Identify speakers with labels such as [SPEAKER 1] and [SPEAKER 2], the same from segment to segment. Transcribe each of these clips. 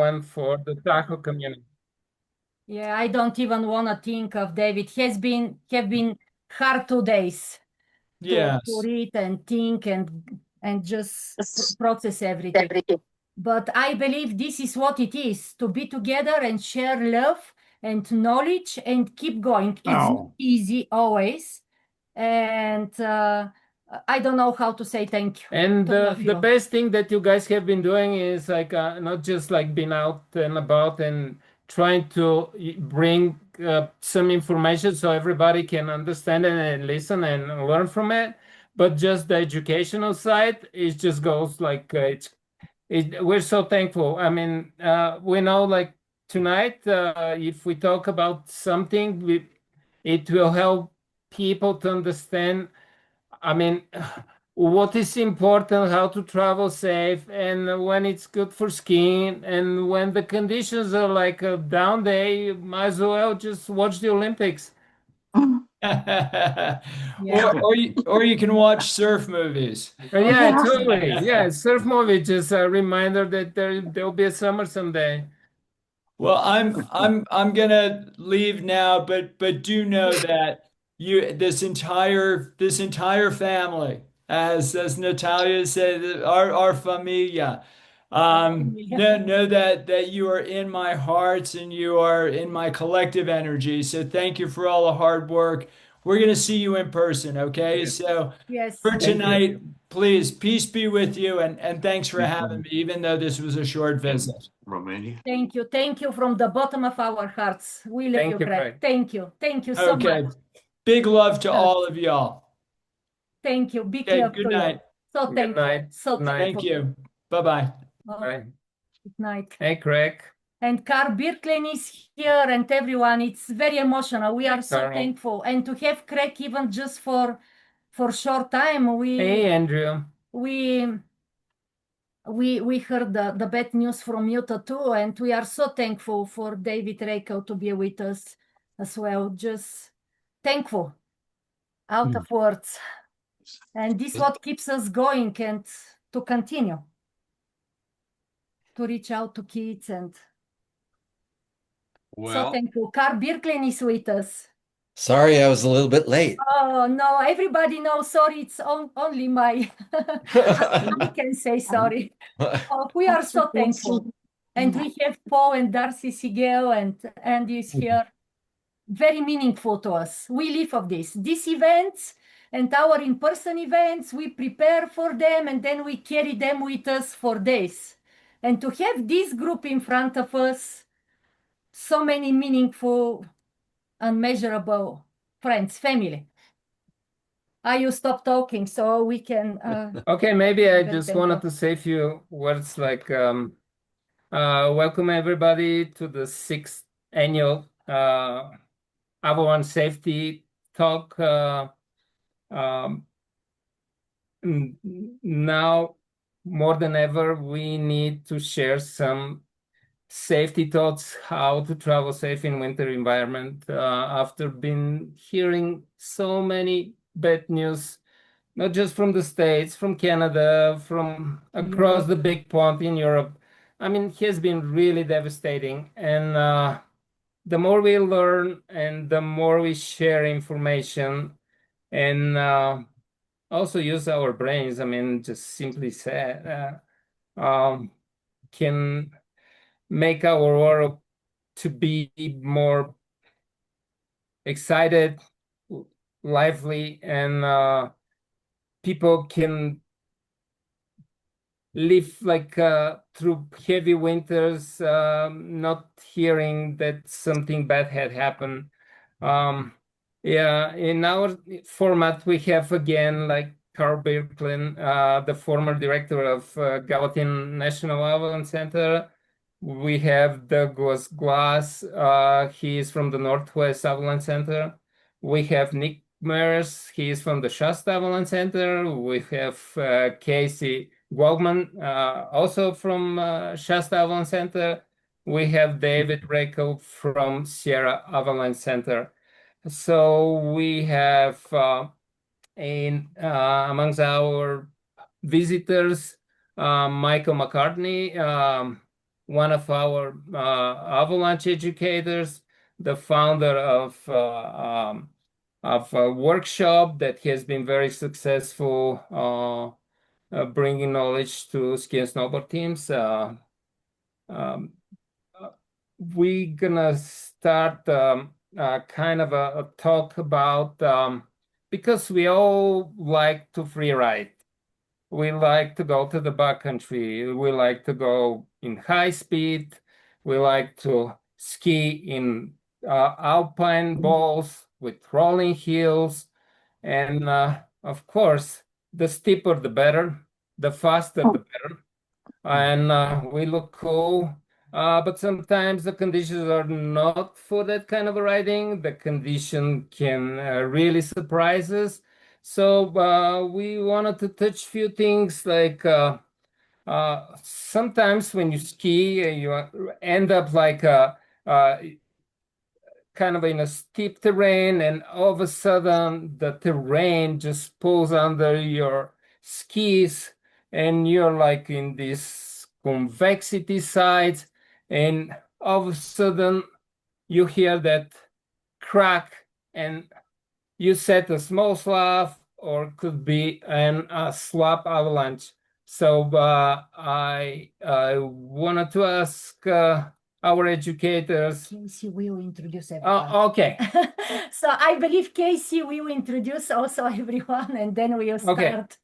[SPEAKER 1] and for the tackle community.
[SPEAKER 2] Yeah, I don't even want to think of David. Have been hard 2 days to read and think and just process everything. But I believe this is what it is, to be together and share love and knowledge and keep going. It's not easy always. And I don't know how to say thank you.
[SPEAKER 1] And
[SPEAKER 2] to all of
[SPEAKER 1] the
[SPEAKER 2] you.
[SPEAKER 1] best thing that you guys have been doing is like not just like being out and about and trying to bring some information so everybody can understand it and listen and learn from it, but just the educational side, it just goes like we're so thankful. I mean, we know like tonight, if we talk about something, it will help people to understand. I mean, what is important, how to travel safe, and when it's good for skiing, and when the conditions are like a down day, you might as well just watch the Olympics.
[SPEAKER 2] Yeah.
[SPEAKER 3] Or you can watch surf movies.
[SPEAKER 1] Yeah, totally. Yeah, surf movie, just a reminder that there'll be a summer someday.
[SPEAKER 3] Well, I'm gonna leave now, but do know that this entire family, as Natalia said, our familia, know that you are in my hearts and you are in my collective energy. So thank you for all the hard work. We're gonna see you in person, okay?
[SPEAKER 1] Yes.
[SPEAKER 3] So
[SPEAKER 2] Yes.
[SPEAKER 3] for tonight, please, peace be with you, and thanks for having me, even though this was a short visit.
[SPEAKER 4] Romania.
[SPEAKER 2] Thank you. Thank you from the bottom of our hearts. We love you, Greg. Thank you. Thank you so much.
[SPEAKER 3] Big love to all of y'all.
[SPEAKER 2] Thank you. Big
[SPEAKER 3] Okay,
[SPEAKER 2] love
[SPEAKER 3] good
[SPEAKER 2] to
[SPEAKER 3] night.
[SPEAKER 2] you. So thankful.
[SPEAKER 1] Night.
[SPEAKER 2] So
[SPEAKER 1] Night.
[SPEAKER 3] Thank you. Bye-bye.
[SPEAKER 1] Bye.
[SPEAKER 2] Good night.
[SPEAKER 1] Hey, Craig.
[SPEAKER 2] And Karl Birkeland is here and everyone. It's very emotional. We are so
[SPEAKER 1] Karl.
[SPEAKER 2] thankful. And to have Craig even just for short time,
[SPEAKER 1] Hey, Andrew.
[SPEAKER 2] we heard the bad news from Utah too, and we are so thankful for David Reichel to be with us as well. Just thankful, out of words. And this is what keeps us going and to continue to reach out to kids and so thankful. Karl Birkeland is with us.
[SPEAKER 5] Sorry, I was a little bit late.
[SPEAKER 2] Oh no, everybody knows. Sorry, it's only my. I can say sorry. Oh, we are so thankful, and we have Paul and Darcy Sigel and Andy is here. Very meaningful to us. We live of this. These events and our in-person events, we prepare for them and then we carry them with us for days. And to have this group in front of us, so many meaningful, unmeasurable friends, family. You stop talking so we can.
[SPEAKER 1] Okay, maybe I just wanted to say a few words like welcome everybody to the 6th annual Avalanche Safety Talk. Now more than ever, we need to share some safety thoughts, how to travel safe in winter environment. After been hearing so many bad news, not just from the States, from Canada, from across the big pond in Europe. I mean, it has been really devastating. And the more we learn and the more we share information and also use our brains, I mean, just simply said, can make our world to be more excited, lively, and people can live like through heavy winters, not hearing that something bad had happened. Yeah, in our format, we have again like Karl Birkeland, the former director of Gallatin National Avalanche Center. We have Douglas Glass. He is from the Northwest Avalanche Center. We have Nick Meyers. He is from the Shasta Avalanche Center. We have Casey Glaubman, also from Shasta Avalanche Center. We have David Reichel from Sierra Avalanche Center. So we have amongst our visitors, Michael McCartney, one of our Avalanche educators, the founder of a workshop that has been very successful bringing knowledge to ski and snowboard teams. Um, we're gonna start kind of a talk about because we all like to free ride. We like to go to the backcountry. We like to go in high speed. We like to ski in alpine balls with rolling hills. And of course, the steeper the better, the faster the better. And we look cool. But sometimes the conditions are not for that kind of riding. The condition can really surprise us. So we wanted to touch few things like sometimes when you ski, you end up like kind of in a steep terrain, and all of a sudden the terrain just pulls under your skis, and you're like in this convexity sides, and all of a sudden you hear that crack, and you set a small slab, or could be a slab avalanche. So I wanted to ask our educators.
[SPEAKER 2] Casey will introduce everyone.
[SPEAKER 1] Okay.
[SPEAKER 2] So I believe Casey will introduce also everyone, and then we'll start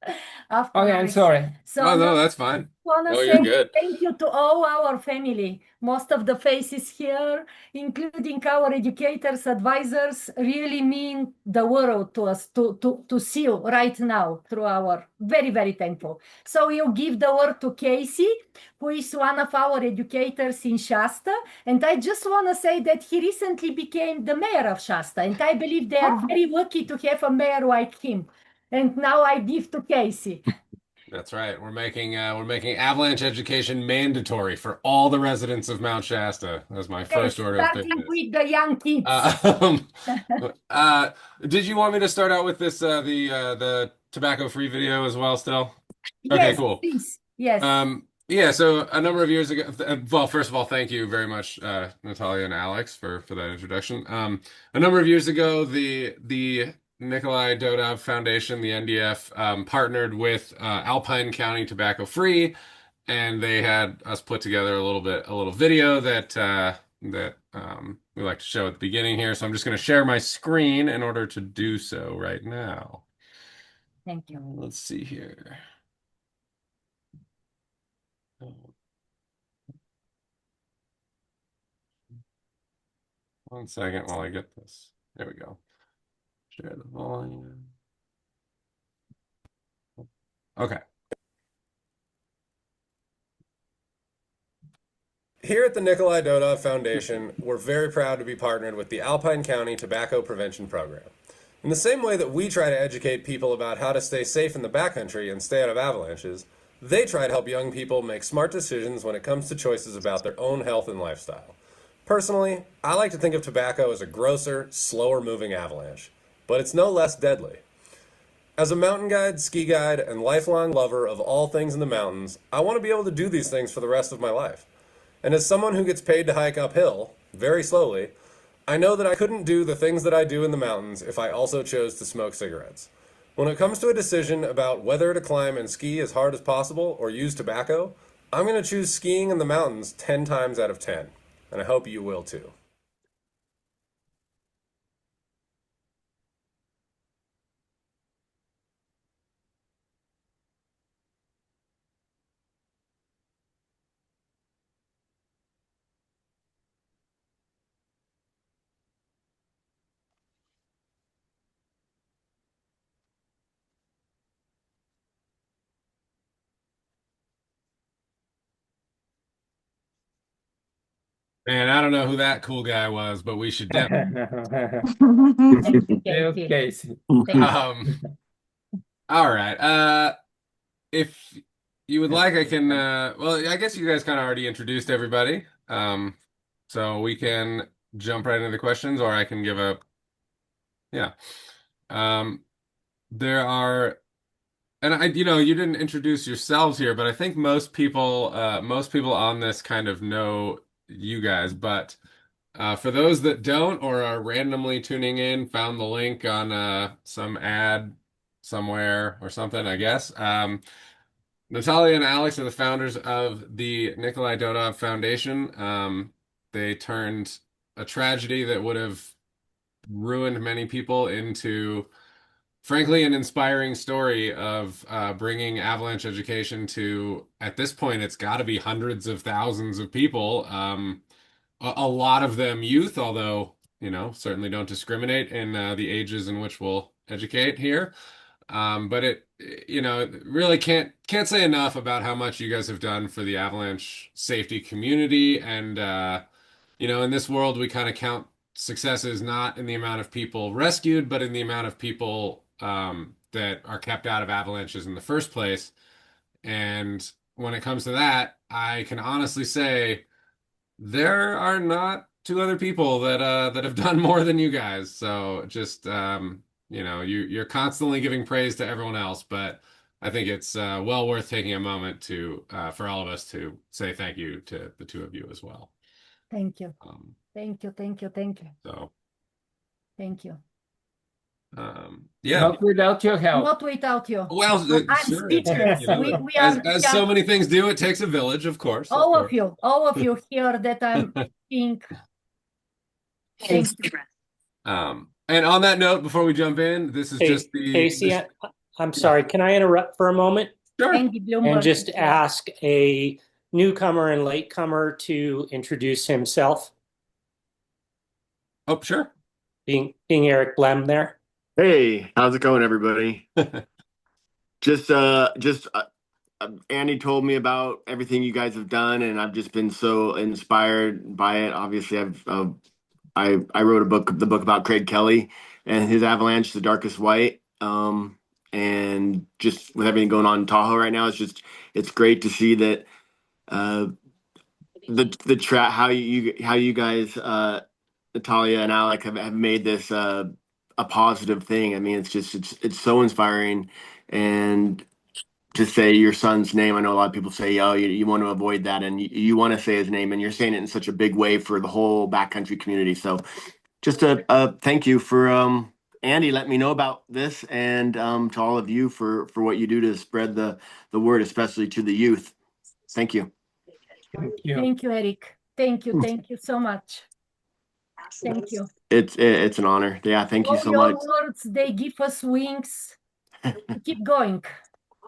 [SPEAKER 2] after.
[SPEAKER 1] Okay, I'm sorry.
[SPEAKER 2] So
[SPEAKER 4] no, that's fine.
[SPEAKER 2] wanna
[SPEAKER 4] No,
[SPEAKER 2] say
[SPEAKER 4] you're good.
[SPEAKER 2] thank you to all our family. Most of the faces here, including our educators, advisors, really mean the world to us to see you right now through our very, very thankful. So we'll give the word to Casey, who is one of our educators in Shasta. And I just want to say that he recently became the mayor of Shasta. And I believe they are very lucky to have a mayor like him. And now I give to Casey.
[SPEAKER 4] That's right. We're making avalanche education mandatory for all the residents of Mount Shasta. That's my first order of
[SPEAKER 2] Starting
[SPEAKER 4] business.
[SPEAKER 2] with the young kids.
[SPEAKER 4] Did you want me to start out with this the tobacco-free video as well still?
[SPEAKER 2] Yes,
[SPEAKER 4] Okay, cool.
[SPEAKER 2] please. Yes.
[SPEAKER 4] Yeah, so a number of years ago, well, first of all, thank you very much, Natalia and Alex, for that introduction. A number of years ago, the Nickolay Dodov Foundation, the NDF, partnered with Alpine County Tobacco Free, and they had us put together a little video that we like to show at the beginning here. So I'm just going to share my screen in order to do so right now.
[SPEAKER 2] Thank you.
[SPEAKER 4] Let's see here. One second while I get this. There we go. Share the volume. Okay. Here at the Nickolay Dodov Foundation, we're very proud to be partnered with the Alpine County Tobacco Prevention Program. In the same way that we try to educate people about how to stay safe in the backcountry and stay out of avalanches, they try to help young people make smart decisions when it comes to choices about their own health and lifestyle. Personally, I like to think of tobacco as a grosser, slower-moving avalanche, but it's no less deadly. As a mountain guide, ski guide, and lifelong lover of all things in the mountains, I want to be able to do these things for the rest of my life. And as someone who gets paid to hike uphill, very slowly, I know that I couldn't do the things that I do in the mountains if I also chose to smoke cigarettes. When it comes to a decision about whether to climb and ski as hard as possible or use tobacco, I'm going to choose skiing in the mountains 10 times out of 10. And I hope you will too. Man, I don't know who that cool guy was, but we should definitely.
[SPEAKER 1] Casey.
[SPEAKER 4] All right. If you would like, I can. Well, I guess you guys kind of already introduced everybody. So we can jump right into the questions, or I can give a. Yeah. There are
[SPEAKER 6] And you didn't introduce yourselves here, but I think most people on this kind of know you guys. But for those that don't or are randomly tuning in, found the link on some ad somewhere or something, I guess. Natalia and Alex are the founders of the Nickolay Dodov Foundation. They turned a tragedy that would have ruined many people into, frankly, an inspiring story of bringing avalanche education to, at this point, it's got to be hundreds of thousands of people. A lot of them youth, although, certainly don't discriminate in the ages in which we'll educate here. But it really can't say enough about how much you guys have done for the avalanche safety community. And, in this world, we kind of count successes not in the amount of people rescued, but in the amount of people that are kept out of avalanches in the first place. And when it comes to that, I can honestly say there are not two other people that have done more than you guys. So just you're constantly giving praise to everyone else, but I think it's well worth taking a moment to for all of us to say thank you to the two of you as well.
[SPEAKER 2] Thank you. Thank you.
[SPEAKER 6] So
[SPEAKER 2] Thank you.
[SPEAKER 6] yeah.
[SPEAKER 1] Not without your help.
[SPEAKER 2] Not without you.
[SPEAKER 6] Well,
[SPEAKER 2] I'm
[SPEAKER 6] sure.
[SPEAKER 2] speechless. We
[SPEAKER 6] As
[SPEAKER 2] are
[SPEAKER 6] so many things do, it takes a village, of course.
[SPEAKER 2] all of you here that I'm being. Thank you.
[SPEAKER 6] And on that note, before we jump in, this is just the
[SPEAKER 7] Casey, I'm sorry. Can I interrupt for a moment?
[SPEAKER 6] Sure.
[SPEAKER 2] Andy Bloomberg.
[SPEAKER 7] And just ask a newcomer and latecomer to introduce himself,
[SPEAKER 6] Oh, sure.
[SPEAKER 7] being Eric Blem there.
[SPEAKER 8] Hey, how's it going, everybody? Andy told me about everything you guys have done, and I've just been so inspired by it. Obviously, I wrote the book about Craig Kelly and his Avalanche, The Darkest White. And just with everything going on in Tahoe right now, it's great to see that how you guys, Natalia and Alec, have made this a positive thing. I mean, it's so inspiring. And to say your son's name, I know a lot of people say, oh, you want to avoid that, and you want to say his name, and you're saying it in such a big way for the whole backcountry community. So just a thank you for Andy letting me know about this, and to all of you for what you do to spread the word, especially to the youth. Thank you.
[SPEAKER 2] Thank you, Eric. Thank you so much. Thank you.
[SPEAKER 8] It's an honor. Yeah, thank you so much.
[SPEAKER 2] Your words, they give us wings to keep going.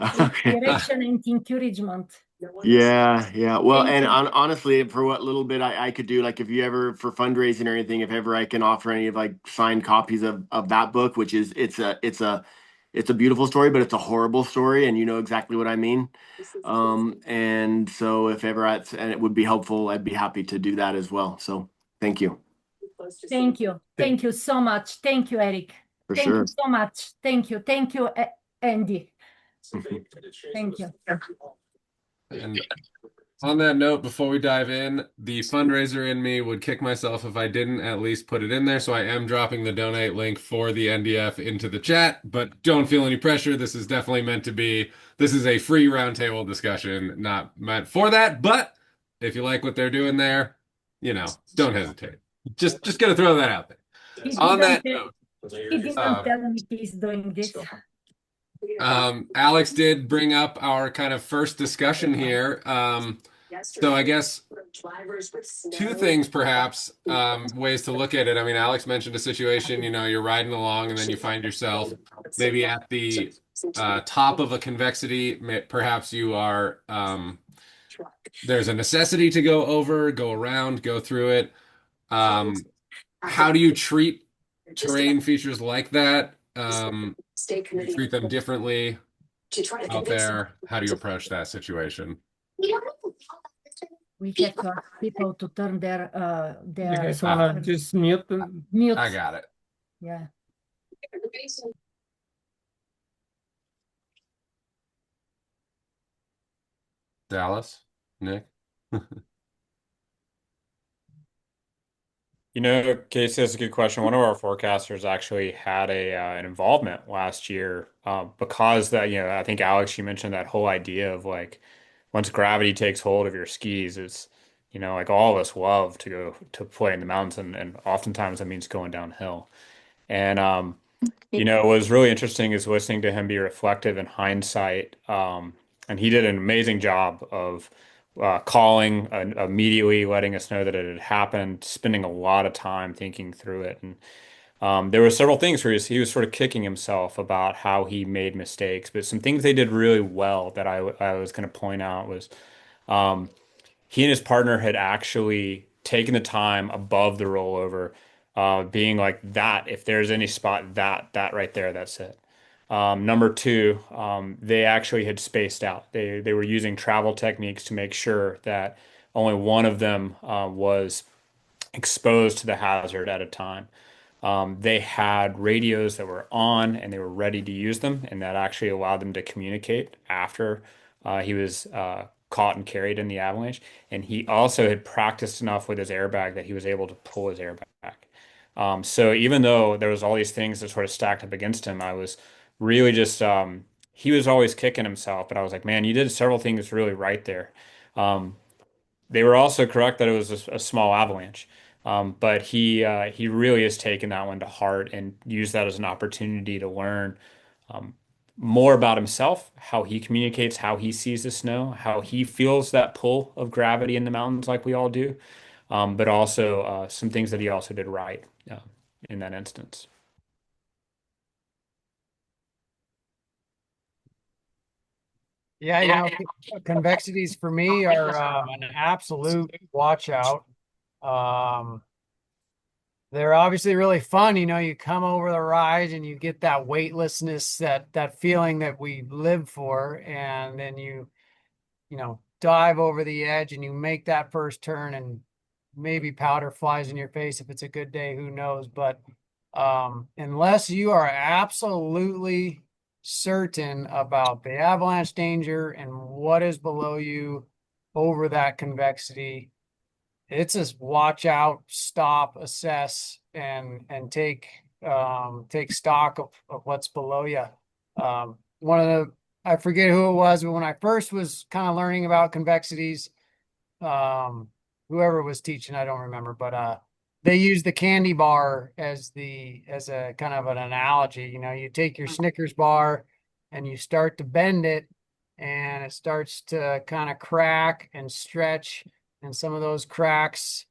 [SPEAKER 8] Okay.
[SPEAKER 2] Inspiration and encouragement.
[SPEAKER 8] Yeah. Well,
[SPEAKER 2] Thank
[SPEAKER 8] and
[SPEAKER 2] you.
[SPEAKER 8] honestly, for what little bit I could do, like if you ever, for fundraising or anything, if ever I can offer any of like signed copies of that book, which is it's a beautiful story, but it's a horrible story, and you know exactly what I mean. And so if ever and it would be helpful, I'd be happy to do that as well. So thank you.
[SPEAKER 2] Thank you so much. Thank you, Eric.
[SPEAKER 8] For
[SPEAKER 2] Thank
[SPEAKER 8] sure.
[SPEAKER 2] you so much. Thank you, Andy. Thank you.
[SPEAKER 6] And on that note, before we dive in, the fundraiser in me would kick myself if I didn't at least put it in there. So I am dropping the donate link for the NDF into the chat, but don't feel any pressure. This is definitely meant to be, this is a free roundtable discussion, not meant for that. But if you like what they're doing there, don't hesitate. Just gonna throw that out there. On that note,
[SPEAKER 2] He didn't tell me he's doing this.
[SPEAKER 6] Alex did bring up our kind of first discussion here. So I guess two things, perhaps, ways to look at it. I mean, Alex mentioned a situation, you're riding along and then you find yourself maybe at the top of a convexity. Perhaps you are, there's a necessity to go around, go through it. How do you treat terrain features like that? You treat them differently out there? How do you approach that situation?
[SPEAKER 2] We have to ask people to turn their
[SPEAKER 1] You guys wanna just mute them?
[SPEAKER 2] mute.
[SPEAKER 6] I got it.
[SPEAKER 2] Yeah.
[SPEAKER 6] Dallas, Nick.
[SPEAKER 9] Casey, that's a good question. One of our forecasters actually had an involvement last year because that, I think Alex, you mentioned that whole idea of like once gravity takes hold of your skis, it's, like all of us love to go to play in the mountains and oftentimes that means going downhill. And what was really interesting is listening to him be reflective in hindsight. And he did an amazing job of calling and immediately letting us know that it had happened, spending a lot of time thinking through it. And there were several things where he was sort of kicking himself about how he made mistakes, but some things they did really well that I was going to point out was he and his partner had actually taken the time above the rollover, being like that. If there's any spot, that right there, that's it. Number two, they actually had spaced out. They were using travel techniques to make sure that only one of them was exposed to the hazard at a time. They had radios that were on and they were ready to use them, and that actually allowed them to communicate after he was caught and carried in the avalanche. And he also had practiced enough with his airbag that he was able to pull his airbag back. So even though there was all these things that sort of stacked up against him, I was really just he was always kicking himself, but I was like, man, you did several things really right there. Um, they were also correct that it was a small avalanche. But he really has taken that one to heart and used that as an opportunity to learn um, more about himself, how he communicates, how he sees the snow, how he feels that pull of gravity in the mountains like we all do, but also some things that he also did right in that instance.
[SPEAKER 10] Yeah, convexities for me are an absolute watch out. They're obviously really fun. You come over the rise and you get that weightlessness, that feeling that we live for, and then you dive over the edge and you make that first turn and maybe powder flies in your face if it's a good day, who knows? But unless you are absolutely certain about the avalanche danger and what is below you over that convexity, it's just watch out, stop, assess, and take stock of what's below you. One of the I forget who it was, but when I first was kind of learning about convexities, whoever was teaching, I don't remember, but they used the candy bar as a kind of an analogy. You take your Snickers bar and you start to bend it, and it starts to kind of crack and stretch, and some of those cracks,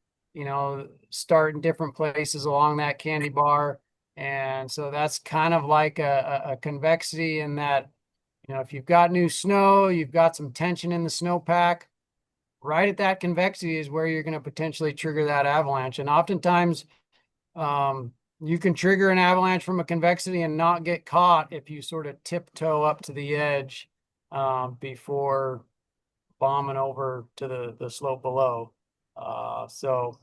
[SPEAKER 10] start in different places along that candy bar. And so that's kind of like a convexity in that, if you've got new snow, you've got some tension in the snowpack, right at that convexity is where you're going to potentially trigger that avalanche. And oftentimes, you can trigger an avalanche from a convexity and not get caught if you sort of tiptoe up to the edge before bombing over to the slope below. So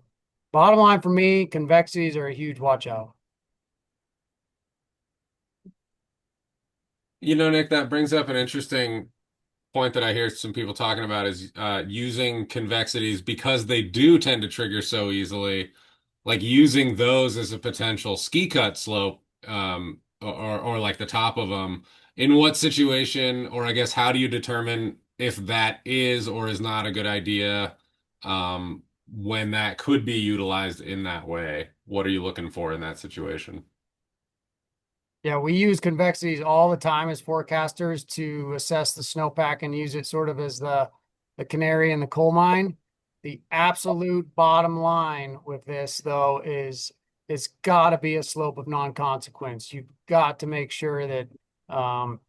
[SPEAKER 10] bottom line for me, convexities are a huge watch out.
[SPEAKER 6] Nick, that brings up an interesting point that I hear some people talking about is using convexities because they do tend to trigger so easily, like using those as a potential ski cut slope, or like the top of them. In what situation, or I guess how do you determine if that is or is not a good idea, when that could be utilized in that way? What are you looking for in that situation?
[SPEAKER 10] Yeah, we use convexities all the time as forecasters to assess the snowpack and use it sort of as the canary in the coal mine. The absolute bottom line with this, though, is it's got to be a slope of non-consequence. You've got to make sure that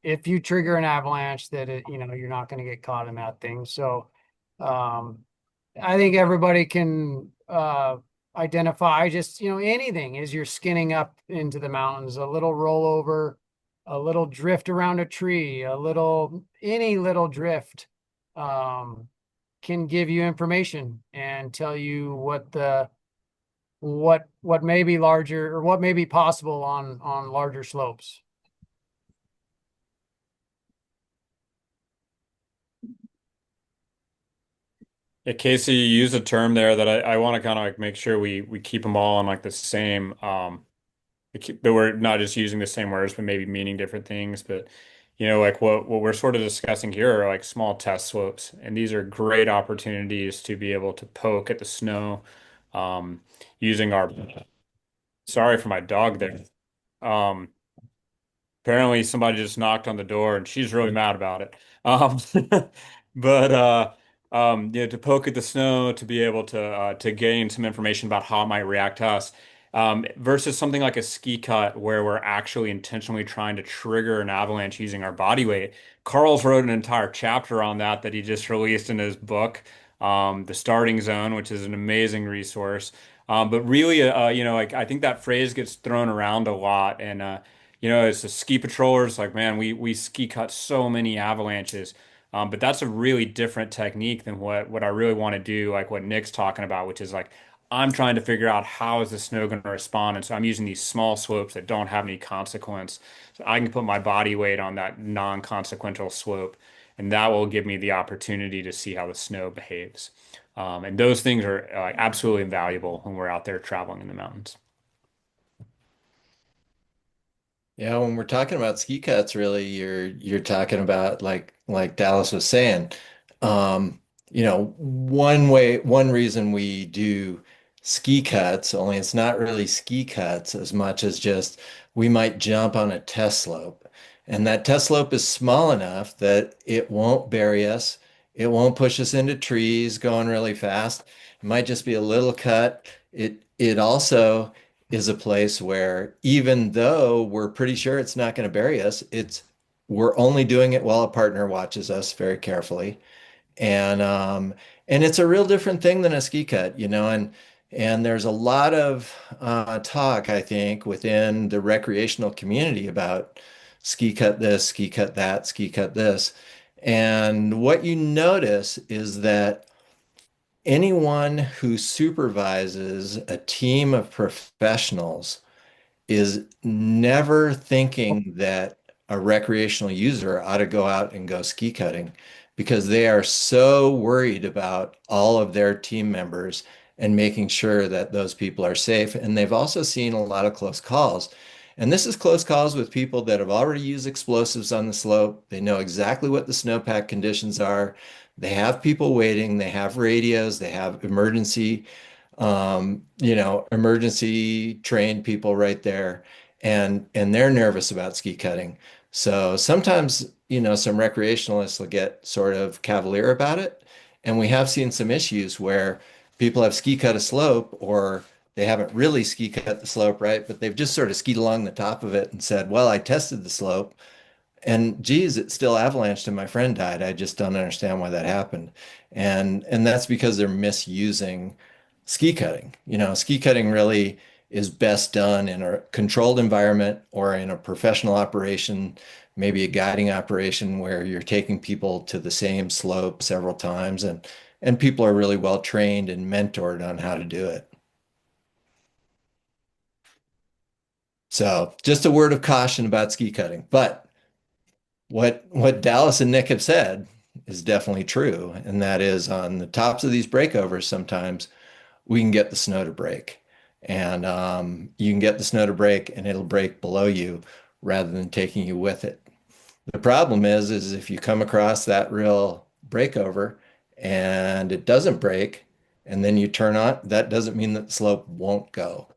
[SPEAKER 10] if you trigger an avalanche, that you're not going to get caught in that thing. So I think everybody can identify just, anything as you're skinning up into the mountains, a little rollover, a little drift around a tree, any little drift can give you information and tell you what may be larger or what may be possible on larger slopes.
[SPEAKER 9] Casey, you used a term there that I want to kind of like make sure we keep them all on like the same that we're not just using the same words but maybe meaning different things. But like what we're sort of discussing here are like small test slopes, and these are great opportunities to be able to poke at the snow using our. Sorry for my dog there. Um, Apparently somebody just knocked on the door and she's really mad about it. Um, but to poke at the snow to be able to gain some information about how it might react to us, versus something like a ski cut where we're actually intentionally trying to trigger an avalanche using our body weight. Karl's wrote an entire chapter on that he just released in his book, The Starting Zone, which is an amazing resource. But really, like I think that phrase gets thrown around a lot, and as the ski patrollers, like, man, we ski cut so many avalanches. But that's a really different technique than what I really want to do, like what Nick's talking about, which is like I'm trying to figure out how is the snow going to respond. And so I'm using these small slopes that don't have any consequence. So I can put my body weight on that non-consequential slope, and that will give me the opportunity to see how the snow behaves. And those things are absolutely invaluable when we're out there traveling in the mountains.
[SPEAKER 5] Yeah, when we're talking about ski cuts, really, you're talking about like Dallas was saying. One reason we do ski cuts, only it's not really ski cuts as much as just we might jump on a test slope. And that test slope is small enough that it won't bury us. It won't push us into trees going really fast. It might just be a little cut. It also is a place where even though we're pretty sure it's not going to bury us, we're only doing it while a partner watches us very carefully. And it's a real different thing than a ski cut, and there's a lot of talk, I think, within the recreational community about ski cut this, ski cut that, ski cut this. And what you notice is that anyone who supervises a team of professionals is never thinking that a recreational user ought to go out and go ski cutting because they are so worried about all of their team members and making sure that those people are safe. And they've also seen a lot of close calls. And this is close calls with people that have already used explosives on the slope. They know exactly what the snowpack conditions are. They have people waiting. They have radios. They have emergency trained people right there, and they're nervous about ski cutting. So sometimes, some recreationalists will get sort of cavalier about it, and we have seen some issues where people have ski cut a slope, or they haven't really ski cut the slope right, but they've just sort of skied along the top of it and said, well, I tested the slope. And geez, it still avalanched and my friend died. I just don't understand why that happened. And that's because they're misusing ski cutting. Ski cutting really is best done in a controlled environment or in a professional operation, maybe a guiding operation where you're taking people to the same slope several times and people are really well trained and mentored on how to do it. So just a word of caution about ski cutting. But what Dallas and Nick have said is definitely true, and that is on the tops of these breakovers, sometimes we can get the snow to break, and you can get the snow to break, and it'll break below you rather than taking you with it. The problem is if you come across that real breakover and it doesn't break, and then you turn on, that doesn't mean that the slope won't go.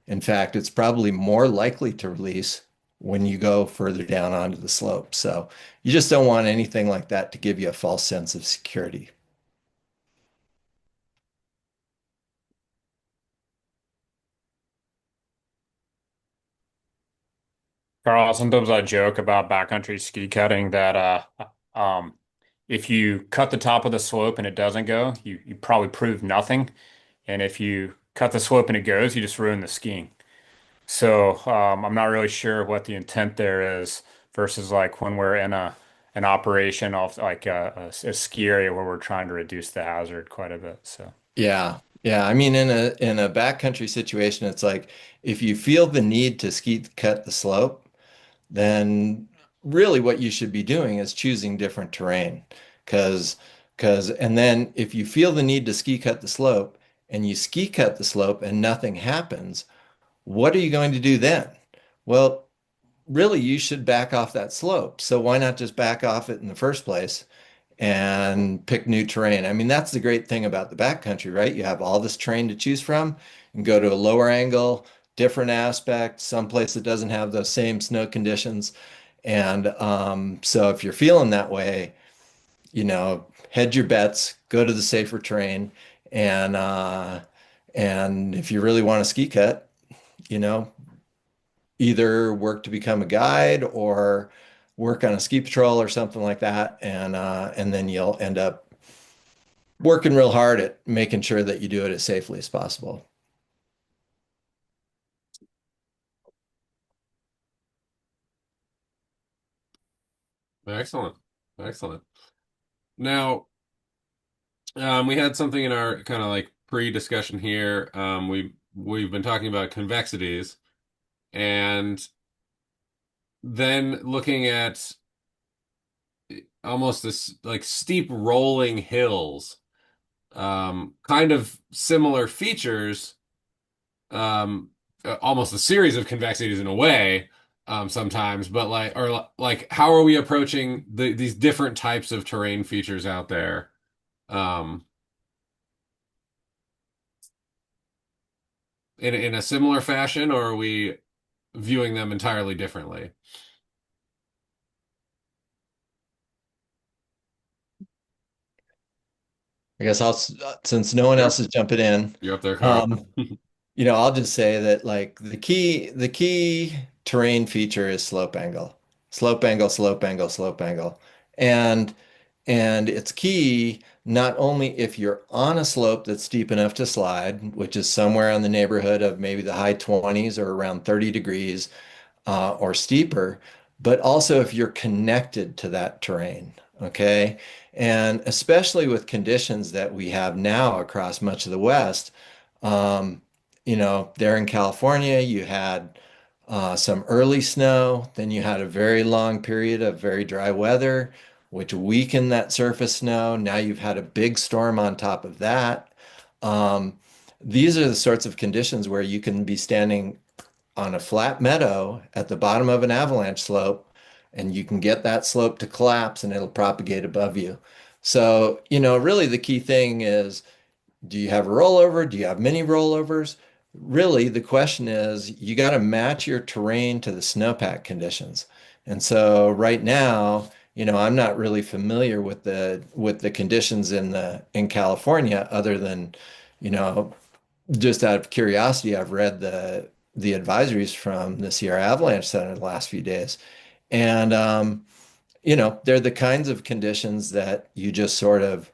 [SPEAKER 5] In fact, it's probably more likely to release when you go further down onto the slope. So you just don't want anything like that to give you a false sense of security.
[SPEAKER 9] Karl, sometimes I joke about backcountry ski cutting that if you cut the top of the slope and it doesn't go, you probably prove nothing. And if you cut the slope and it goes, you just ruin the skiing. So I'm not really sure what the intent there is versus like when we're in an operation off like a ski area where we're trying to reduce the hazard quite a bit. So
[SPEAKER 5] Yeah. Yeah. I mean, in a backcountry situation, it's like if you feel the need to ski cut the slope, then really what you should be doing is choosing different terrain because And then if you feel the need to ski cut the slope and you ski cut the slope and nothing happens, what are you going to do then? Well, really, you should back off that slope. So why not just back off it in the first place and pick new terrain? I mean, that's the great thing about the backcountry, right? You have all this terrain to choose from and go to a lower angle, different aspect, someplace that doesn't have those same snow conditions. And so if you're feeling that way, hedge your bets, go to the safer terrain, and if you really want to ski cut, you know, either work to become a guide or work on a ski patrol or something like that, and then you'll end up working real hard at making sure that you do it as safely as possible.
[SPEAKER 6] Excellent. Excellent. Now, we had something in our kind of like pre-discussion here. We've been talking about convexities, and then looking at almost this like steep rolling hills, kind of similar features, almost a series of convexities in a way, sometimes, but like how are we approaching these different types of terrain features out there? In a similar fashion, or are we viewing them entirely differently?
[SPEAKER 5] I guess since no one else is jumping in,
[SPEAKER 6] You're up there, Karl.
[SPEAKER 5] I'll just say that like the key terrain feature is slope angle, slope angle, slope angle, slope angle. And it's key not only if you're on a slope that's steep enough to slide, which is somewhere in the neighborhood of maybe the high 20s or around 30 degrees, or steeper, but also if you're connected to that terrain, okay? And especially with conditions that we have now across much of the West, there in California, you had some early snow, then you had a very long period of very dry weather, which weakened that surface snow. Now you've had a big storm on top of that. These are the sorts of conditions where you can be standing on a flat meadow at the bottom of an avalanche slope, and you can get that slope to collapse and it'll propagate above you. So, really the key thing is, do you have a rollover? Do you have many rollovers? Really, the question is, you got to match your terrain to the snowpack conditions. And so right now, I'm not really familiar with the conditions in California, other than, just out of curiosity, I've read the advisories from the Sierra Avalanche Center the last few days. And, they're the kinds of conditions that you just sort of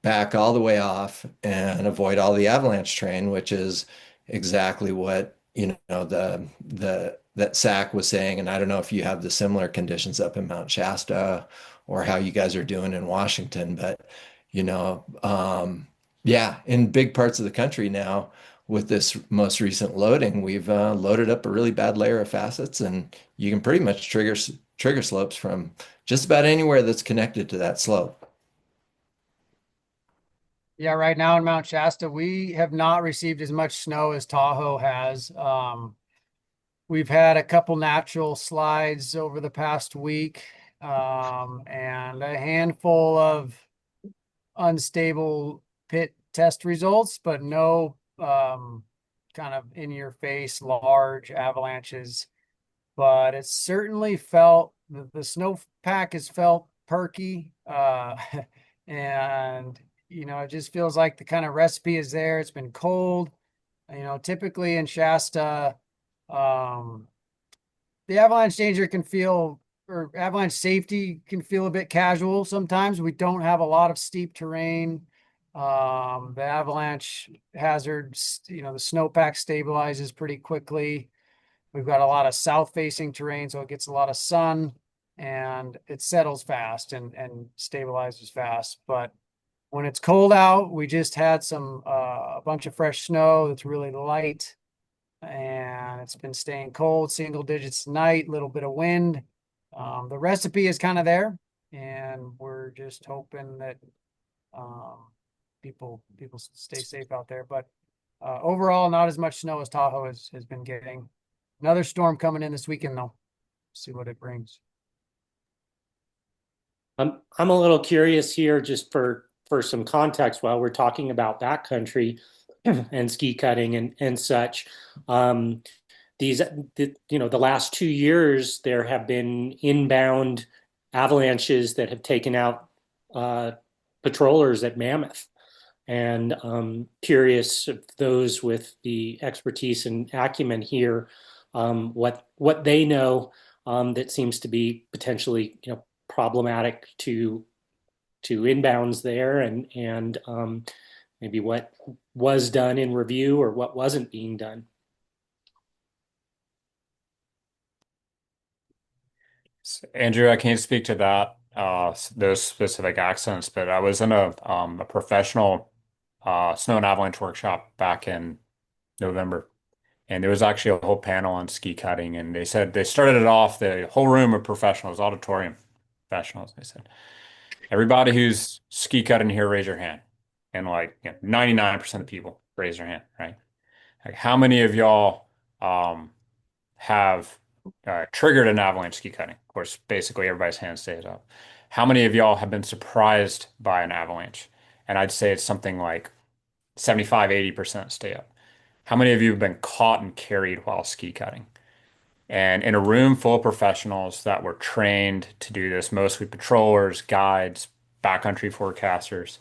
[SPEAKER 5] back all the way off and avoid all the avalanche terrain, which is exactly what, that Zach was saying. And I don't know if you have the similar conditions up in Mount Shasta or how you guys are doing in Washington, but, yeah, in big parts of the country now, with this most recent loading, we've loaded up a really bad layer of facets, and you can pretty much trigger slopes from just about anywhere that's connected to that slope.
[SPEAKER 10] Yeah, right now in Mount Shasta, we have not received as much snow as Tahoe has. We've had a couple natural slides over the past week, and a handful of unstable pit test results, but no kind of in your face large avalanches. But it's certainly felt, the snowpack has felt perky, and it just feels like the kind of recipe is there. It's been cold. Typically in Shasta, the avalanche danger can feel, or avalanche safety can feel a bit casual sometimes. We don't have a lot of steep terrain. The avalanche hazards, the snowpack stabilizes pretty quickly. We've got a lot of south-facing terrain, so it gets a lot of sun, and it settles fast and stabilizes fast. But when it's cold out, we just had a bunch of fresh snow that's really light, and it's been staying cold, single digits tonight, little bit of wind. The recipe is kind of there, and we're just hoping that People stay safe out there. But overall, not as much snow as Tahoe has been getting. Another storm coming in this weekend, though. See what it brings.
[SPEAKER 7] I'm a little curious here, just for some context, while we're talking about backcountry and ski cutting and such. The last 2 years there have been inbound avalanches that have taken out patrollers at Mammoth, and curious if those with the expertise and acumen here, what they know that seems to be potentially problematic to inbounds there, and maybe what was done in review or what wasn't being done.
[SPEAKER 9] Andrew, I can't speak to that, those specific accents, but I was in a professional snow and avalanche workshop back in November, and there was actually a whole panel on ski cutting, and they said they started it off, the whole room of professionals, auditorium professionals. They said, everybody who's ski cutting here, raise your hand. And 99% of people raise their hand, right? Like, how many of y'all have triggered an avalanche ski cutting? Of course, basically everybody's hand stays up. How many of y'all have been surprised by an avalanche? And I'd say it's something like 75, 80% stay up. How many of you have been caught and carried while ski cutting? And in a room full of professionals that were trained to do this, mostly patrollers, guides, backcountry forecasters,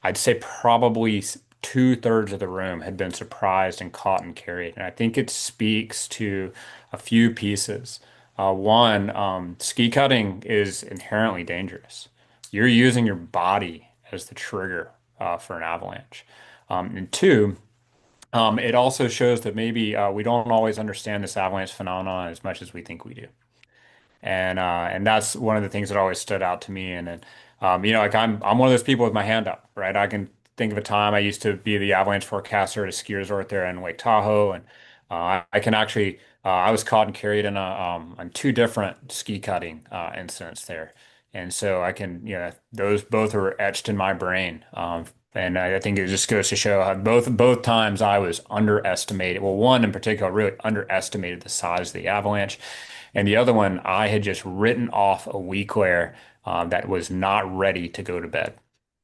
[SPEAKER 9] I'd say probably 2/3 of the room had been surprised and caught and carried. And I think it speaks to a few pieces. One, ski cutting is inherently dangerous. You're using your body as the trigger for an avalanche. And two, it also shows that maybe we don't always understand this avalanche phenomenon as much as we think we do. And that's one of the things that always stood out to me. And then, like I'm one of those people with my hand up, right? I can think of a time I used to be the avalanche forecaster at a ski resort there in Lake Tahoe, and I can actually I was caught and carried in on two different ski cutting incidents there, and so I can those both are etched in my brain. And I think it just goes to show how both times I was underestimated. Well, one in particular really underestimated the size of the avalanche. And the other one, I had just written off a week where that was not ready to go to bed.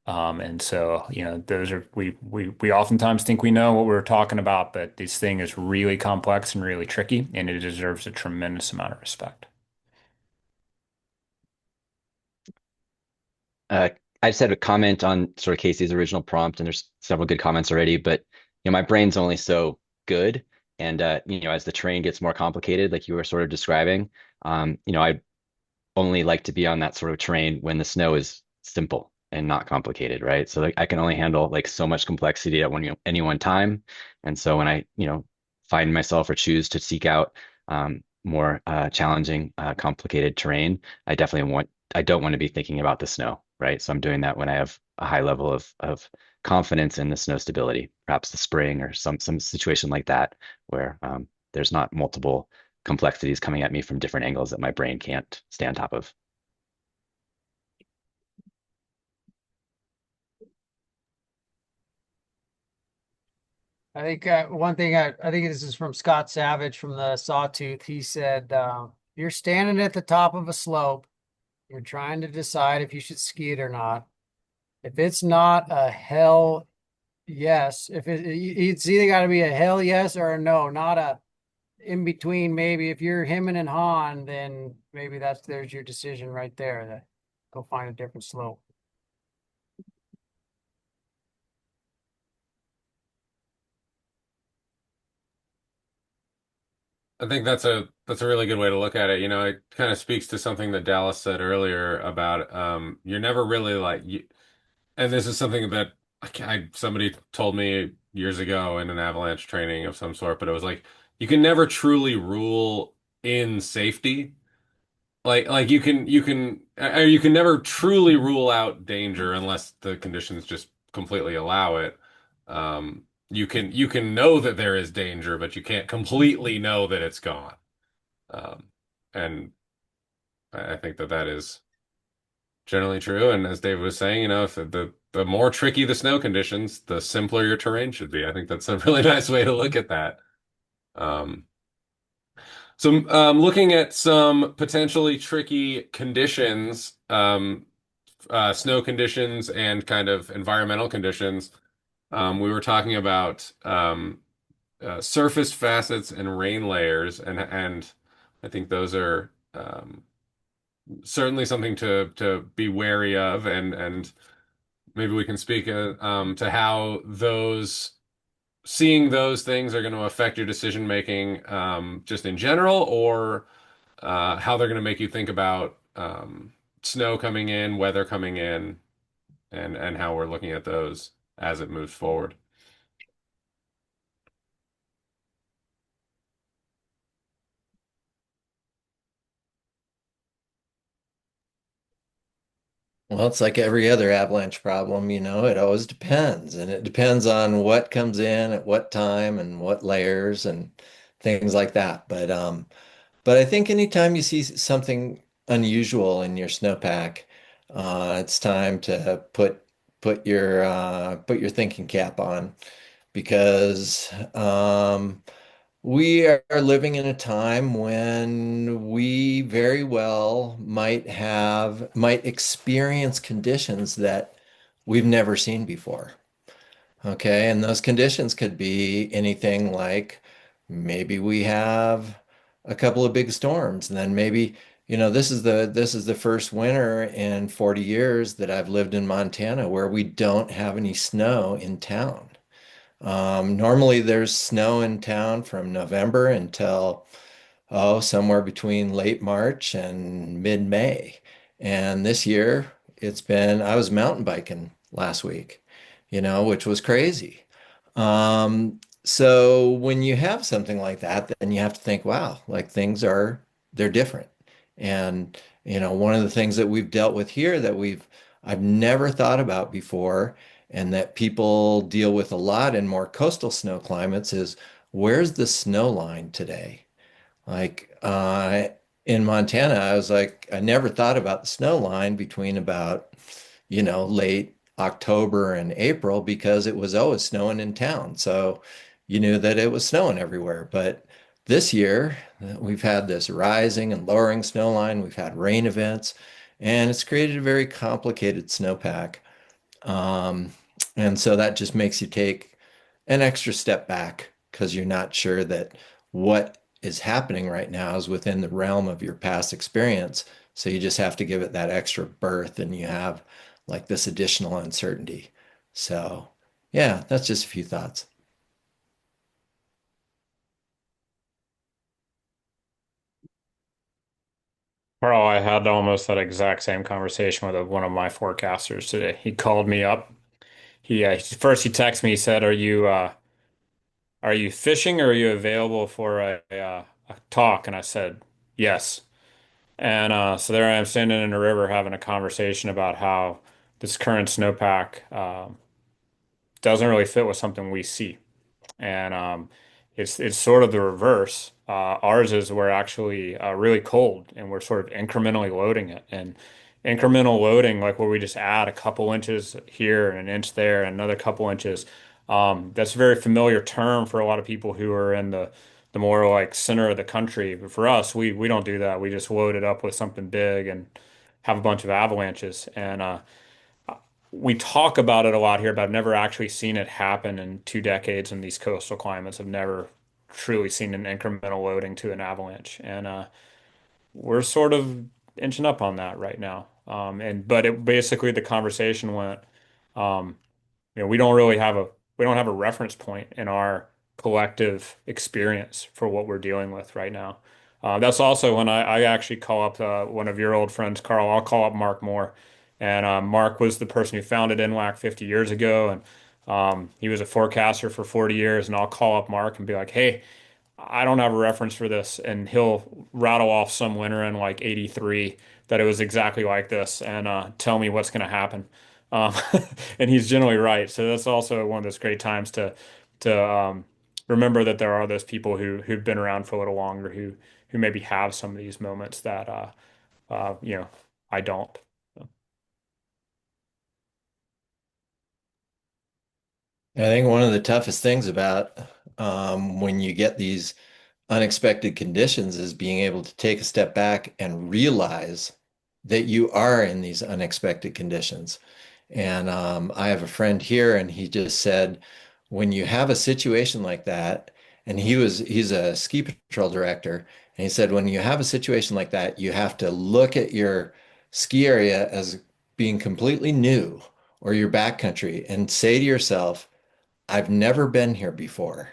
[SPEAKER 9] And so, those are we oftentimes think we know what we're talking about, but this thing is really complex and really tricky, and it deserves a tremendous amount of respect.
[SPEAKER 11] I just had a comment on sort of Casey's original prompt, and there's several good comments already, but my brain's only so good. And as the terrain gets more complicated, like you were sort of describing, I only like to be on that sort of terrain when the snow is simple and not complicated, right? So I can only handle like so much complexity at any one time. And so when I, find myself or choose to seek out more challenging, complicated terrain, I don't want to be thinking about the snow, right? So I'm doing that when I have a high level of confidence in the snow stability, perhaps the spring or some situation like that, where there's not multiple complexities coming at me from different angles that my brain can't stay on top of.
[SPEAKER 10] I think one thing I think this is from Scott Savage from the Sawtooth. He said, "You're standing at the top of a slope. You're trying to decide if you should ski it or not. If it's not a hell yes, it's either got to be a hell yes or a no, not a in between. Maybe if you're hemming and hawing, then maybe there's your decision right there. That go find a different slope."
[SPEAKER 6] I think that's a really good way to look at it. It kind of speaks to something that Dallas said earlier about you're never really and this is something that somebody told me years ago in an avalanche training of some sort, but it was like you can never truly rule in safety. Like you can never truly rule out danger unless the conditions just completely allow it. You can know that there is danger, but you can't completely know that it's gone. And I think that is generally true. And as David was saying, if the more tricky the snow conditions, the simpler your terrain should be. I think that's a really nice way to look at that. Um, looking at some potentially tricky conditions, snow conditions and kind of environmental conditions. We were talking about surface facets and rain layers, and I think those are certainly something to be wary of, and maybe we can speak to how those seeing those things are going to affect your decision making just in general, or how they're going to make you think about snow coming in, weather coming in, and how we're looking at those as it moves forward.
[SPEAKER 5] Well, it's like every other avalanche problem, it always depends. And it depends on what comes in at what time and what layers and things like that. But I think anytime you see something unusual in your snowpack, it's time to put your thinking cap on because we are living in a time when we very well might experience conditions that we've never seen before. Okay, and those conditions could be anything like maybe we have a couple of big storms, and then maybe, this is the first winter in 40 years that I've lived in Montana where we don't have any snow in town. Normally there's snow in town from November until, somewhere between late March and mid-May. And this year I was mountain biking last week, which was crazy. So when you have something like that, then you have to think, wow, like they're different. And, one of the things that we've dealt with here I've never thought about before, and that people deal with a lot in more coastal snow climates is where's the snow line today? Like in Montana, I was like, I never thought about the snow line between about, late October and April because it was always snowing in town. So you knew that it was snowing everywhere. But this year, we've had this rising and lowering snow line. We've had rain events, and it's created a very complicated snowpack. Um, and so that just makes you take an extra step back because you're not sure that what is happening right now is within the realm of your past experience. So you just have to give it that extra berth and you have like this additional uncertainty. So, yeah, that's just a few thoughts.
[SPEAKER 9] Carl, I had almost that exact same conversation with one of my forecasters today. He called me up. First he texted me. He said, are you fishing or are you available for a talk?" And I said, "Yes." And so there I am standing in the river having a conversation about how this current snowpack doesn't really fit with something we see. And it's sort of the reverse. Ours is we're actually really cold, and we're sort of incrementally loading it. And incremental loading, like where we just add a couple inches here and an inch there, and another couple inches. That's a very familiar term for a lot of people who are in the more like center of the country. But for us, we don't do that. We just load it up with something big and have a bunch of avalanches. And we talk about it a lot here, but I've never actually seen it happen in 2 decades in these coastal climates. I've never truly seen an incremental loading to an avalanche, and we're sort of inching up on that right now. But it basically the conversation went, um, we don't really have a reference point in our collective experience for what we're dealing with right now. That's also when I actually call up one of your old friends, Karl. I'll call up Mark Moore, and Mark was the person who founded NWAC 50 years ago, and he was a forecaster for 40 years. And I'll call up Mark and be like, "Hey, I don't have a reference for this," and he'll rattle off some winter in like '83 that it was exactly like this, and tell me what's going to happen. Um, and he's generally right. So that's also one of those great times to remember that there are those people who've been around for a little longer who maybe have some of these moments that I don't.
[SPEAKER 5] I think one of the toughest things about when you get these unexpected conditions is being able to take a step back and realize that you are in these unexpected conditions. And I have a friend here, and he just said, when you have a situation like that, and he's a ski patrol director, and he said, when you have a situation like that, you have to look at your ski area as being completely new or your backcountry and say to yourself, I've never been here before.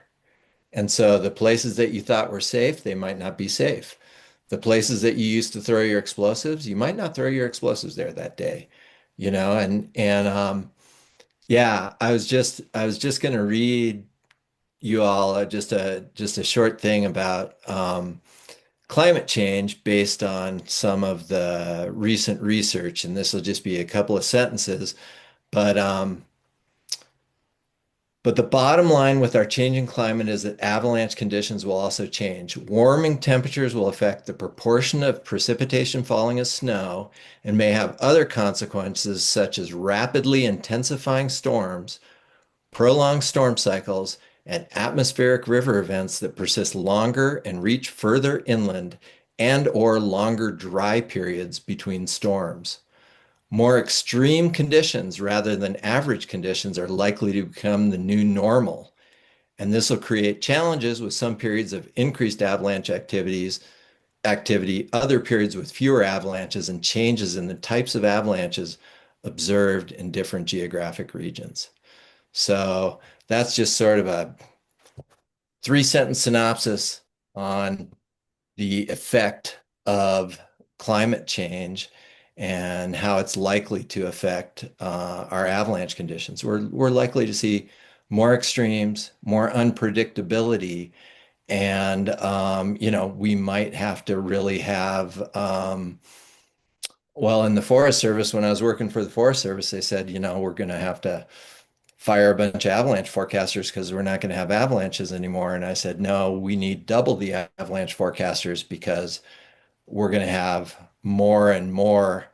[SPEAKER 5] And so the places that you thought were safe, they might not be safe. The places that you used to throw your explosives, you might not throw your explosives there that day, yeah, I was just going to read you all just a short thing about climate change based on some of the recent research, and this will just be a couple of sentences, but but the bottom line with our changing climate is that avalanche conditions will also change. Warming temperatures will affect the proportion of precipitation falling as snow and may have other consequences such as rapidly intensifying storms, prolonged storm cycles, and atmospheric river events that persist longer and reach further inland and or longer dry periods between storms. More extreme conditions rather than average conditions are likely to become the new normal, and this will create challenges with some periods of increased avalanche activity, other periods with fewer avalanches, and changes in the types of avalanches observed in different geographic regions. So that's just sort of a 3-sentence synopsis on the effect of climate change and how it's likely to affect our avalanche conditions. We're likely to see more extremes, more unpredictability, and we might have to really have well, in the Forest Service, when I was working for the Forest Service, they said, we're going to have to fire a bunch of avalanche forecasters because we're not going to have avalanches anymore. And I said, no, we need double the avalanche forecasters because we're going to have more and more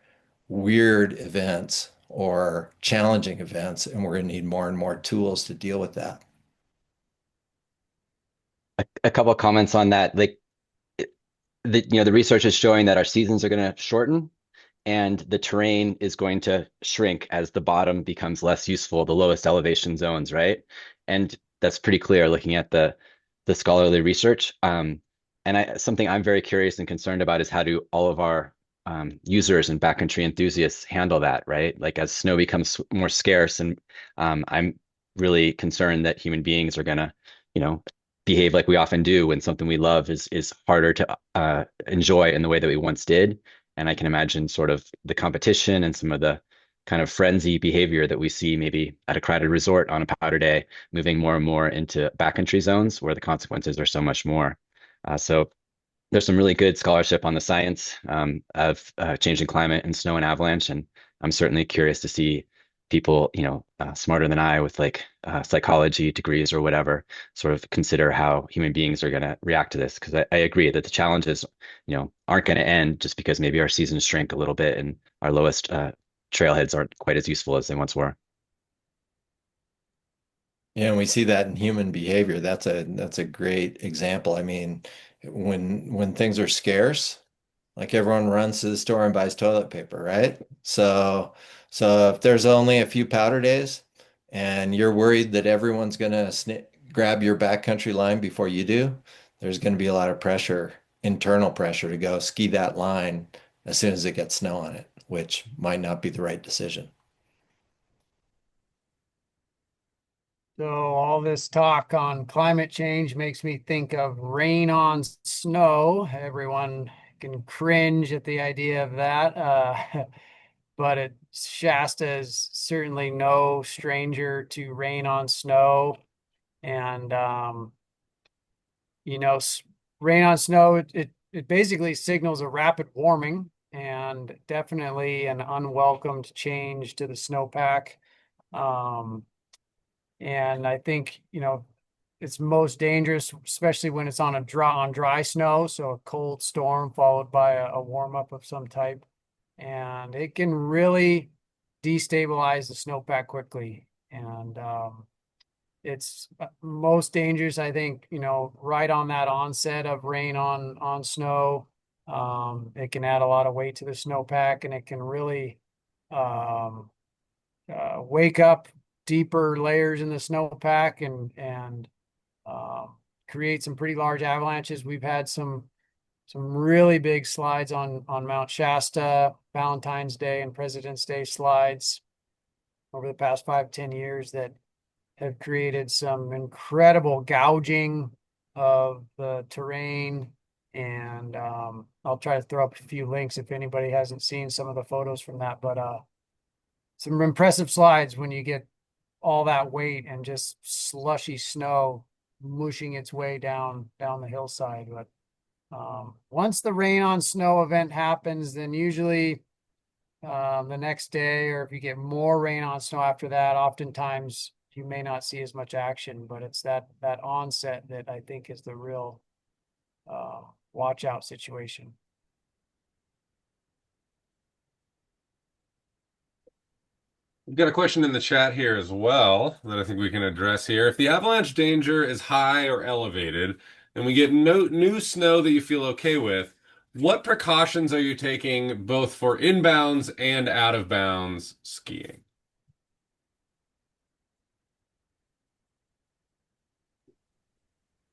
[SPEAKER 5] weird events or challenging events, and we're going to need more and more tools to deal with that.
[SPEAKER 11] A couple of comments on that. Like the research is showing that our seasons are going to shorten and the terrain is going to shrink as the bottom becomes less useful, the lowest elevation zones, right? And that's pretty clear looking at the scholarly research. And something I'm very curious and concerned about is how do all of our users and backcountry enthusiasts handle that, right? Like as snow becomes more scarce, and I'm really concerned that human beings are gonna, behave like we often do when something we love is harder to enjoy in the way that we once did. And I can imagine sort of the competition and some of the kind of frenzy behavior that we see maybe at a crowded resort on a powder day, moving more and more into backcountry zones where the consequences are so much more. So there's some really good scholarship on the science of changing climate and snow and avalanche, and I'm certainly curious to see people, smarter than I with like psychology degrees or whatever, sort of consider how human beings are going to react to this. Because I agree that the challenges, aren't going to end just because maybe our seasons shrink a little bit and our lowest trailheads aren't quite as useful as they once were.
[SPEAKER 5] Yeah, and we see that in human behavior. That's a great example. I mean, when things are scarce, like everyone runs to the store and buys toilet paper, right? So if there's only a few powder days and you're worried that everyone's gonna grab your backcountry line before you do, there's gonna be a lot of pressure, internal pressure to go ski that line as soon as it gets snow on it, which might not be the right decision.
[SPEAKER 10] So all this talk on climate change makes me think of rain on snow. Everyone can cringe at the idea of that. But Shasta is certainly no stranger to rain on snow. And, rain on snow, it basically signals a rapid warming and definitely an unwelcomed change to the snowpack. And I think, it's most dangerous, especially when it's on dry snow. So a cold storm followed by a warm up of some type. And it can really destabilize the snowpack quickly. And it's most dangerous, I think, right on that onset of rain on snow. It can add a lot of weight to the snowpack, and it can really wake up deeper layers in the snowpack and create some pretty large avalanches. We've had some really big slides on Mount Shasta, Valentine's Day and President's Day slides over the past 5-10 years that have created some incredible gouging of the terrain. And I'll try to throw up a few links if anybody hasn't seen some of the photos from that. But some impressive slides when you get all that weight and just slushy snow mushing its way down the hillside. But once the rain on snow event happens, then usually the next day, or if you get more rain on snow after that, oftentimes you may not see as much action, but it's that onset that I think is the real watch out situation.
[SPEAKER 6] We've got a question in the chat here as well that I think we can address here. If the avalanche danger is high or elevated, and we get no new snow that you feel okay with, what precautions are you taking both for inbounds and out of bounds skiing?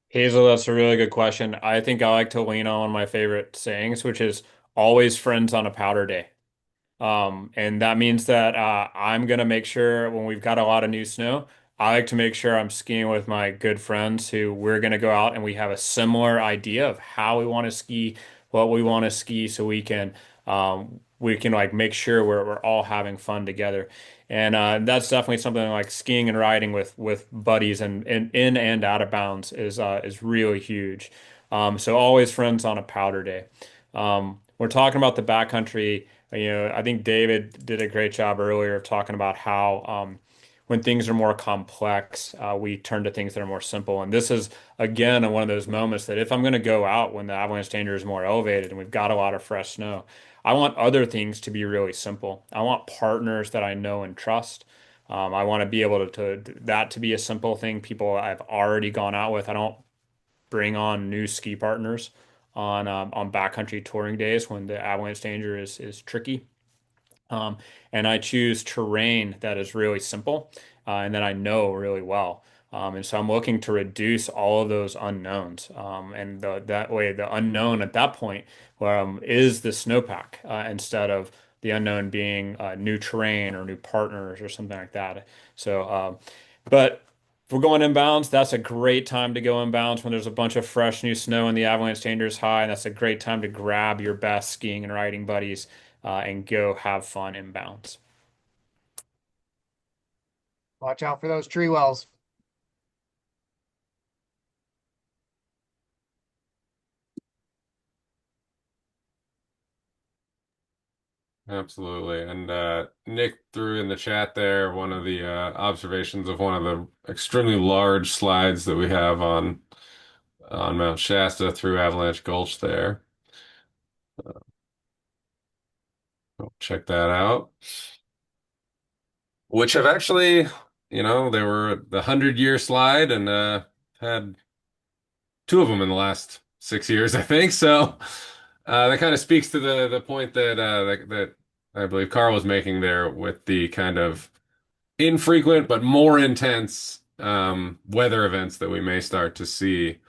[SPEAKER 9] Hazel, that's a really good question. I think I like to lean on one of my favorite sayings, which is always friends on a powder day. And that means that I'm gonna make sure when we've got a lot of new snow, I like to make sure I'm skiing with my good friends who we're gonna go out and we have a similar idea of how we want to ski, what we want to ski, so we can like make sure we're all having fun together. And that's definitely something like skiing and riding with buddies and in and out of bounds is really huge. So always friends on a powder day. We're talking about the backcountry. I think David did a great job earlier of talking about how when things are more complex, we turn to things that are more simple. And this is, again, one of those moments that if I'm going to go out when the avalanche danger is more elevated and we've got a lot of fresh snow, I want other things to be really simple. I want partners that I know and trust. I want to be able to be a simple thing. People I've already gone out with. I don't bring on new ski partners on backcountry touring days when the avalanche danger is tricky. And I choose terrain that is really simple and that I know really well. And so I'm looking to reduce all of those unknowns. And that way, the unknown at that point is the snowpack instead of the unknown being new terrain or new partners or something like that. So, but if we're going inbounds, that's a great time to go inbounds when there's a bunch of fresh new snow and the avalanche danger is high. And that's a great time to grab your best skiing and riding buddies and go have fun inbounds.
[SPEAKER 10] Watch out for those tree wells.
[SPEAKER 6] Absolutely. And Nick threw in the chat there one of the observations of one of the extremely large slides that we have on Mount Shasta through Avalanche Gulch there. Check that out. Which have actually, they were the 100-year slide and had two of them in the last 6 years, I think. So that kind of speaks to the point that I believe Karl was making there with the kind of infrequent but more intense weather events that we may start to see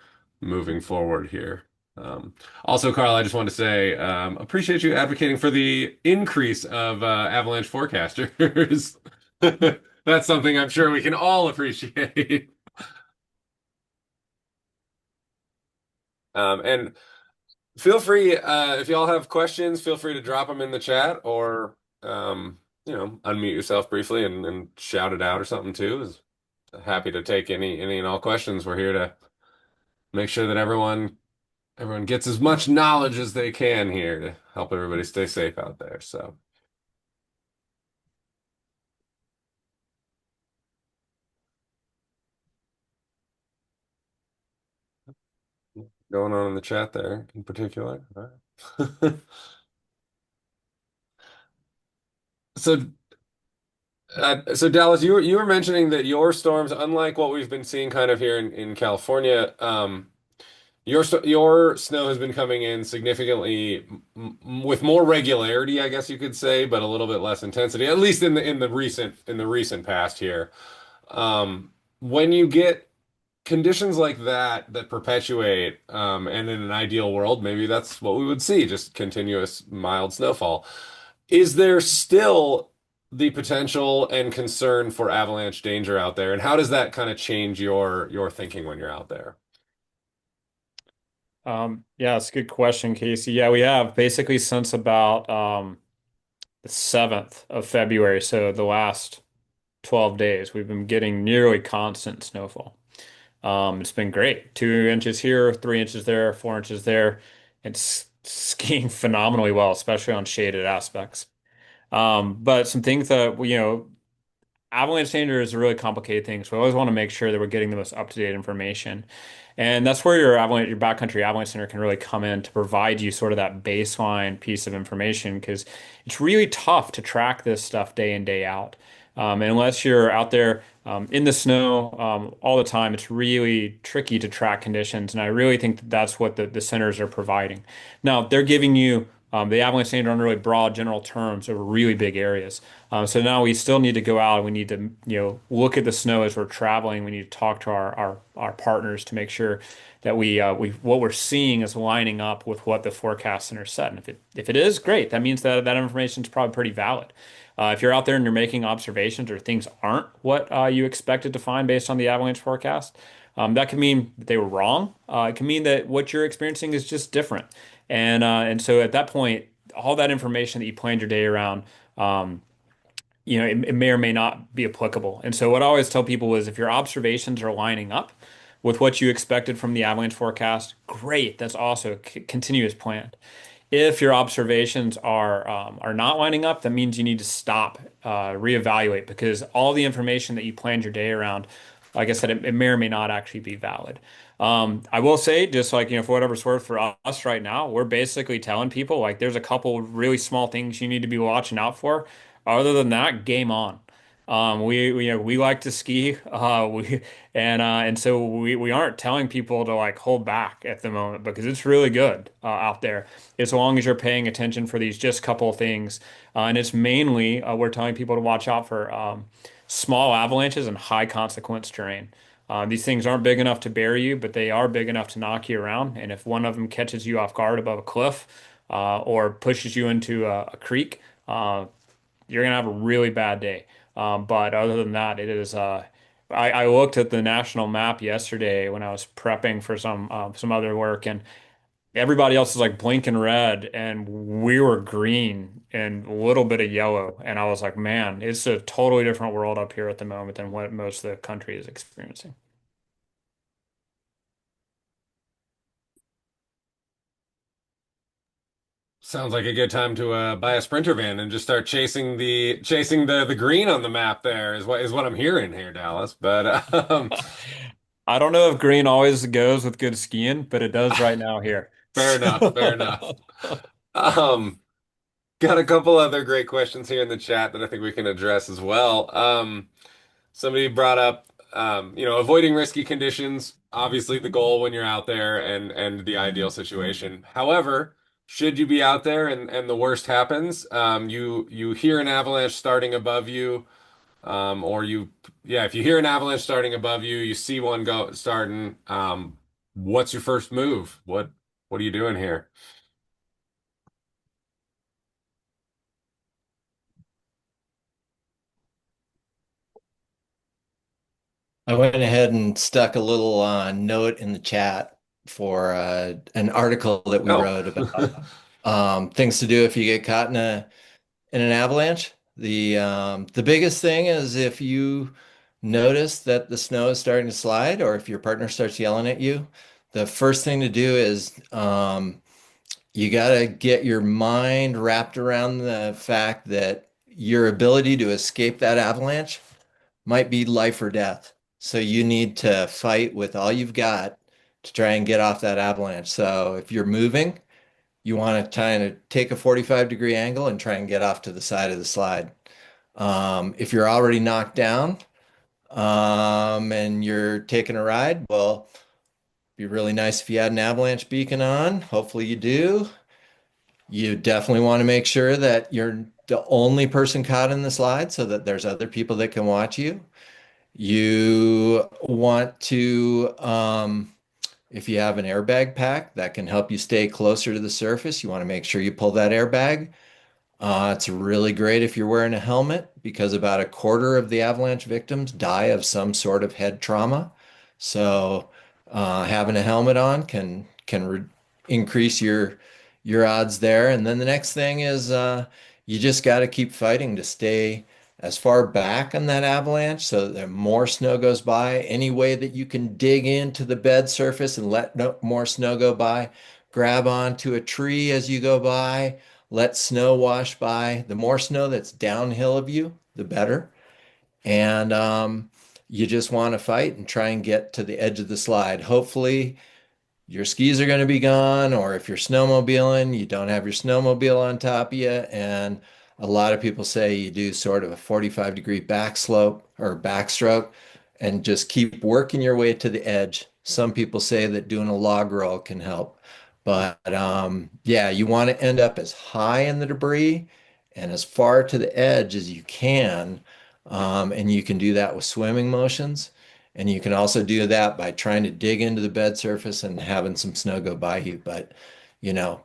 [SPEAKER 6] moving forward here. Also, Karl, I just want to say, appreciate you advocating for the increase of avalanche forecasters. That's something I'm sure we can all appreciate. And feel free, if y'all have questions, feel free to drop them in the chat or, unmute yourself briefly and shout it out or something too. Happy to take any and all questions. We're here to make sure that everyone gets as much knowledge as they can here to help everybody stay safe out there. So. Going on in the chat there in particular. All right. So So Dallas, you were mentioning that your storms, unlike what we've been seeing kind of here in California, your snow has been coming in significantly with more regularity, I guess you could say, but a little bit less intensity, at least in the recent past here. When you get conditions like that perpetuate, and in an ideal world, maybe that's what we would see, just continuous mild snowfall. Is there still the potential and concern for avalanche danger out there? And how does that kind of change your thinking when you're out there?
[SPEAKER 9] Yeah, it's a good question, Casey. Yeah, we have basically since about the 7th of February, so the last 12 days, we've been getting nearly constant snowfall. It's been great. 2 inches here, 3 inches there, 4 inches there. It's skiing phenomenally well, especially on shaded aspects. But some things that, avalanche danger is a really complicated thing. So we always want to make sure that we're getting the most up-to-date information. And that's where your backcountry avalanche center can really come in to provide you sort of that baseline piece of information because it's really tough to track this stuff day in, day out. And unless you're out there in the snow all the time, it's really tricky to track conditions. And I really think that that's what the centers are providing. Now, they're giving you the avalanche danger on really broad general terms over really big areas. So now we still need to go out and we need to, look at the snow as we're traveling. We need to talk to our partners to make sure that we what we're seeing is lining up with what the forecast center said. And if it is, great. That means that information is probably pretty valid. If you're out there and you're making observations or things aren't what you expected to find based on the avalanche forecast, that can mean that they were wrong. It can mean that what you're experiencing is just different. And so at that point, all that information that you planned your day around, it may or may not be applicable. And so what I always tell people is if your observations are lining up with what you expected from the avalanche forecast, great. That's also continue as planned. If your observations are not lining up, that means you need to stop, reevaluate because all the information that you planned your day around, like I said, it may or may not actually be valid. I will say, just like, for whatever's worth for us right now, we're basically telling people like there's a couple really small things you need to be watching out for. Other than that, game on. We like to ski. And so we aren't telling people to like hold back at the moment because it's really good out there as long as you're paying attention for these just couple of things. And it's mainly we're telling people to watch out for small avalanches and high consequence terrain. These things aren't big enough to bury you, but they are big enough to knock you around. And if one of them catches you off guard above a cliff or pushes you into a creek, you're gonna have a really bad day. But other than that, it is. I looked at the national map yesterday when I was prepping for some other work, and everybody else is like blinking red, and we were green and a little bit of yellow. And I was like, man, it's a totally different world up here at the moment than what most of the country is experiencing.
[SPEAKER 6] Sounds like a good time to buy a Sprinter van and just start chasing the green on the map. There is what I'm hearing here, Dallas. But
[SPEAKER 9] I don't know if green always goes with good skiing, but it does right now here.
[SPEAKER 6] fair enough, fair enough. Um, got a couple other great questions here in the chat that I think we can address as well. Somebody brought up, avoiding risky conditions, obviously the goal when you're out there and the ideal situation. However, should you be out there and the worst happens, you hear an avalanche starting above you, if you hear an avalanche starting above you, you see one go starting, what's your first move? What are you doing here?
[SPEAKER 5] I went ahead and stuck a little note in the chat for an article that we wrote about things to do if you get caught in an avalanche. The biggest thing is if you notice that the snow is starting to slide, or if your partner starts yelling at you, the first thing to do is you got to get your mind wrapped around the fact that your ability to escape that avalanche might be life or death. So you need to fight with all you've got to try and get off that avalanche. So if you're moving, you want to kind of take a 45-degree angle and try and get off to the side of the slide. If you're already knocked down, and you're taking a ride, well, it'd be really nice if you had an avalanche beacon on. Hopefully you do. You definitely want to make sure that you're the only person caught in the slide so that there's other people that can watch you. You want to, if you have an airbag pack that can help you stay closer to the surface, you want to make sure you pull that airbag. It's really great if you're wearing a helmet because about a quarter of the avalanche victims die of some sort of head trauma. So having a helmet on can increase your odds there. And then the next thing is you just got to keep fighting to stay as far back on that avalanche so that more snow goes by. Any way that you can dig into the bed surface and let more snow go by, grab onto a tree as you go by. Let snow wash by. The more snow that's downhill of you, the better. And you just want to fight and try and get to the edge of the slide. Hopefully, your skis are going to be gone, or if you're snowmobiling, you don't have your snowmobile on top of you. And a lot of people say you do sort of a 45-degree backslope or backstroke and just keep working your way to the edge. Some people say that doing a log roll can help. But yeah, you want to end up as high in the debris and as far to the edge as you can. And you can do that with swimming motions. And you can also do that by trying to dig into the bed surface and having some snow go by you. But, you know,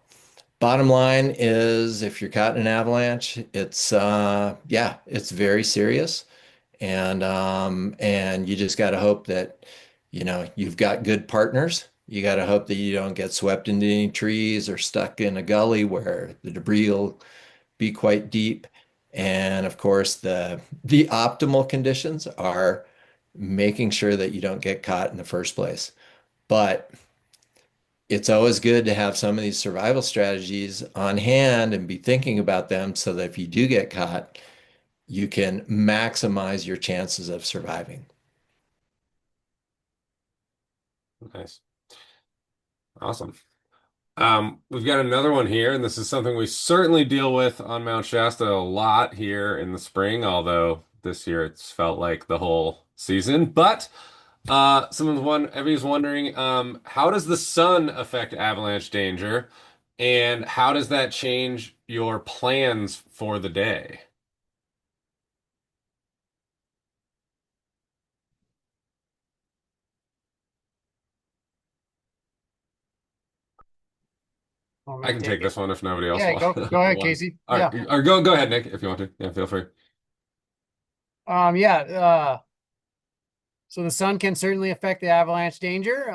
[SPEAKER 5] bottom line is if you're caught in an avalanche, it's yeah, it's very serious. And you just got to hope that, you know, you've got good partners. You got to hope that you don't get swept into any trees or stuck in a gully where the debris will be quite deep. And of course, the optimal conditions are making sure that you don't get caught in the first place. But it's always good to have some of these survival strategies on hand and be thinking about them so that if you do get caught, you can maximize your chances of surviving.
[SPEAKER 6] Nice. Awesome. We've got another one here, and this is something we certainly deal with on Mount Shasta a lot here in the spring, although this year it's felt like the whole season. But everybody's wondering, how does the sun affect avalanche danger, and how does that change your plans for the day? I can take this one if nobody else
[SPEAKER 10] Yeah,
[SPEAKER 6] wants.
[SPEAKER 10] go ahead, Casey.
[SPEAKER 6] Yeah. Or go ahead, Nick, if you want to. Yeah, feel free.
[SPEAKER 10] Yeah, so the sun can certainly affect the avalanche danger.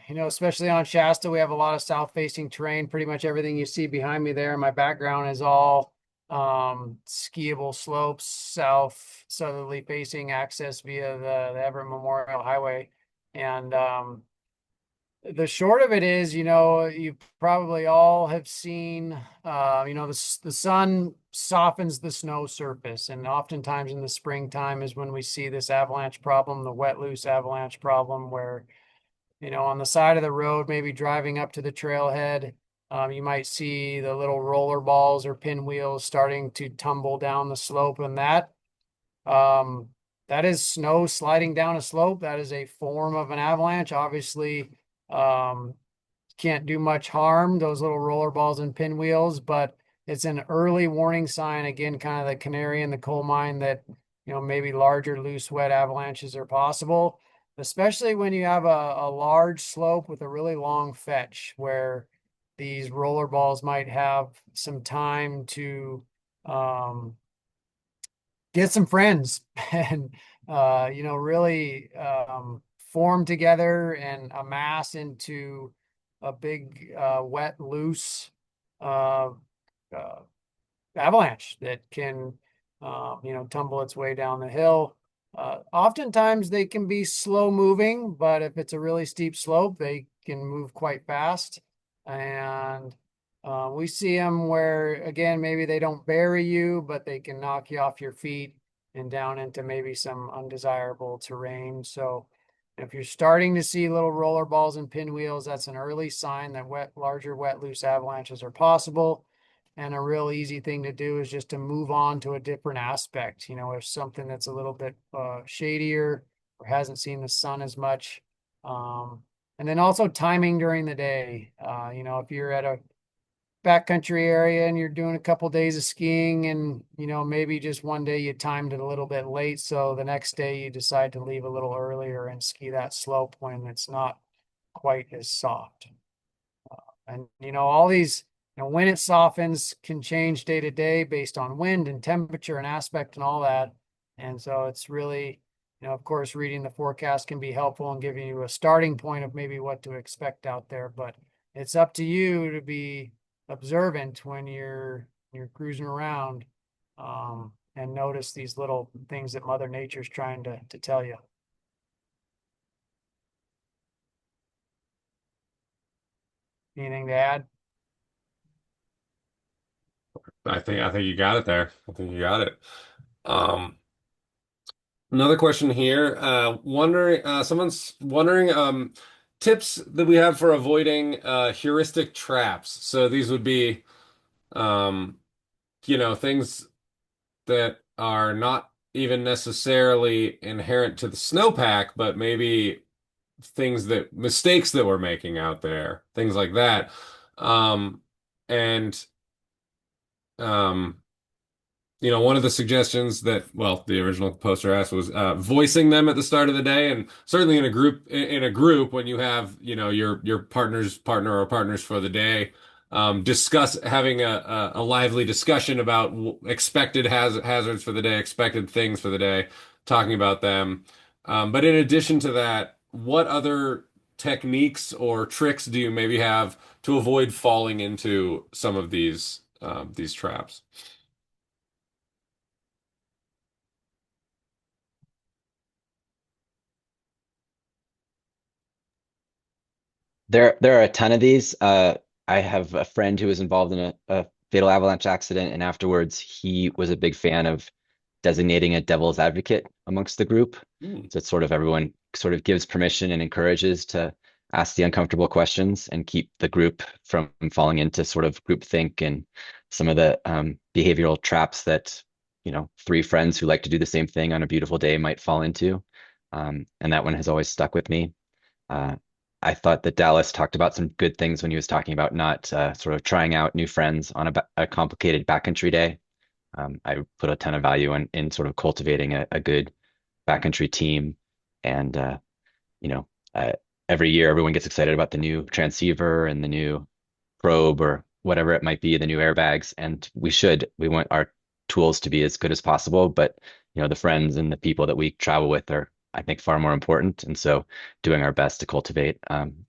[SPEAKER 10] You know, especially on Shasta, we have a lot of south-facing terrain. Pretty much everything you see behind me there, my background is all skiable slopes, southerly facing access via the Everett Memorial Highway. And the short of it is, you know, you probably all have seen, you know, the sun softens the snow surface. And oftentimes in the springtime is when we see this avalanche problem, the wet, loose avalanche problem, where, you know, on the side of the road, maybe driving up to the trailhead, you might see the little roller balls or pinwheels starting to tumble down the slope. And that is snow sliding down a slope. That is a form of an avalanche. Obviously, can't do much harm, those little roller balls and pinwheels, but it's an early warning sign, again, kind of the canary in the coal mine that, you know, maybe larger, loose, wet avalanches are possible, especially when you have a large slope with a really long fetch where these roller balls might have some time to get some friends and you know, really form together and amass into a big wet, loose avalanche that can you know, tumble its way down the hill. Oftentimes they can be slow moving, but if it's a really steep slope, they can move quite fast. And we see them where, again, maybe they don't bury you, but they can knock you off your feet and down into maybe some undesirable terrain. So if you're starting to see little roller balls and pinwheels, that's an early sign that larger, wet, loose avalanches are possible. And a real easy thing to do is just to move on to a different aspect. If something that's a little bit shadier or hasn't seen the sun as much. And then also timing during the day. If you're at a backcountry area and you're doing a couple days of skiing and, maybe just one day you timed it a little bit late. So the next day you decide to leave a little earlier and ski that slope when it's not quite as soft. And, all these, when it softens can change day to day based on wind and temperature and aspect and all that. And so it's really, of course, reading the forecast can be helpful and giving you a starting point of maybe what to expect out there. But it's up to you to be observant when you're cruising around, and notice these little things that Mother Nature's trying to tell you. Anything to add?
[SPEAKER 6] I think you got it there. I think you got it. Another question here. Someone's wondering tips that we have for avoiding heuristic traps. So these would be things that are not even necessarily inherent to the snowpack, but maybe mistakes that we're making out there, things like that. And one of the suggestions that, well, the original poster asked was voicing them at the start of the day, and certainly in a group when you have, your partner or partners for the day, having a lively discussion about expected hazards for the day, expected things for the day, talking about them. But in addition to that, what other techniques or tricks do you maybe have to avoid falling into some of these traps?
[SPEAKER 11] There are a ton of these. I have a friend who was involved in a fatal avalanche accident, and afterwards he was a big fan of designating a devil's advocate amongst the group. So it's sort of everyone sort of gives permission and encourages to ask the uncomfortable questions and keep the group from falling into sort of groupthink and some of the behavioral traps that, three friends who like to do the same thing on a beautiful day might fall into. And that one has always stuck with me. I thought that Dallas talked about some good things when he was talking about not sort of trying out new friends on a complicated backcountry day. I put a ton of value in sort of cultivating a good backcountry team. And, every year everyone gets excited about the new transceiver and the new probe or whatever it might be, the new airbags. And we want our tools to be as good as possible. But, the friends and the people that we travel with are, I think, far more important. And so doing our best to cultivate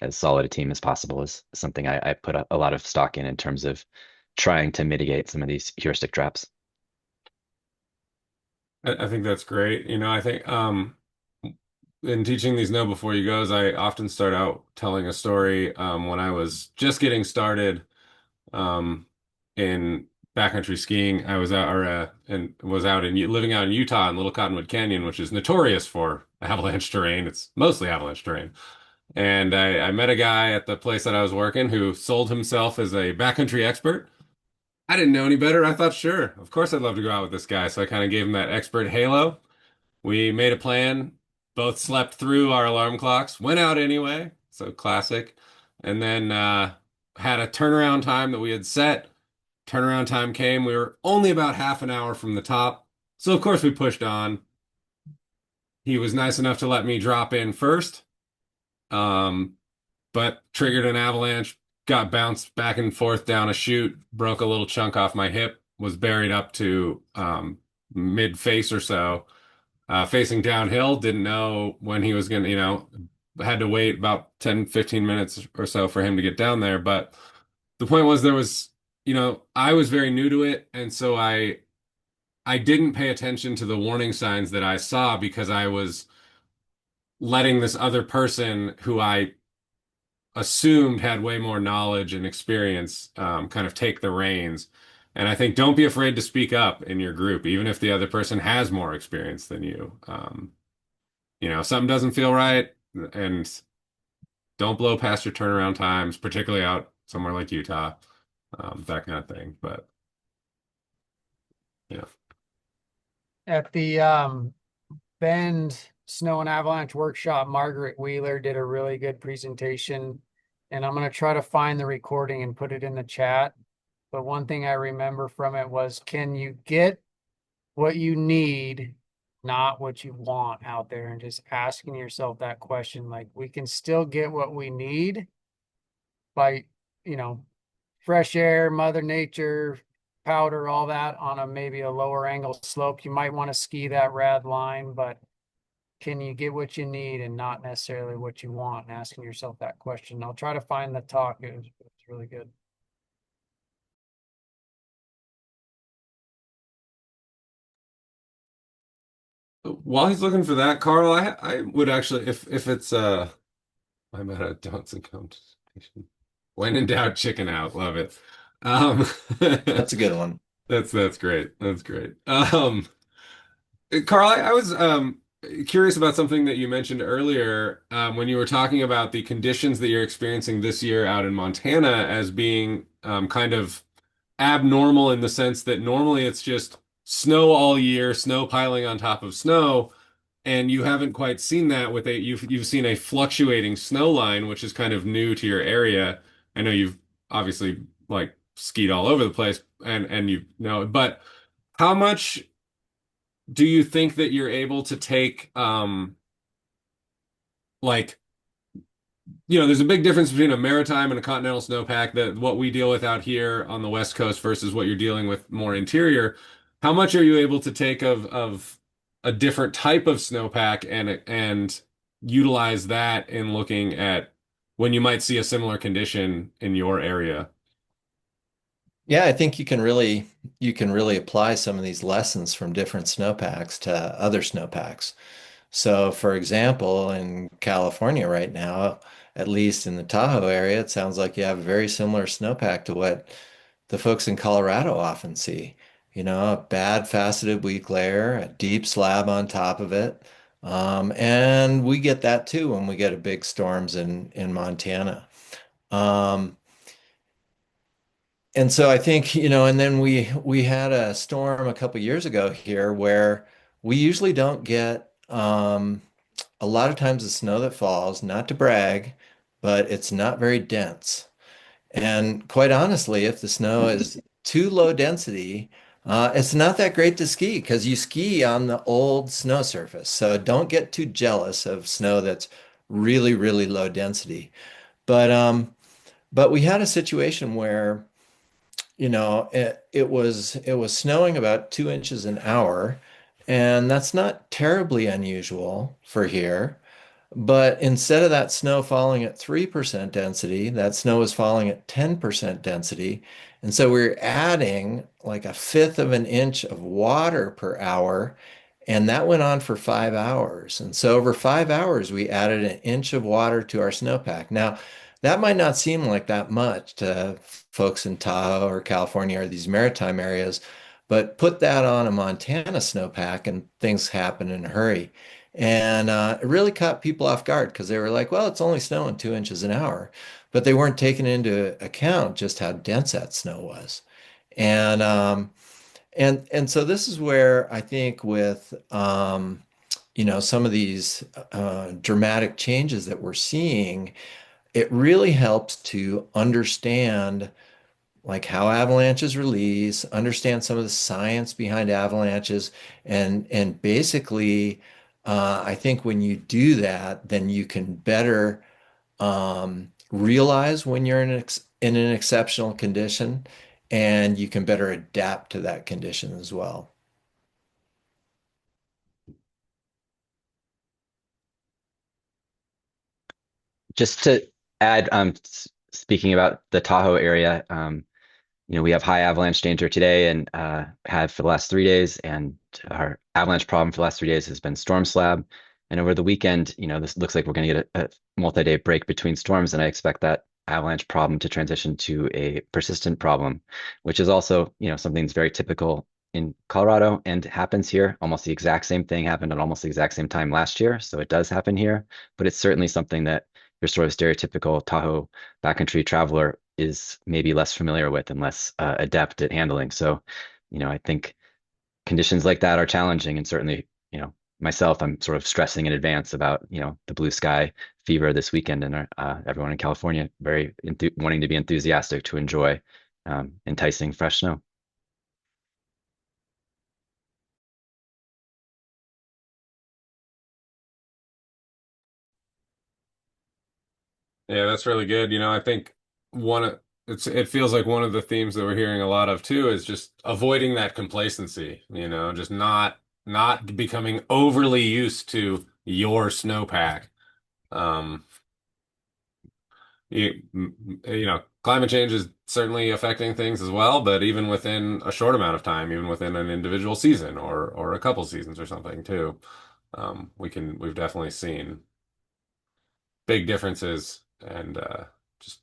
[SPEAKER 11] as solid a team as possible is something I put a lot of stock in terms of trying to mitigate some of these heuristic traps.
[SPEAKER 6] I think that's great. I think in teaching these know before you goes, I often start out telling a story when I was just getting started in backcountry skiing. I was out living out in Utah in Little Cottonwood Canyon, which is notorious for avalanche terrain. It's mostly avalanche terrain. And I met a guy at the place that I was working who sold himself as a backcountry expert. I didn't know any better. I thought, sure, of course I'd love to go out with this guy. So I kind of gave him that expert halo. We made a plan, both slept through our alarm clocks, went out anyway. So classic. And then had a turnaround time that we had set. Turnaround time came. We were only about half an hour from the top. So of course we pushed on. He was nice enough to let me drop in first. But triggered an avalanche, got bounced back and forth down a chute, broke a little chunk off my hip, was buried up to mid face or so, facing downhill. Didn't know when he was going to, had to wait about 10, 15 minutes or so for him to get down there. But the point was I was very new to it. And so I didn't pay attention to the warning signs that I saw because I was letting this other person who I assumed had way more knowledge and experience kind of take the reins. And I think don't be afraid to speak up in your group, even if the other person has more experience than you. Something doesn't feel right, and don't blow past your turnaround times, particularly out somewhere like Utah, that kind of thing. But Yeah.
[SPEAKER 10] At the Bend Snow and Avalanche Workshop, Margaret Wheeler did a really good presentation, and I'm going to try to find the recording and put it in the chat. But one thing I remember from it was, can you get what you need, not what you want out there? And just asking yourself that question, like, we can still get what we need by, fresh air, Mother Nature, powder, all that on maybe a lower angle slope. You might want to ski that rad line, but can you get what you need and not necessarily what you want? And asking yourself that question. I'll try to find the talk. It was really good.
[SPEAKER 6] While he's looking for that, Karl, I would actually, if it's I'm at a dance and competition. When in doubt, chicken out. Love it.
[SPEAKER 5] That's a good one.
[SPEAKER 6] That's great. That's great. Karl, I was curious about something that you mentioned earlier when you were talking about the conditions that you're experiencing this year out in Montana as being kind of abnormal in the sense that normally it's just snow all year, snow piling on top of snow, and you haven't quite seen that with you've seen a fluctuating snow line, which is kind of new to your area. I know you've obviously like skied all over the place and you know, but how much do you think that you're able to take like there's a big difference between a maritime and a continental snowpack, that what we deal with out here on the West Coast versus what you're dealing with more interior. How much are you able to take of a different type of snowpack and utilize that in looking at when you might see a similar condition in your area?
[SPEAKER 5] Yeah, I think you can really apply some of these lessons from different snowpacks to other snowpacks. So, for example, in California right now, at least in the Tahoe area, it sounds like you have a very similar snowpack to what the folks in Colorado often see. A bad faceted weak layer, a deep slab on top of it. And we get that too when we get a big storms in Montana. And so I think, and then we had a storm a couple years ago here where we usually don't get a lot of times the snow that falls, not to brag, but it's not very dense. And quite honestly, if the snow is too low density, it's not that great to ski because you ski on the old snow surface. So don't get too jealous of snow that's really, really low density. But we had a situation where it was snowing about 2 inches an hour, and that's not terribly unusual for here. But instead of that snow falling at 3% density, that snow was falling at 10% density. And so we're adding like a fifth of an inch of water per hour. And that went on for 5 hours. And so over 5 hours, we added an inch of water to our snowpack. Now, that might not seem like that much to folks in Tahoe or California or these maritime areas, but put that on a Montana snowpack and things happen in a hurry. And it really caught people off guard because they were like, well, it's only snowing 2 inches an hour. But they weren't taking into account just how dense that snow was. And so this is where I think with some of these dramatic changes that we're seeing, it really helps to understand like how avalanches release, understand some of the science behind avalanches, and basically, I think when you do that, then you can better realize when you're in an exceptional condition, and you can better adapt to that condition as well.
[SPEAKER 11] Just to add, speaking about the Tahoe area, we have high avalanche danger today and have for the last 3 days, and our avalanche problem for the last 3 days has been storm slab. And over the weekend, this looks like we're going to get a multi-day break between storms, and I expect that avalanche problem to transition to a persistent problem, which is also, something that's very typical in Colorado and happens here. Almost the exact same thing happened at almost the exact same time last year, so it does happen here, but it's certainly something that your sort of stereotypical Tahoe backcountry traveler is maybe less familiar with and less adept at handling. So, I think conditions like that are challenging, and certainly, myself, I'm sort of stressing in advance about, the blue sky fever this weekend, and everyone in California very wanting to be enthusiastic to enjoy enticing fresh snow.
[SPEAKER 6] Yeah, that's really good. I think it feels like one of the themes that we're hearing a lot of too is just avoiding that complacency, just not becoming overly used to your snowpack. Um, climate change is certainly affecting things as well, but even within a short amount of time, even within an individual season or a couple seasons or something too, we've definitely seen big differences, and just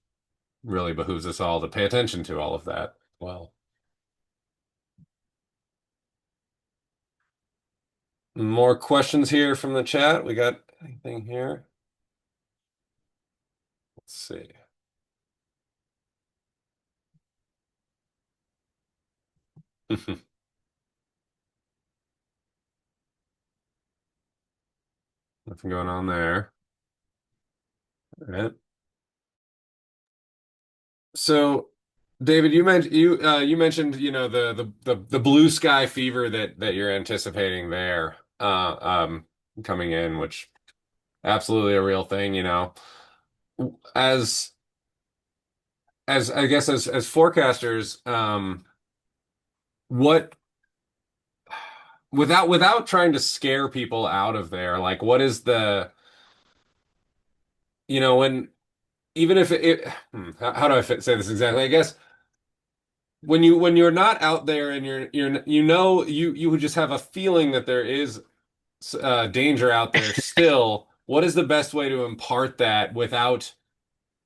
[SPEAKER 6] really behooves us all to pay attention to all of that. Well, more questions here from the chat. We got anything here? Let's see. Nothing going on there. All right. So, David, you mentioned the blue sky fever that you're anticipating there coming in, which absolutely a real thing. As I guess as forecasters, what without trying to scare people out of there, like what is when even if how do I say this exactly? I guess when you're not out there and you would just have a feeling that there is danger out there still, what is the best way to impart that without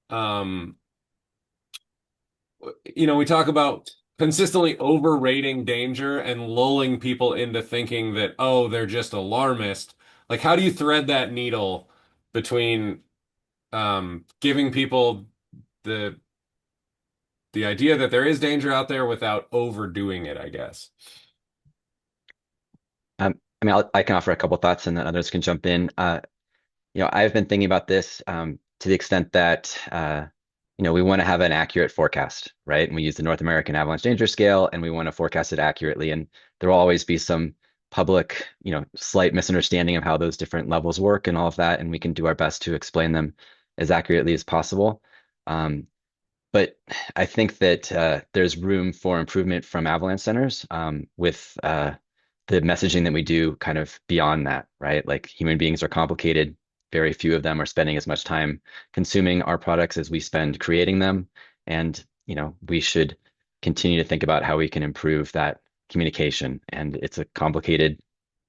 [SPEAKER 6] um we talk about consistently overrating danger and lulling people into thinking that, oh, they're just alarmist. Like, how do you thread that needle between giving people the idea that there is danger out there without overdoing it, I guess?
[SPEAKER 11] I can offer a couple thoughts, and then others can jump in. I've been thinking about this to the extent that we want to have an accurate forecast, right? And we use the North American Avalanche Danger Scale, and we want to forecast it accurately. And there will always be some public, slight misunderstanding of how those different levels work and all of that, and we can do our best to explain them as accurately as possible. But I think that there's room for improvement from avalanche centers with the messaging that we do kind of beyond that, right? Like, human beings are complicated. Very few of them are spending as much time consuming our products as we spend creating them. And, we should continue to think about how we can improve that communication. And it's a complicated,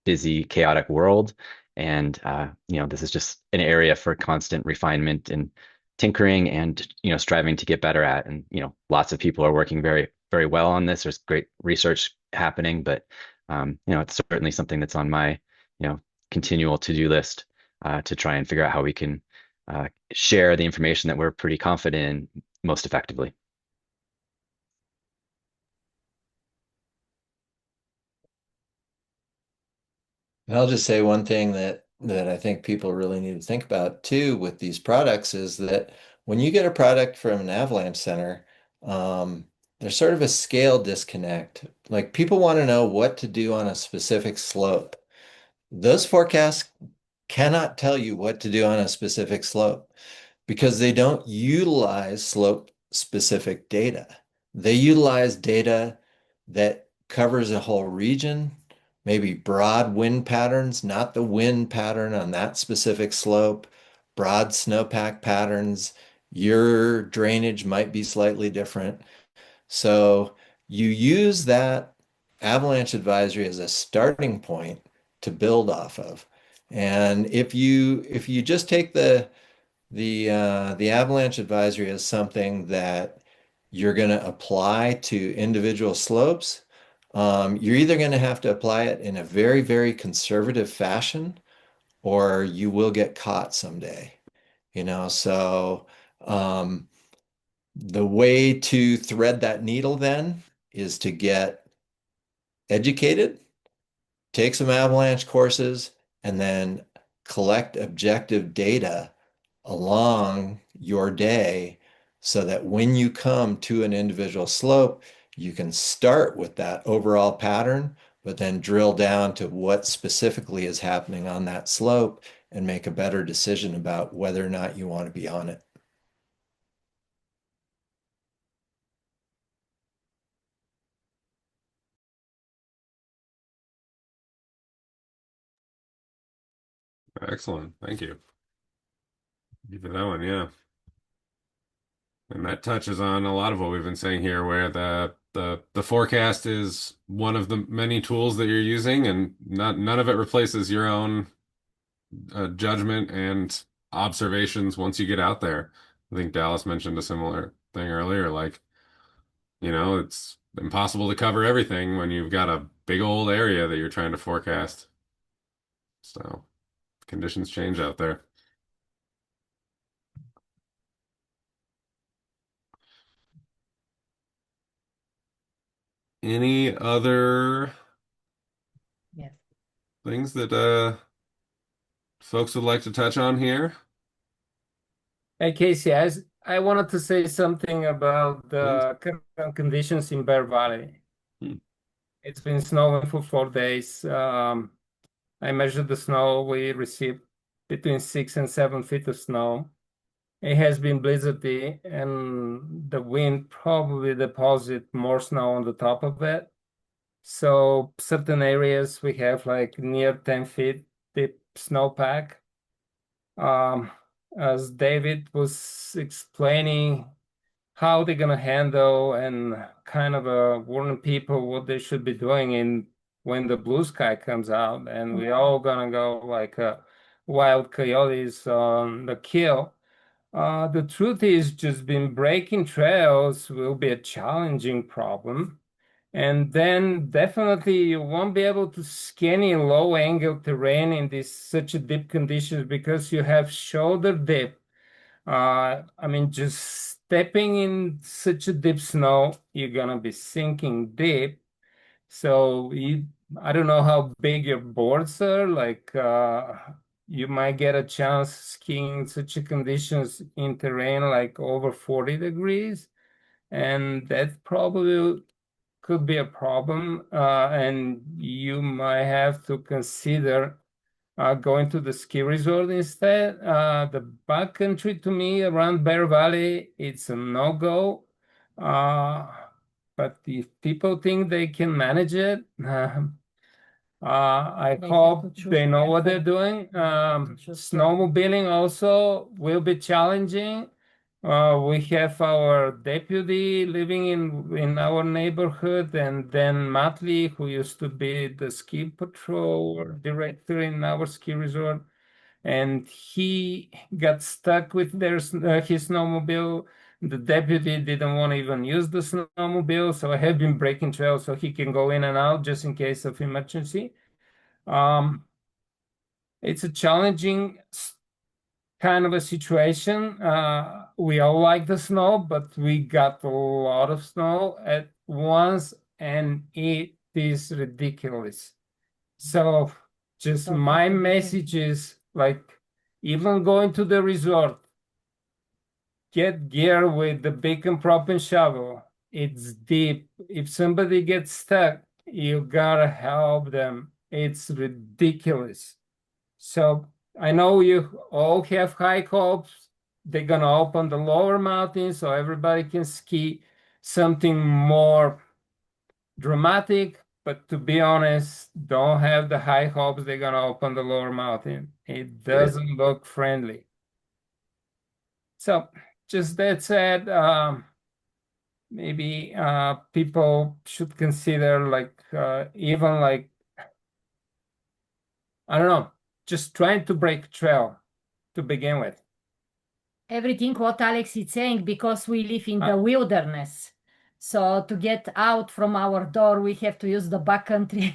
[SPEAKER 11] busy, chaotic world. And, this is just an area for constant refinement and tinkering and, striving to get better at. And, lots of people are working very, very well on this. There's great research happening, but, it's certainly something that's on my, continual to-do list to try and figure out how we can share the information that we're pretty confident in most effectively.
[SPEAKER 5] And I'll just say one thing that I think people really need to think about too with these products is that when you get a product from an avalanche center, there's sort of a scale disconnect. Like, people want to know what to do on a specific slope. Those forecasts cannot tell you what to do on a specific slope because they don't utilize slope specific data. They utilize data that covers a whole region, maybe broad wind patterns, not the wind pattern on that specific slope, broad snowpack patterns. Your drainage might be slightly different. So you use that avalanche advisory as a starting point to build off of. And if you just take the avalanche advisory as something that you're going to apply to individual slopes, you're either going to have to apply it in a very, very conservative fashion, or you will get caught someday. So the way to thread that needle then is to get educated take some avalanche courses, and then collect objective data along your day so that when you come to an individual slope, you can start with that overall pattern, but then drill down to what specifically is happening on that slope and make a better decision about whether or not you want to be on it.
[SPEAKER 6] Excellent. Thank you. Thank you for that one. Yeah. And that touches on a lot of what we've been saying here, where the forecast is one of the many tools that you're using, and none of it replaces your own judgment and observations once you get out there. I think Dallas mentioned a similar thing earlier, like, it's impossible to cover everything when you've got a big old area that you're trying to forecast. So conditions change out there. Any other
[SPEAKER 2] Yes.
[SPEAKER 6] things that folks would like to touch on here?
[SPEAKER 1] Hey, Casey, I wanted to say something about the current conditions in Bear Valley. It's been snowing for 4 days. I measured the snow. We received between 6 and 7 feet of snow. It has been blizzardy, and the wind probably deposit more snow on the top of it. So certain areas we have like near 10 feet deep snowpack. As David was explaining how they're gonna handle and kind of warning people what they should be doing when the blue sky comes out, and we all gonna go like wild coyotes on the kill. The truth is, just been breaking trails will be a challenging problem. And then definitely you won't be able to scan in low angle terrain in this such a deep conditions because you have shoulder dip. I mean, just stepping in such a deep snow, you're gonna be sinking deep. So I don't know how big your boards are. Like you might get a chance skiing such a conditions in terrain like over 40 degrees, and that probably could be a problem. And you might have to consider going to the ski resort instead. The backcountry to me around Bear Valley, it's a no-go. But if people think they can manage it, I
[SPEAKER 2] They have
[SPEAKER 1] hope
[SPEAKER 2] to choose
[SPEAKER 1] they know what they're
[SPEAKER 2] careful.
[SPEAKER 1] doing.
[SPEAKER 2] choose
[SPEAKER 1] Snowmobiling also will be challenging. We have our deputy living in our neighborhood, and then Matley, who used to be the ski patrol director in our ski resort, and he got stuck with his snowmobile. The deputy didn't want to even use the snowmobile, so I have been breaking trails so he can go in and out just in case of emergency. It's a challenging kind of a situation. We all like the snow, but we got a lot of snow at once, and it is ridiculous. So just
[SPEAKER 2] So
[SPEAKER 1] my
[SPEAKER 2] people
[SPEAKER 1] message is like, even going to the resort, get gear with the big and prop and shovel. It's deep. If somebody gets stuck, you gotta help them. It's ridiculous. So I know you all have high hopes. They're gonna open the lower mountains so everybody can ski something more dramatic. But to be honest, don't have the high hopes they're gonna open the lower mountain. It doesn't look friendly. So just that said, maybe people should consider like even like, I don't know, just trying to break trail to begin with.
[SPEAKER 2] everything what Alex is saying, because we live in the wilderness. So to get out from our door, we have to use the backcountry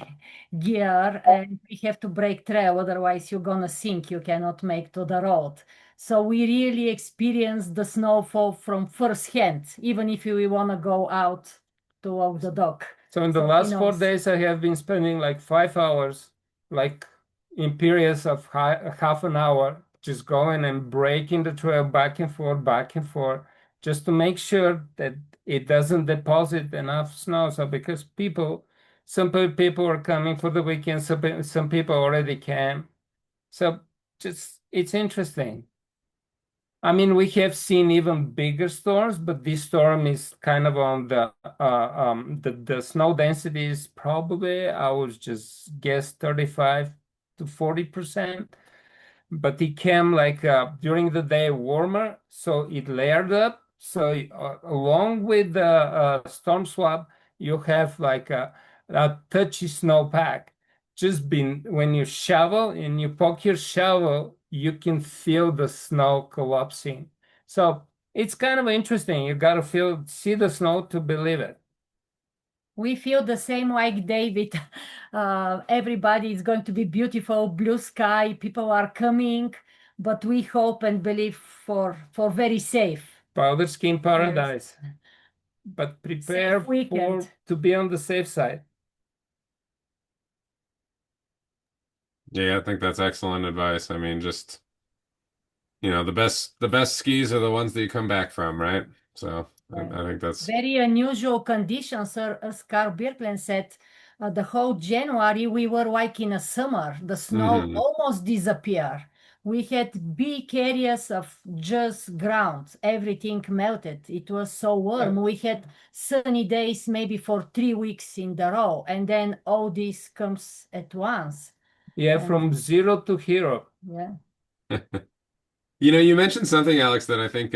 [SPEAKER 2] gear, and we have to break trail. Otherwise, you're gonna sink. You cannot make to the road. So we really experience the snowfall from first hand, even if we wanna go out to walk the dog.
[SPEAKER 1] So in the
[SPEAKER 2] So he
[SPEAKER 1] last 4
[SPEAKER 2] knows.
[SPEAKER 1] days, I have been spending like 5 hours, like in periods of half an hour, just going and breaking the trail back and forth, just to make sure that it doesn't deposit enough snow. So because some people are coming for the weekend, some people already came. So just it's interesting. I mean, we have seen even bigger storms, but this storm is kind of on the snow density is probably, I would just guess 35 to 40%. But it came like during the day warmer, so it layered up. So along with the storm swab, you have like a touchy snowpack. Just been when you shovel and you poke your shovel, you can feel the snow collapsing. So it's kind of interesting. You gotta see the snow to believe it.
[SPEAKER 2] We feel the same like David. Everybody is going to be beautiful, blue sky. People are coming, but we hope and believe for very safe.
[SPEAKER 1] Powder skin paradise. But prepare to be on the safe side.
[SPEAKER 6] Yeah, I think that's excellent advice. I mean, just the best skis are the ones that you come back from, right? So I think that's
[SPEAKER 2] very unusual conditions. As Karl Birkeland said, the whole January we were like in a summer. The snow almost disappeared. We had big areas of just ground. Everything melted. It was so warm. We had sunny days maybe for 3 weeks in a row, and then all this comes at once.
[SPEAKER 1] Yeah, from zero to hero.
[SPEAKER 2] Yeah.
[SPEAKER 6] You mentioned something, Alex, that I think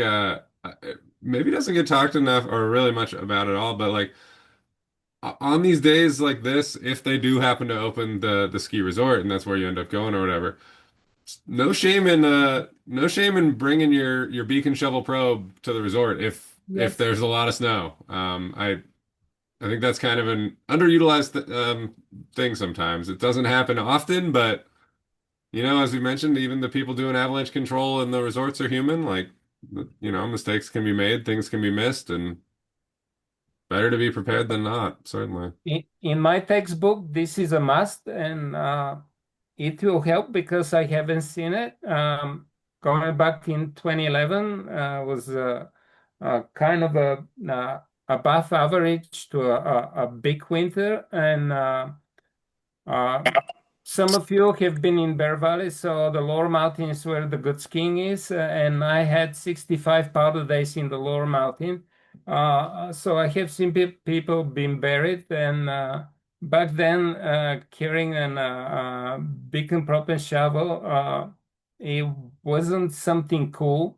[SPEAKER 6] maybe doesn't get talked enough or really much about at all, but like on these days like this, if they do happen to open the ski resort and that's where you end up going or whatever, no shame in bringing your beacon shovel probe to the resort if there's a lot of snow. I think that's kind of an underutilized thing sometimes. It doesn't happen often, but as we mentioned, even the people doing avalanche control in the resorts are human. Like, mistakes can be made, things can be missed, and better to be prepared than not, certainly.
[SPEAKER 1] In my textbook, this is a must, and it will help because I haven't seen it. Going back in 2011 was kind of a above average to a big winter, and some of you have been in Bear Valley, so the lower mountain is where the good skiing is, and I had 65 powder days in the lower mountain. So I have seen people being buried, and back then carrying a beacon prop and shovel, it wasn't something cool,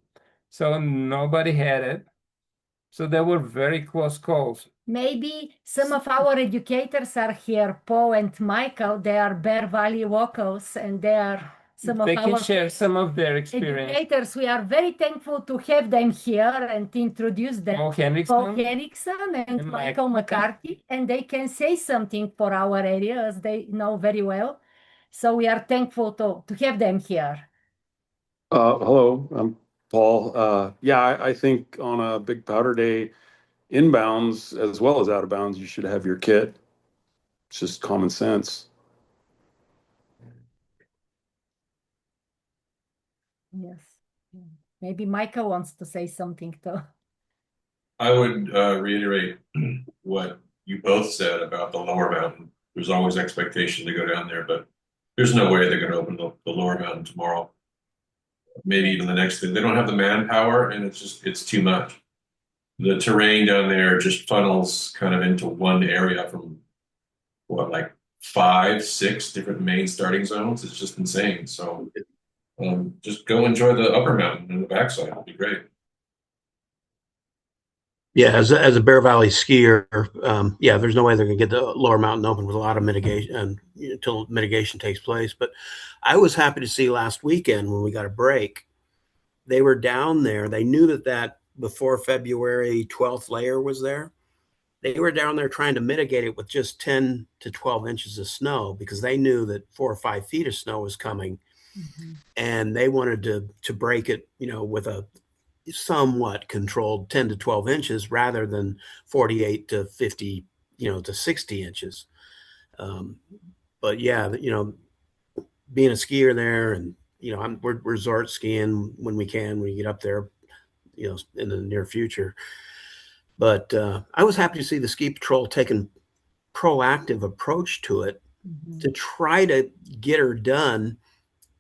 [SPEAKER 1] so nobody had it. So there were very close calls.
[SPEAKER 2] Maybe some of our educators are here, Paul and Michael. They are Bear Valley locals, and they are
[SPEAKER 1] they can share some of their experience.
[SPEAKER 2] Educators. We are very thankful to have them here and introduce them.
[SPEAKER 1] Paul
[SPEAKER 2] Henriksen and Michael McCarthy, and they can say something for our area as they know very well. So we are thankful to have them here.
[SPEAKER 12] Hello, I'm Paul. Yeah, I think on a big powder day, inbounds as well as out of bounds, you should have your kit. It's just common sense.
[SPEAKER 2] Yes. Maybe Michael wants to say something too.
[SPEAKER 13] I would reiterate what you both said about the lower mountain. There's always expectation to go down there, but there's no way they're going to open the lower mountain tomorrow. Maybe even the next day. They don't have the manpower, and it's too much. The terrain down there just funnels kind of into one area from like 5, 6 different main starting zones. It's just insane. So just go enjoy the upper mountain and the backside. It'll be great.
[SPEAKER 14] Yeah, as a Bear Valley skier, there's no way they're going to get the lower mountain open with a lot of mitigation until mitigation takes place. But I was happy to see last weekend when we got a break, they were down there. They knew that before February 12th layer was there. They were down there trying to mitigate it with just 10 to 12 inches of snow because they knew that 4 or 5 feet of snow was coming. Mm-hmm. And they wanted to break it, with a somewhat controlled 10 to 12 inches rather than 48 to 50 to 60 inches. But yeah, being a skier there, and we're resort skiing when we get up there, in the near future. But I was happy to see the ski patrol taking proactive approach to it to try to get her done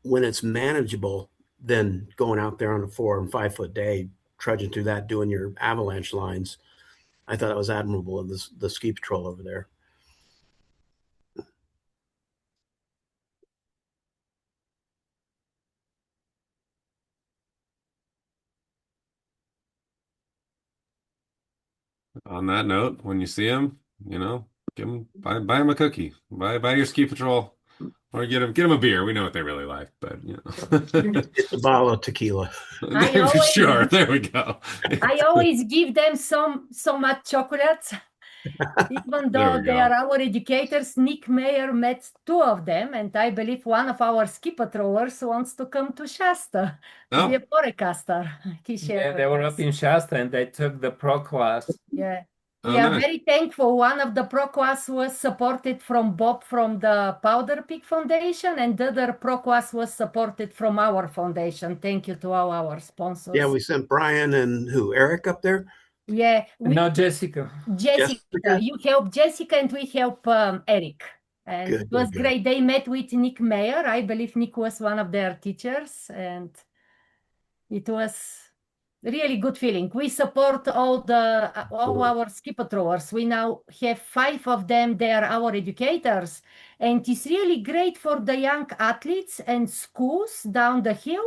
[SPEAKER 14] when it's manageable than going out there on a 4 and 5 foot day, trudging through that, doing your avalanche lines. I thought that was admirable of the ski patrol over there.
[SPEAKER 6] On that note, when you see him, give him buy him a cookie, buy your ski patrol, or get him a beer. We know what they really like, but
[SPEAKER 14] It's a bottle of tequila.
[SPEAKER 6] Sure, there we go.
[SPEAKER 2] I always give them so much chocolates. Even though they are our educators, Nick Meyer met 2 of them, and I believe one of our ski patrollers wants to come to Shasta to be a forecaster.
[SPEAKER 1] Yeah, they were up in Shasta and they took the pro class.
[SPEAKER 2] Yeah. We are very thankful. One of the pro class was supported from Bob from the Powder Peak Foundation, and the other pro class was supported from our foundation. Thank you to all our sponsors.
[SPEAKER 14] Yeah, we sent Brian and Eric up there?
[SPEAKER 2] Yeah.
[SPEAKER 1] No, Jessica.
[SPEAKER 2] Jessica. You help Jessica and we help Eric. And it was great. They met with Nick Meyer. I believe Nick was one of their teachers, and it was really good feeling. We support all our ski patrollers. We now have 5 of them. They are our educators, and it's really great for the young athletes and schools down the hill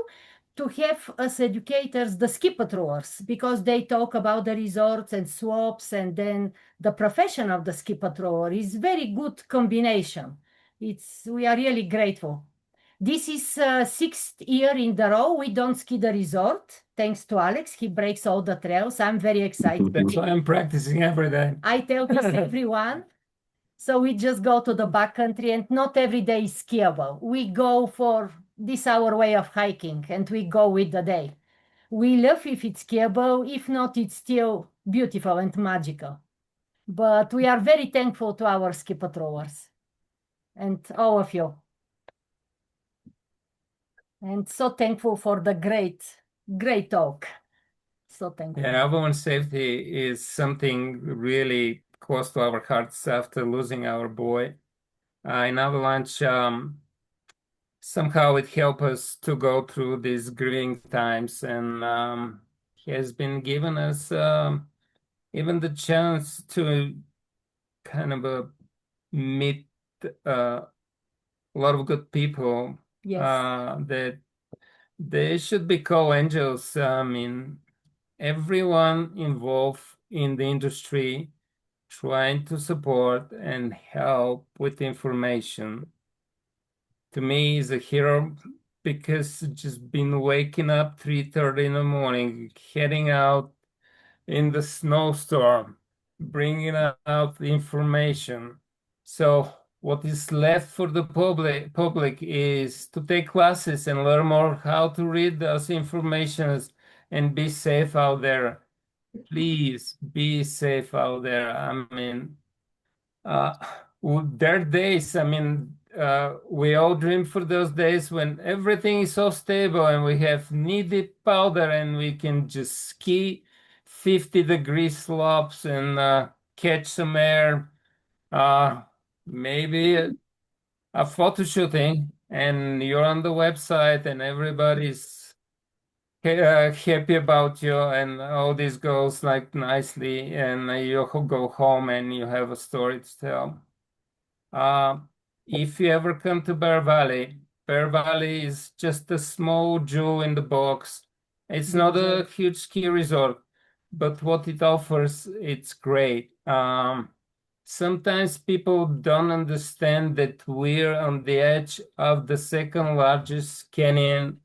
[SPEAKER 2] to have as educators the ski patrollers, because they talk about the resorts and slopes, and then the profession of the ski patroller is very good combination. We are really grateful. This is 6th year in the row we don't ski the resort, thanks to Alex. He breaks all the trails. I'm very excited.
[SPEAKER 1] That's why I'm practicing every day.
[SPEAKER 2] I tell this everyone. So we just go to the backcountry, and not every day is skiable. We go for this our way of hiking, and we go with the day. We love if it's skiable. If not, it's still beautiful and magical. But we are very thankful to our ski patrollers and all of you. And so thankful for the great talk. So thankful.
[SPEAKER 1] Yeah, avalanche safety is something really close to our hearts after losing our boy. In Avalanche, somehow it helped us to go through these grieving times, and he has been given us even the chance to kind of meet a lot of good people.
[SPEAKER 2] Yes.
[SPEAKER 1] That they should be called angels. I mean, everyone involved in the industry trying to support and help with information, to me, is a hero, because just been waking up 3:30 in the morning, heading out in the snowstorm, bringing out the information. So what is left for the public is to take classes and learn more how to read those informations and be safe out there. Please be safe out there. I mean, there are days, I mean, we all dream for those days when everything is so stable and we have knee-deep powder and we can just ski 50-degree slopes and catch some air. Maybe a photo shooting, and you're on the website and everybody's happy about you, and all this goes like nicely, and you go home and you have a story to tell. If you ever come to Bear Valley is just a small jewel in the box. It's not a huge ski resort, but what it offers, it's great. Sometimes people don't understand that we're on the edge of the 2nd largest canyon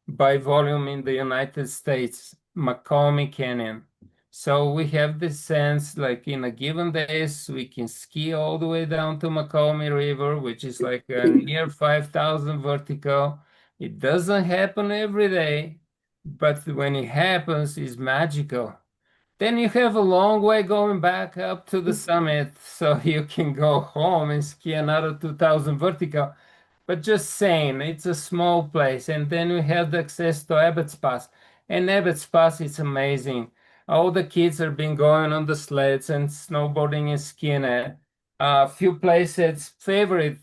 [SPEAKER 1] by volume in the United States, McComb Canyon. So we have this sense, like in a given days, we can ski all the way down to McComb River, which is like near 5,000 vertical. It doesn't happen every day, but when it happens, it's magical. Then you have a long way going back up to the summit, so you can go home and ski another 2,000 vertical. But just saying, it's a small place. And then we have the access to Abbott's Pass. And Abbott's Pass is amazing. All the kids have been going on the sleds and snowboarding and skiing it. A few places, favorite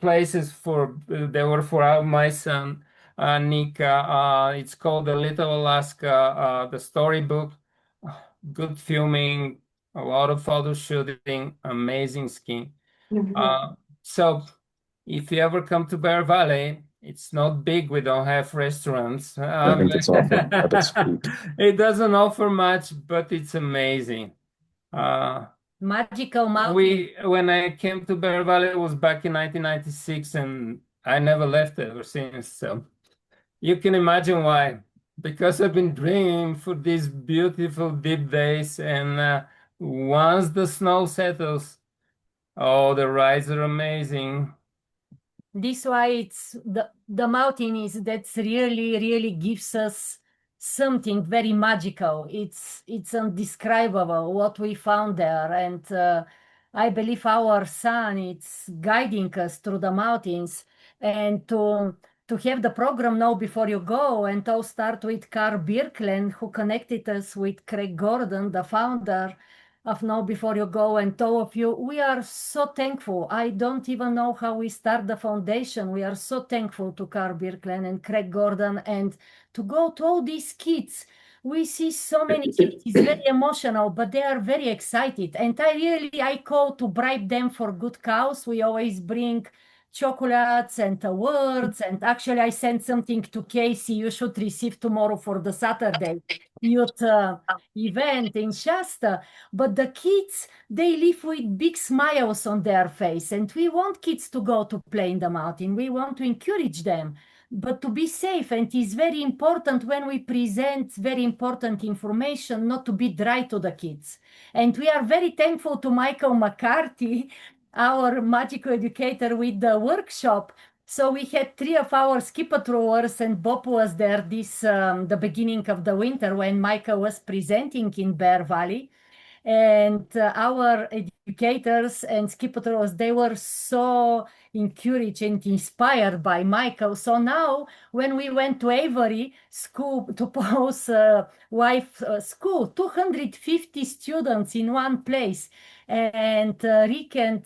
[SPEAKER 1] places for they were for my son, Nick. It's called the Little Alaska, the storybook. Good filming, a lot of photo shooting, amazing skiing. So if you ever come to Bear Valley, it's not big. We don't have restaurants.
[SPEAKER 12] I think it's awesome. That's sweet.
[SPEAKER 1] It doesn't offer much, but it's amazing.
[SPEAKER 2] Magical mountain.
[SPEAKER 1] When I came to Bear Valley, it was back in 1996, and I never left ever since. So you can imagine why. Because I've been dreaming for these beautiful deep days, and once the snow settles, oh, the rides are amazing.
[SPEAKER 2] This why it's the mountain is that's really gives us something very magical. It's indescribable what we found there, and I believe our son it's guiding us through the mountains, and to have the program Know Before You Go, and to start with Karl Birkeland, who connected us with Craig Gordon, the founder of Know Before You Go, and all of you. We are so thankful. I don't even know how we start the foundation. We are so thankful to Karl Birkeland and Craig Gordon, and to go to all these kids. We see so many kids. It's very emotional, but they are very excited. And I call to bribe them for good cause. We always bring chocolates and awards. And actually, I sent something to Casey. You should receive tomorrow for the Saturday youth event in Shasta. But the kids, they live with big smiles on their face. And we want kids to go to play in the mountain. We want to encourage them, but to be safe. And it's very important when we present very important information, not to be dry to the kids. And we are very thankful to Michael McCarthy, our magical educator with the workshop. So we had 3 of our ski patrollers, and Bob was there the beginning of the winter when Michael was presenting in Bear Valley. And our educators and ski patrollers, they were so encouraged and inspired by Michael. So now when we went to Avery school, to Paul's wife school, 250 students in one place. And Rick and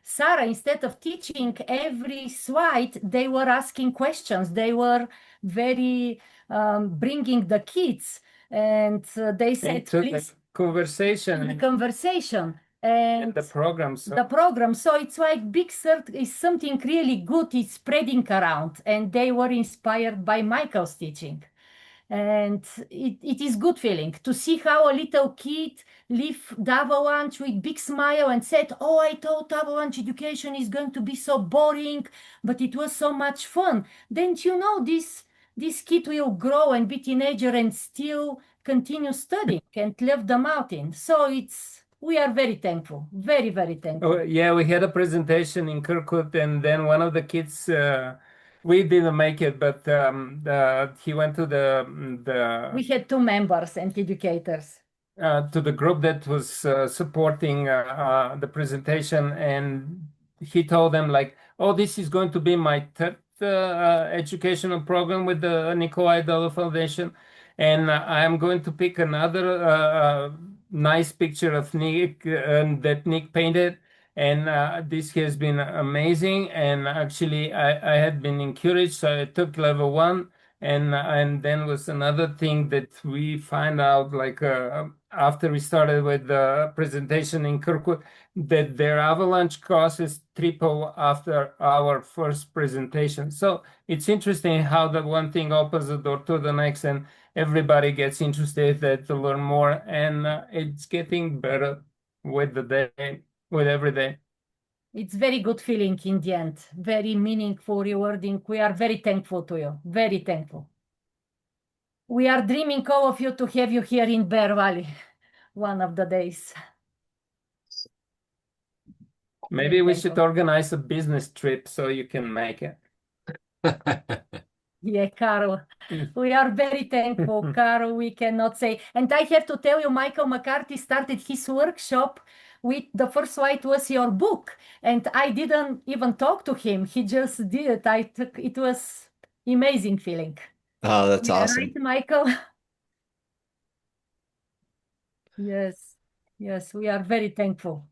[SPEAKER 2] Sarah, instead of teaching every slide, they were asking questions. They were very bringing the kids. And they said, please.
[SPEAKER 1] Conversation.
[SPEAKER 2] And
[SPEAKER 1] the program.
[SPEAKER 2] So it's like Big Cert is something really good. It's spreading around, and they were inspired by Michael's teaching. And it is good feeling to see how a little kid left the Avalanche with big smile and said, oh, I thought Avalanche education is going to be so boring, but it was so much fun. Then this kid will grow and be teenager and still continue studying and love the mountain. So we are very thankful, very thankful.
[SPEAKER 1] Oh, yeah, we had a presentation in Kirkwood, and then one of the kids, we didn't make it, but he went to the.
[SPEAKER 2] We had 2 members and educators.
[SPEAKER 1] To the group that was supporting the presentation, and he told them like, oh, this is going to be my 3rd educational program with the Nickolay Foundation, and I'm going to pick another nice picture of Nick that Nick painted, and this has been amazing. And actually, I had been encouraged, so I took level 1, and then was another thing that we find out like after we started with the presentation in Kirkwood, that their avalanche courses triple after our first presentation. So it's interesting how the one thing opens the door to the next, and everybody gets interested to learn more, and it's getting better with the day, with every day.
[SPEAKER 2] It's very good feeling in the end, very meaningful, rewarding. We are very thankful to you, very thankful. We are dreaming all of you to have you here in Bear Valley one of the days.
[SPEAKER 1] Maybe we should organize a business trip so you can make it.
[SPEAKER 2] Yeah, Karl.
[SPEAKER 1] Mm.
[SPEAKER 2] We are very thankful, Karl. We cannot say. And I have to tell you, Michael McCarthy started his workshop with the first slide was your book. And I didn't even talk to him. He just did. It was amazing feeling.
[SPEAKER 5] Oh, that's
[SPEAKER 2] Yeah,
[SPEAKER 5] awesome.
[SPEAKER 2] right, Michael? Yes. Yes, we are very thankful.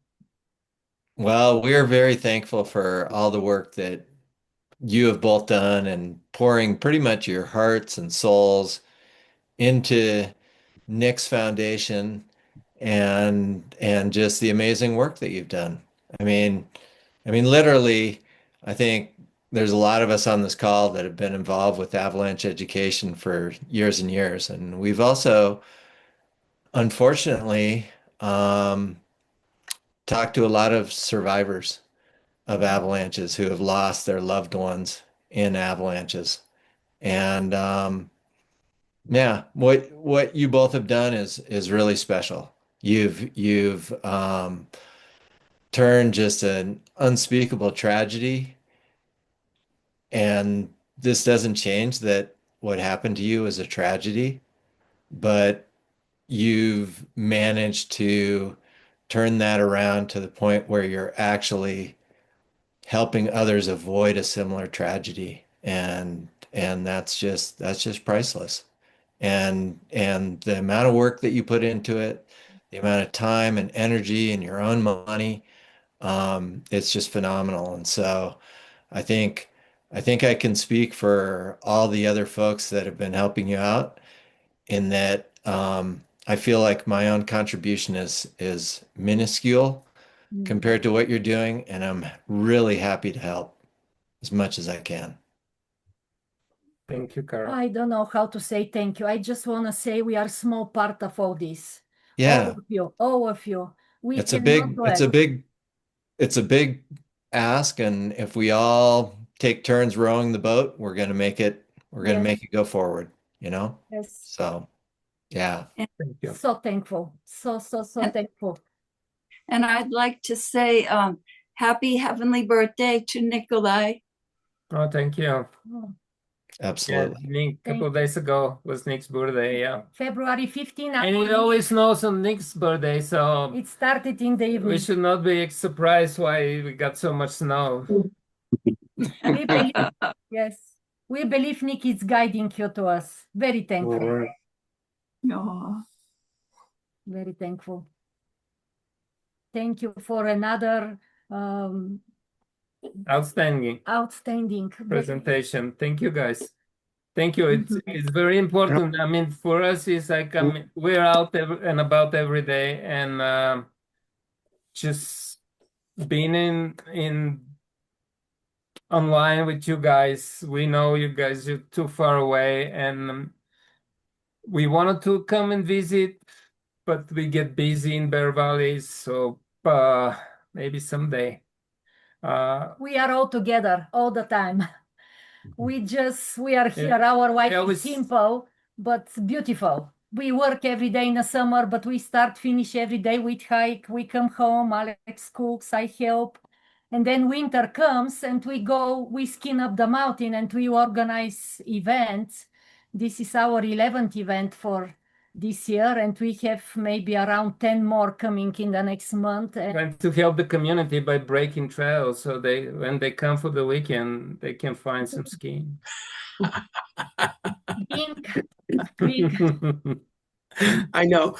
[SPEAKER 5] Well, we're very thankful for all the work that you have both done and pouring pretty much your hearts and souls into Nick's foundation and just the amazing work that you've done. I mean literally, I think there's a lot of us on this call that have been involved with Avalanche education for years and years, and we've also unfortunately talked to a lot of survivors of avalanches who have lost their loved ones in avalanches. And yeah, what you both have done is really special. You've turned just an unspeakable tragedy, and this doesn't change that what happened to you is a tragedy, but you've managed to turn that around to the point where you're actually helping others avoid a similar tragedy, and that's just priceless. And the amount of work that you put into it, the amount of time and energy and your own money, it's just phenomenal. And so I think I can speak for all the other folks that have been helping you out in that I feel like my own contribution is minuscule compared to what you're doing, and I'm really happy to help as much as I can.
[SPEAKER 1] Thank you, Karl.
[SPEAKER 2] I don't know how to say thank you. I just want to say we are small part of all this.
[SPEAKER 5] Yeah,
[SPEAKER 2] All of you. We
[SPEAKER 5] it's a
[SPEAKER 2] cannot
[SPEAKER 5] big, it's a
[SPEAKER 2] let.
[SPEAKER 5] big, it's a big ask, and if we all take turns rowing the boat, we're gonna make it,
[SPEAKER 2] Yes.
[SPEAKER 5] make it go forward, you know?
[SPEAKER 2] Yes.
[SPEAKER 5] So, yeah.
[SPEAKER 1] Thank you.
[SPEAKER 2] So thankful. So
[SPEAKER 15] And-
[SPEAKER 2] thankful.
[SPEAKER 15] And I'd like to say happy heavenly birthday to Nickolay.
[SPEAKER 1] Oh, thank you.
[SPEAKER 2] Oh,
[SPEAKER 1] Yeah,
[SPEAKER 5] Absolutely.
[SPEAKER 1] Nick, a couple of days ago was Nick's birthday, yeah.
[SPEAKER 2] February 15.
[SPEAKER 1] And it always snows on Nick's birthday, so
[SPEAKER 2] It started in the
[SPEAKER 1] we
[SPEAKER 2] evening.
[SPEAKER 1] should not be surprised why we got so much snow.
[SPEAKER 2] We believe, yes. We believe Nick is guiding you to us. Very thankful.
[SPEAKER 15] Aw.
[SPEAKER 2] Very thankful. Thank you for another
[SPEAKER 1] Outstanding
[SPEAKER 2] outstanding
[SPEAKER 1] presentation. Thank you, guys. Thank you. It's very important. I mean, for us, it's like we're out and about every day, and just being in online with you guys. We know you guys are too far away, and we wanted to come and visit, but we get busy in Bear Valley, so maybe someday.
[SPEAKER 2] We are all together all the time. We are here. Our life is simple but beautiful. We work every day in the summer, but we finish every day with hike. We come home, Alex cooks, I help. And then winter comes and we skin up the mountain and we organize events. This is our 11th event for this year, and we have maybe around 10 more coming in the next month.
[SPEAKER 1] Trying to help the community by breaking trails, so when they come for the weekend, they can find some skiing.
[SPEAKER 2] Big.
[SPEAKER 14] I know.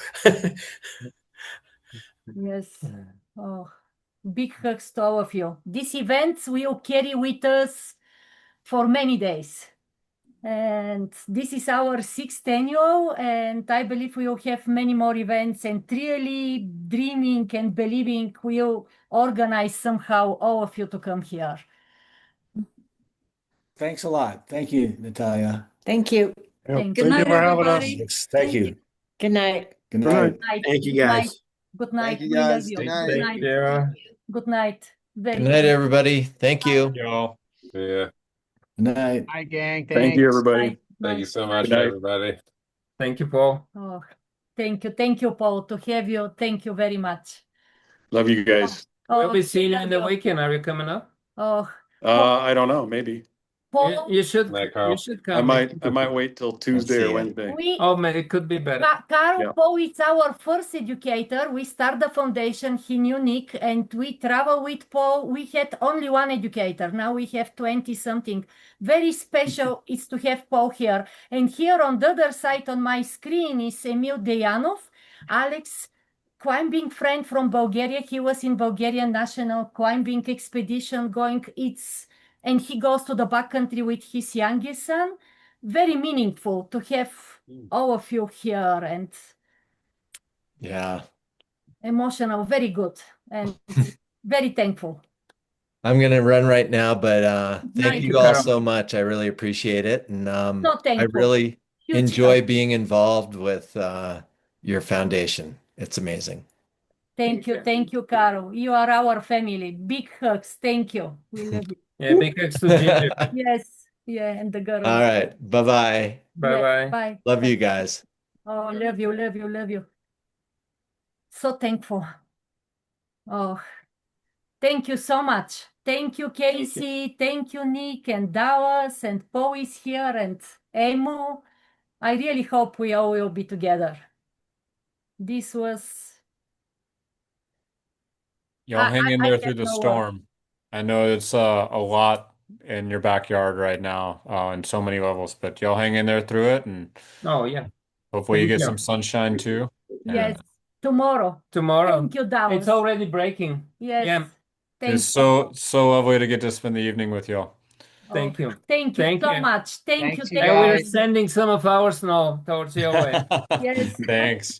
[SPEAKER 2] Yes. Oh, big hugs to all of you. These events will carry with us for many days. And this is our 6th annual, and I believe we will have many more events, and really dreaming and believing we'll organize somehow all of you to come here.
[SPEAKER 16] Thanks a lot. Thank you, Natalia.
[SPEAKER 15] Thank you.
[SPEAKER 2] Thank
[SPEAKER 15] Good
[SPEAKER 2] you.
[SPEAKER 15] night,
[SPEAKER 16] for having us.
[SPEAKER 15] everybody.
[SPEAKER 16] Thank you.
[SPEAKER 15] Good night.
[SPEAKER 16] Good
[SPEAKER 14] Good
[SPEAKER 16] night.
[SPEAKER 14] night. Thank you, guys.
[SPEAKER 2] Good night.
[SPEAKER 8] you,
[SPEAKER 2] We love
[SPEAKER 8] guys.
[SPEAKER 2] you.
[SPEAKER 8] Good night.
[SPEAKER 2] Good
[SPEAKER 1] Thank
[SPEAKER 2] night.
[SPEAKER 1] you.
[SPEAKER 2] Good night. Very
[SPEAKER 5] Good night, everybody. Thank you.
[SPEAKER 9] Y'all.
[SPEAKER 6] Yeah.
[SPEAKER 16] Good night.
[SPEAKER 10] Hi, gang.
[SPEAKER 12] Thank you,
[SPEAKER 10] Thanks.
[SPEAKER 12] everybody.
[SPEAKER 6] Thank you so much,
[SPEAKER 12] Good night.
[SPEAKER 6] everybody.
[SPEAKER 1] Thank you, Paul.
[SPEAKER 2] Oh, thank you. Thank you, Paul, to have you. Thank you very much.
[SPEAKER 12] Love you guys.
[SPEAKER 1] We'll be seeing you
[SPEAKER 2] love
[SPEAKER 1] in the weekend. Are you coming up?
[SPEAKER 2] Oh,
[SPEAKER 12] I don't know. Maybe.
[SPEAKER 2] Paul,
[SPEAKER 1] You should
[SPEAKER 6] Night,
[SPEAKER 1] you
[SPEAKER 6] Karl.
[SPEAKER 1] should
[SPEAKER 12] I
[SPEAKER 1] come.
[SPEAKER 12] might wait till Tuesday
[SPEAKER 5] see
[SPEAKER 12] or
[SPEAKER 5] it.
[SPEAKER 12] Wednesday.
[SPEAKER 1] Oh man, it could be better.
[SPEAKER 2] Karl
[SPEAKER 12] Yeah.
[SPEAKER 2] Paul is our first educator. We start the foundation. He knew Nick, and we travel with Paul. We had only one educator. Now we have 20 something. Very special is to have Paul here. And here on the other side on my screen is Emil Dejanov, Alex climbing friend from Bulgaria. He was in Bulgarian national climbing expedition going. And he goes to the backcountry with his youngest son. Very meaningful to have all of you here and
[SPEAKER 5] Yeah.
[SPEAKER 2] emotional, very good and very thankful.
[SPEAKER 5] I'm gonna run right now, but thank
[SPEAKER 2] Nice.
[SPEAKER 5] you all so much. I really appreciate it. And
[SPEAKER 2] So
[SPEAKER 5] I
[SPEAKER 2] thankful.
[SPEAKER 5] really
[SPEAKER 2] Huge
[SPEAKER 5] enjoy
[SPEAKER 2] help.
[SPEAKER 5] being involved with your foundation. It's amazing.
[SPEAKER 2] Thank you, Karl. You are our family. Big hugs. Thank you. We love you.
[SPEAKER 1] Yeah, big thanks to Gigi.
[SPEAKER 2] Yes. Yeah, and the girls.
[SPEAKER 5] All right. Bye-bye.
[SPEAKER 1] Bye-bye.
[SPEAKER 2] Bye.
[SPEAKER 5] Love you guys.
[SPEAKER 2] Oh, love you, love you, love you. So thankful. Oh, thank you so much. Thank you, Casey. Thank you, Nick and Dallas and Paul is here and Emu. I really hope we all will be together. This was.
[SPEAKER 9] Y'all hang in there
[SPEAKER 2] I
[SPEAKER 9] through
[SPEAKER 2] have
[SPEAKER 9] the
[SPEAKER 2] no words.
[SPEAKER 9] storm. I know it's a lot in your backyard right now, in so many levels, but y'all hang in there through it, and
[SPEAKER 1] Oh yeah.
[SPEAKER 9] hopefully you
[SPEAKER 1] Thank
[SPEAKER 9] get
[SPEAKER 1] you.
[SPEAKER 9] some sunshine too.
[SPEAKER 2] Yes, tomorrow.
[SPEAKER 1] Tomorrow.
[SPEAKER 2] Thank you, Dallas.
[SPEAKER 1] It's already breaking.
[SPEAKER 2] Yes.
[SPEAKER 1] Yeah.
[SPEAKER 2] Thank
[SPEAKER 9] It's
[SPEAKER 2] you.
[SPEAKER 9] so lovely to get to spend the evening with y'all.
[SPEAKER 1] Thank you.
[SPEAKER 2] Thank you
[SPEAKER 1] Thank
[SPEAKER 2] so
[SPEAKER 1] you.
[SPEAKER 2] much. Thank
[SPEAKER 10] Thanks,
[SPEAKER 2] you.
[SPEAKER 10] you
[SPEAKER 1] And we're
[SPEAKER 10] guys.
[SPEAKER 1] sending some of our snow towards your way.
[SPEAKER 2] Yes.
[SPEAKER 9] Thanks.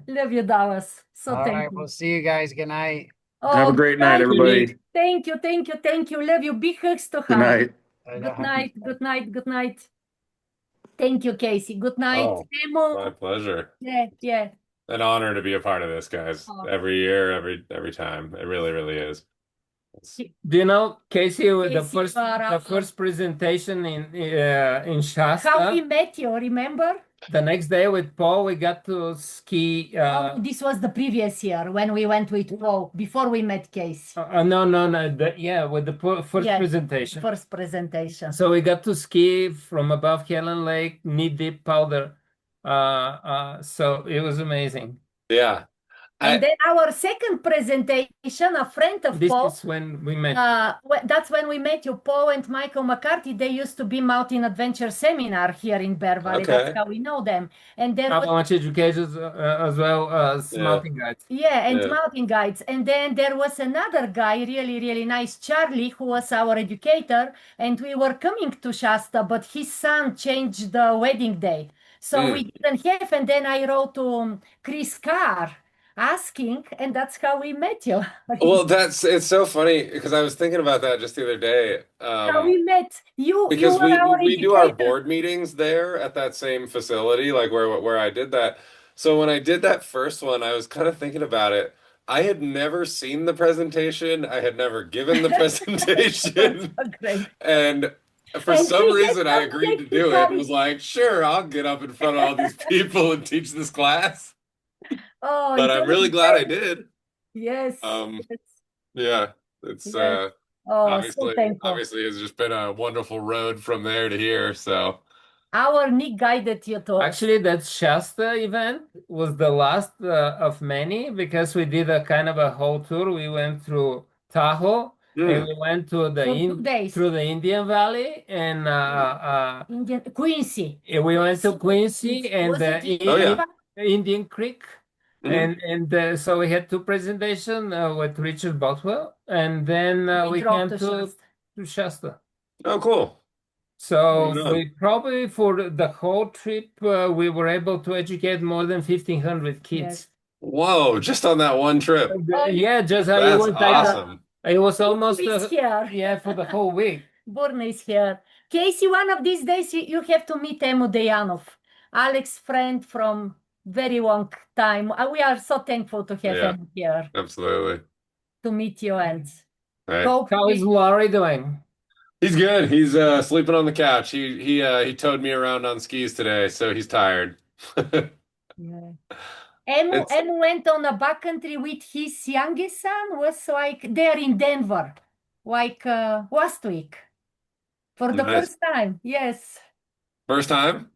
[SPEAKER 2] Love you, Dallas. So
[SPEAKER 10] All
[SPEAKER 2] thank
[SPEAKER 10] right,
[SPEAKER 2] you.
[SPEAKER 10] we'll see you guys. Good night.
[SPEAKER 12] Have a
[SPEAKER 2] Oh,
[SPEAKER 12] great
[SPEAKER 2] good
[SPEAKER 12] night,
[SPEAKER 2] night,
[SPEAKER 12] everybody.
[SPEAKER 2] Nick. Thank you, thank you, thank you. Love you. Big hugs to
[SPEAKER 12] Good
[SPEAKER 2] Hal.
[SPEAKER 12] night.
[SPEAKER 2] Good night, good night, good night. Thank you, Casey. Good night,
[SPEAKER 6] Oh,
[SPEAKER 2] Emo.
[SPEAKER 6] my pleasure.
[SPEAKER 2] Yeah, yeah.
[SPEAKER 6] An honor to be a part of this, guys.
[SPEAKER 2] Oh.
[SPEAKER 6] Every year, every time. It really, really is.
[SPEAKER 1] Do you know, Casey, with the
[SPEAKER 2] Casey,
[SPEAKER 1] first presentation in Shasta?
[SPEAKER 2] How we met you, remember?
[SPEAKER 1] The next day with Paul, we got to ski.
[SPEAKER 2] This was the previous year when we went with Paul, before we met Casey.
[SPEAKER 1] No. Yeah, with the first
[SPEAKER 2] Yeah,
[SPEAKER 1] presentation.
[SPEAKER 2] First presentation.
[SPEAKER 1] So we got to ski from above Helen Lake, knee-deep powder. So it was amazing.
[SPEAKER 6] Yeah.
[SPEAKER 2] And then our second presentation, a friend of
[SPEAKER 1] This
[SPEAKER 2] Paul.
[SPEAKER 1] is when we met.
[SPEAKER 2] That's when we met you, Paul and Michael McCarthy. They used to be Mountain Adventure Seminar here in Bear Valley.
[SPEAKER 6] Okay.
[SPEAKER 2] That's how we know them. And there was,
[SPEAKER 1] Avalanche educators as well as mountain guides.
[SPEAKER 2] yeah, and
[SPEAKER 6] Yeah.
[SPEAKER 2] mountain guides. And then there was another guy, really, really nice, Charlie, who was our educator. And we were coming to Shasta, but his son changed the wedding day. So we didn't have. And then I wrote to Chris Carr asking, and that's how we met you.
[SPEAKER 6] Well, it's so funny because I was thinking about that just the other day.
[SPEAKER 2] How we met you.
[SPEAKER 6] Because
[SPEAKER 2] you were our
[SPEAKER 6] we do our
[SPEAKER 2] educator.
[SPEAKER 6] board meetings there at that same facility, like where I did that. So when I did that first one, I was kind of thinking about it. I had never seen the presentation. I had never given the presentation.
[SPEAKER 2] Great.
[SPEAKER 6] And for
[SPEAKER 2] And
[SPEAKER 6] some
[SPEAKER 2] he had
[SPEAKER 6] reason, I
[SPEAKER 2] some
[SPEAKER 6] agreed to do it.
[SPEAKER 2] technicality.
[SPEAKER 6] Was like, sure, I'll get up in front of all these people and teach this class.
[SPEAKER 2] Oh,
[SPEAKER 6] But
[SPEAKER 2] it
[SPEAKER 6] I'm
[SPEAKER 2] was
[SPEAKER 6] really glad I
[SPEAKER 2] great.
[SPEAKER 6] did.
[SPEAKER 2] Yes. yes.
[SPEAKER 6] Yeah, it's
[SPEAKER 2] Yes. Oh, so
[SPEAKER 6] obviously
[SPEAKER 2] thankful.
[SPEAKER 6] it's just been a wonderful road from there to here. So
[SPEAKER 2] Our Nick guided you to us.
[SPEAKER 1] Actually, that Shasta event was the last of many because we did a kind of a whole tour. We went through Tahoe and we went to the
[SPEAKER 2] For 2 days.
[SPEAKER 1] through the Indian Valley and
[SPEAKER 2] Indian Quincy.
[SPEAKER 1] we went to Quincy and
[SPEAKER 2] Was it
[SPEAKER 1] the
[SPEAKER 6] Oh, yeah.
[SPEAKER 1] Indian Creek.
[SPEAKER 6] Mhm.
[SPEAKER 1] And so we had two presentations with Richard Bothwell, and then we
[SPEAKER 2] drove
[SPEAKER 1] came
[SPEAKER 2] to Shasta.
[SPEAKER 1] to Shasta.
[SPEAKER 6] Oh, cool.
[SPEAKER 1] So
[SPEAKER 6] Right on.
[SPEAKER 1] we probably for the whole trip we were able to educate more than 1,500 kids.
[SPEAKER 2] Yes.
[SPEAKER 6] Whoa, just on that one trip.
[SPEAKER 1] Yeah, just how it
[SPEAKER 6] That's
[SPEAKER 1] was like
[SPEAKER 6] awesome.
[SPEAKER 1] it was almost
[SPEAKER 2] He's here.
[SPEAKER 1] yeah for the whole week.
[SPEAKER 2] Borna is here. Casey, one of these days you have to meet Emu Dejanov, Alex's friend from very long time. We are so thankful to have
[SPEAKER 6] Yeah.
[SPEAKER 2] him here
[SPEAKER 6] Absolutely.
[SPEAKER 2] to meet you and
[SPEAKER 6] Right.
[SPEAKER 2] hope
[SPEAKER 1] How is Laurie doing?
[SPEAKER 6] He's good. He's sleeping on the couch. He towed me around on skis today, so he's tired.
[SPEAKER 2] Yeah. Emu went on a backcountry with his youngest son, was like there in Denver, like last week. For the
[SPEAKER 6] Nice.
[SPEAKER 2] first time, yes.
[SPEAKER 6] First time?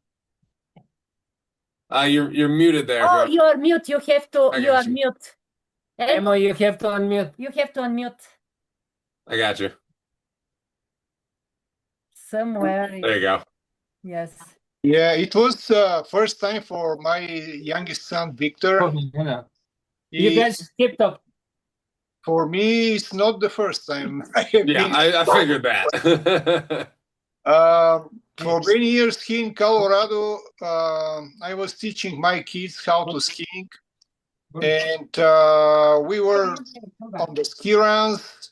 [SPEAKER 6] You're muted there.
[SPEAKER 2] Oh, you are mute. You have to.
[SPEAKER 6] I
[SPEAKER 2] You
[SPEAKER 6] got
[SPEAKER 2] are
[SPEAKER 6] you.
[SPEAKER 2] mute.
[SPEAKER 1] Emma, you have to unmute.
[SPEAKER 2] You have to unmute
[SPEAKER 6] I got you.
[SPEAKER 2] somewhere.
[SPEAKER 6] There you go.
[SPEAKER 2] Yes.
[SPEAKER 17] Yeah, it was first time for my youngest son, Victor.
[SPEAKER 1] You guys keep talking.
[SPEAKER 17] For me, it's not the first time I have
[SPEAKER 6] Yeah,
[SPEAKER 17] been.
[SPEAKER 6] I figured that.
[SPEAKER 17] For many years here in Colorado, I was teaching my kids how to skiing, and we were on the ski runs,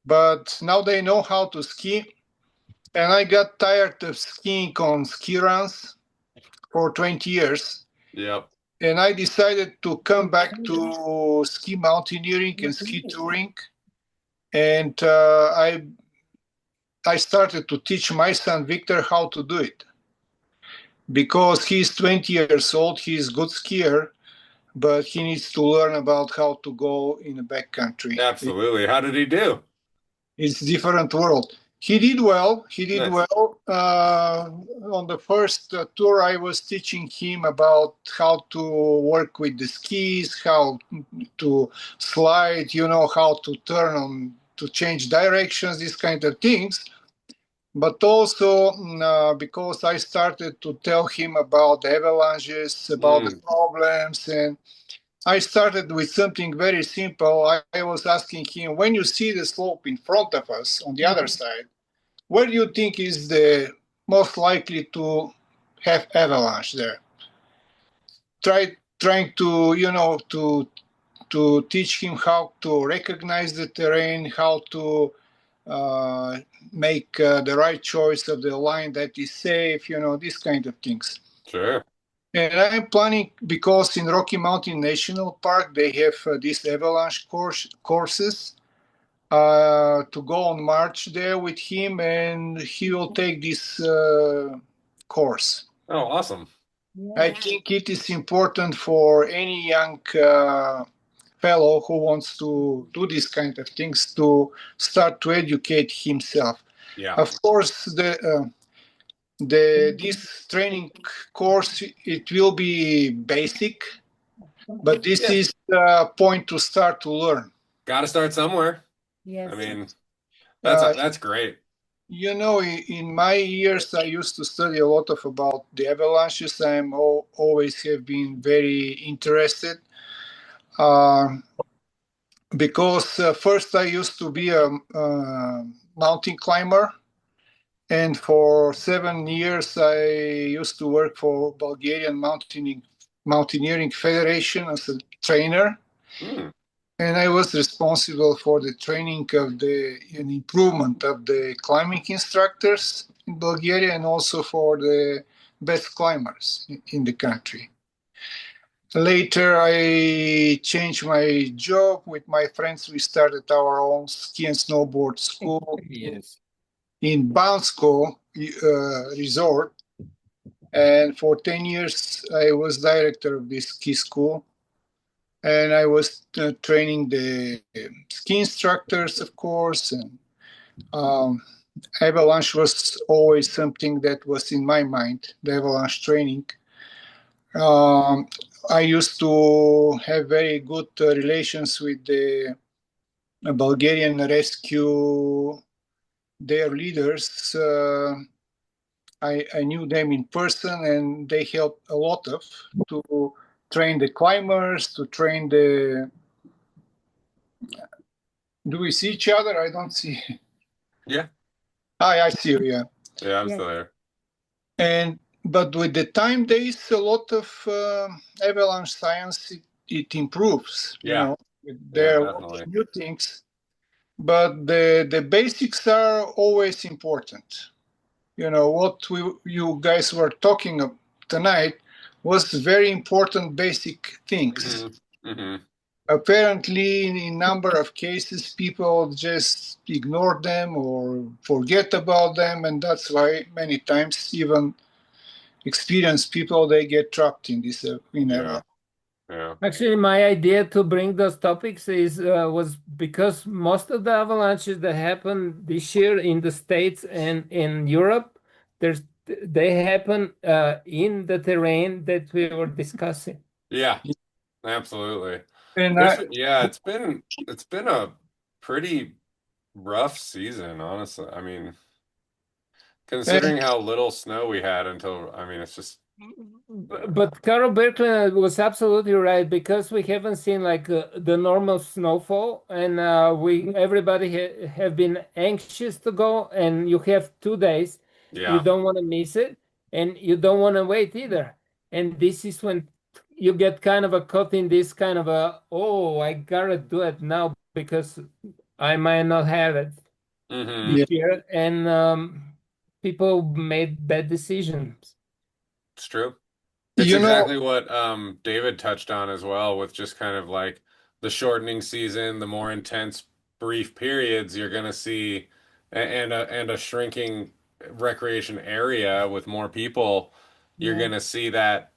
[SPEAKER 17] but now they know how to ski, and I got tired of skiing on ski runs for 20 years.
[SPEAKER 6] Yep.
[SPEAKER 17] And I decided to come back to ski mountaineering and ski touring. And I started to teach my son Victor how to do it. Because he's 20 years old, he's a good skier, but he needs to learn about how to go in the backcountry.
[SPEAKER 6] Absolutely. How did he do?
[SPEAKER 17] It's a different world. He did well. He did
[SPEAKER 6] Nice.
[SPEAKER 17] well. On the first tour, I was teaching him about how to work with the skis, how to slide, how to turn on, to change directions, these kind of things. But also because I started to tell him about the avalanches, about the problems, and I started with something very simple. I was asking him, when you see the slope in front of us on the other side, where do you think is the most likely to have avalanche there? Trying to to teach him how to recognize the terrain, how to make the right choice of the line that is safe, these kind of things.
[SPEAKER 6] Sure.
[SPEAKER 17] And I'm planning, because in Rocky Mountain National Park, they have these avalanche courses, to go on march there with him, and he will take this course.
[SPEAKER 6] Oh, awesome.
[SPEAKER 17] I think it is important for any young fellow who wants to do these kind of things to start to educate himself.
[SPEAKER 6] Yeah.
[SPEAKER 17] Of course, this training course, it will be basic, but this is the point to start to learn.
[SPEAKER 6] Got to start somewhere.
[SPEAKER 2] Yes.
[SPEAKER 6] I mean, that's great.
[SPEAKER 17] In my years, I used to study a lot about the avalanches. I'm always have been very interested. Because first I used to be a mountain climber, and for 7 years I used to work for Bulgarian Mountaineering Federation as a trainer. And I was responsible for the training of and improvement of the climbing instructors in Bulgaria, and also for the best climbers in the country. Later, I changed my job. With my friends, we started our own ski and snowboard school in Bansko resort. And for 10 years, I was director of this ski school. And I was training the ski instructors, of course. And avalanche was always something that was in my mind, the avalanche training. I used to have very good relations with the Bulgarian rescue, their leaders. I knew them in person, and they helped a lot to train the climbers, to train the... Do we see each other? I don't see.
[SPEAKER 6] Yeah.
[SPEAKER 17] Hi, I see you, yeah.
[SPEAKER 6] Yeah, I'm still there.
[SPEAKER 17] But with the time, there is a lot of avalanche science. It improves.
[SPEAKER 6] Yeah.
[SPEAKER 17] There are a lot of new things, but the basics are always important. What you guys were talking about tonight was very important basic things. Apparently, in a number of cases, people just ignore them or forget about them, and that's why many times even experienced people, they get trapped in this.
[SPEAKER 6] Yeah.
[SPEAKER 1] Actually, my idea to bring those topics is was because most of the avalanches that happened this year in the States and in Europe, they happen in the terrain that we were discussing.
[SPEAKER 6] Yeah, absolutely.
[SPEAKER 17] And
[SPEAKER 6] Yeah, it's been a pretty rough season, honestly. I mean, considering how little snow we had until, I mean, it's just.
[SPEAKER 1] But Karl Birkeland was absolutely right because we haven't seen like the normal snowfall, and everybody have been anxious to go, and you have 2 days.
[SPEAKER 6] Yeah.
[SPEAKER 1] You don't want to miss it, and you don't want to wait either. And this is when you get kind of a caught in this kind of I gotta do it now because I might not have it this year, and people made bad decisions.
[SPEAKER 6] It's true. It's
[SPEAKER 17] You know-
[SPEAKER 6] exactly what David touched on as well, with just kind of like the shortening season, the more intense brief periods you're going to see, and a shrinking recreation area with more people. You're
[SPEAKER 2] Yeah.
[SPEAKER 6] going to see that.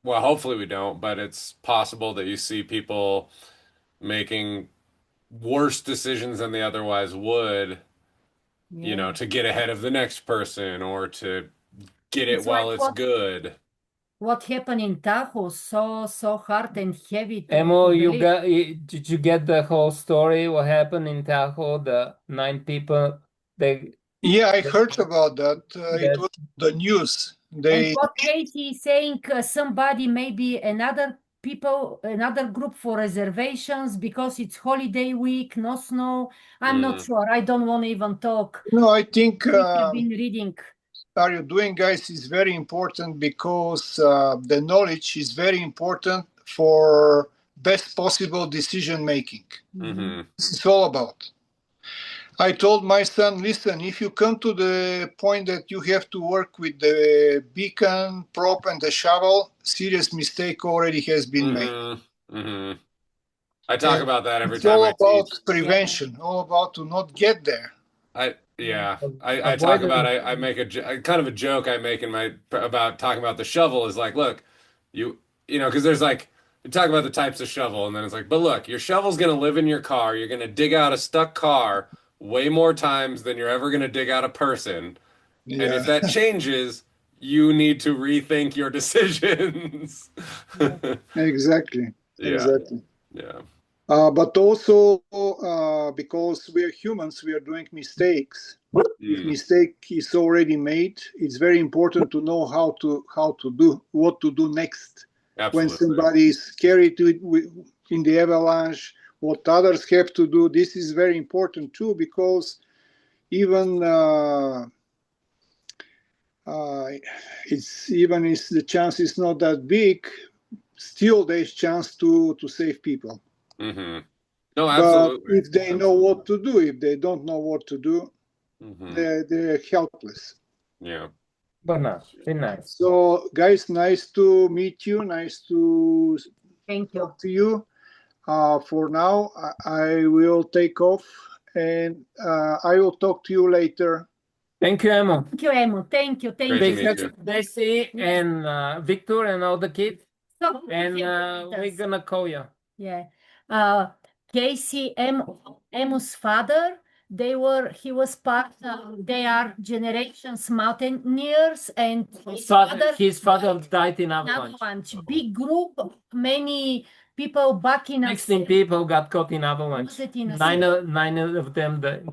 [SPEAKER 6] Well, hopefully we don't, but it's possible that you see people making worse decisions than they otherwise would, you know, to get ahead of the next person or to get it
[SPEAKER 2] It's
[SPEAKER 6] while
[SPEAKER 2] like
[SPEAKER 6] it's
[SPEAKER 2] what-
[SPEAKER 6] good.
[SPEAKER 2] What happened in Tahoe, so hard and heavy. to
[SPEAKER 1] Emo,
[SPEAKER 2] believe.
[SPEAKER 1] did you get the whole story? What happened in Tahoe? The 9 people,
[SPEAKER 17] Yeah, I heard about that.
[SPEAKER 1] Yes.
[SPEAKER 17] It was the news.
[SPEAKER 2] And what Katie is saying, somebody maybe another group for reservations because it's holiday week, no snow. I'm not sure. I don't want to even talk.
[SPEAKER 17] No, I think
[SPEAKER 2] We have been reading.
[SPEAKER 17] are you doing, guys, is very important because the knowledge is very important for best possible decision making. This is all about. I told my son, listen, if you come to the point that you have to work with the beacon, prop, and the shovel, serious mistake already has been made.
[SPEAKER 6] I talk about that every
[SPEAKER 17] It's
[SPEAKER 6] time
[SPEAKER 17] all
[SPEAKER 6] I
[SPEAKER 17] about
[SPEAKER 6] teach.
[SPEAKER 17] prevention, all about to not get there.
[SPEAKER 6] I talk about I make kind of a joke I make in about talking about the shovel is like, look, you know, because there's like, you talk about the types of shovel, and then it's like, but look, your shovel's gonna live in your car. You're gonna dig out a stuck car way more times than you're ever gonna dig out a person. And if that changes, you need to rethink your decisions.
[SPEAKER 17] Exactly.
[SPEAKER 6] Yeah.
[SPEAKER 17] Exactly.
[SPEAKER 6] Yeah.
[SPEAKER 17] But also because we are humans, we are doing mistakes. If mistake is already made, it's very important to know how to do what to do next.
[SPEAKER 6] Absolutely.
[SPEAKER 17] When somebody is carried in the avalanche, what others have to do. This is very important too, because even if the chance is not that big, still there's chance to save people.
[SPEAKER 6] No,
[SPEAKER 17] But
[SPEAKER 6] absolutely.
[SPEAKER 17] if they know what to do, if they don't know what to do, they're helpless.
[SPEAKER 6] Yeah.
[SPEAKER 1] But no, very nice.
[SPEAKER 17] So, guys, nice to meet you. Nice to
[SPEAKER 2] talk
[SPEAKER 17] to you. For now, I will take off, and I will talk to you later.
[SPEAKER 1] Thank you, Emo.
[SPEAKER 2] Thank you, Emo. Thank you. Thank
[SPEAKER 1] Big
[SPEAKER 2] you.
[SPEAKER 1] thanks to Daisy and Victor and all the kids.
[SPEAKER 2] So,
[SPEAKER 1] And we're gonna call you.
[SPEAKER 2] Yeah. Casey, Emo's father, he was part of, they are generations mountaineers, and
[SPEAKER 1] His father died in avalanche.
[SPEAKER 2] avalanche. Big group, many people back in
[SPEAKER 1] 16 people got caught in avalanche.
[SPEAKER 2] Was it in a
[SPEAKER 1] Nine of them died.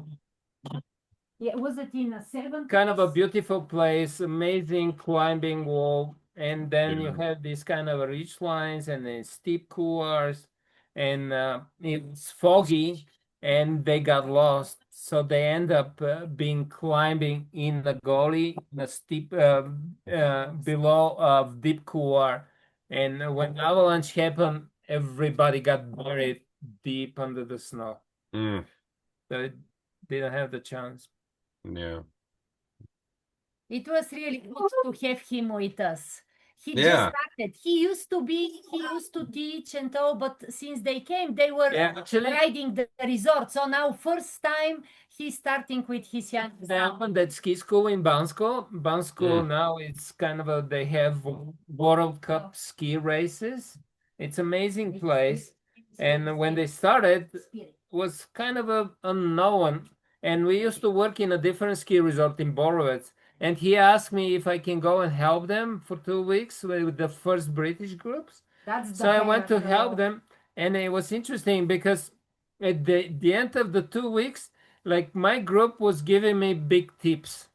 [SPEAKER 2] Yeah, was it in a 7?
[SPEAKER 1] Kind of a beautiful place, amazing climbing wall, and then you have these kind of ridge lines and then steep couloirs, and it's foggy, and they got lost, so they end up climbing in the gully, in a steep below a deep couloir, and when avalanche happened, everybody got buried deep under the snow. They didn't have the chance.
[SPEAKER 6] Yeah.
[SPEAKER 2] It was really good to have him with us. He just
[SPEAKER 6] Yeah.
[SPEAKER 2] started. He used to teach and all, but since they came, they were riding the resort. So now, first time, he's starting with his young
[SPEAKER 1] They opened that ski school in Bansko. Bansko now it's kind of they have World Cup ski races, It's amazing place. And when they started, was kind of a unknown. And we used to work in a different ski resort in Borowitz. And he asked me if I can go and help them for 2 weeks with the first British groups.
[SPEAKER 2] That's
[SPEAKER 1] So I went to help them, and it was interesting because at the end of the 2 weeks, like my group was giving me big tips.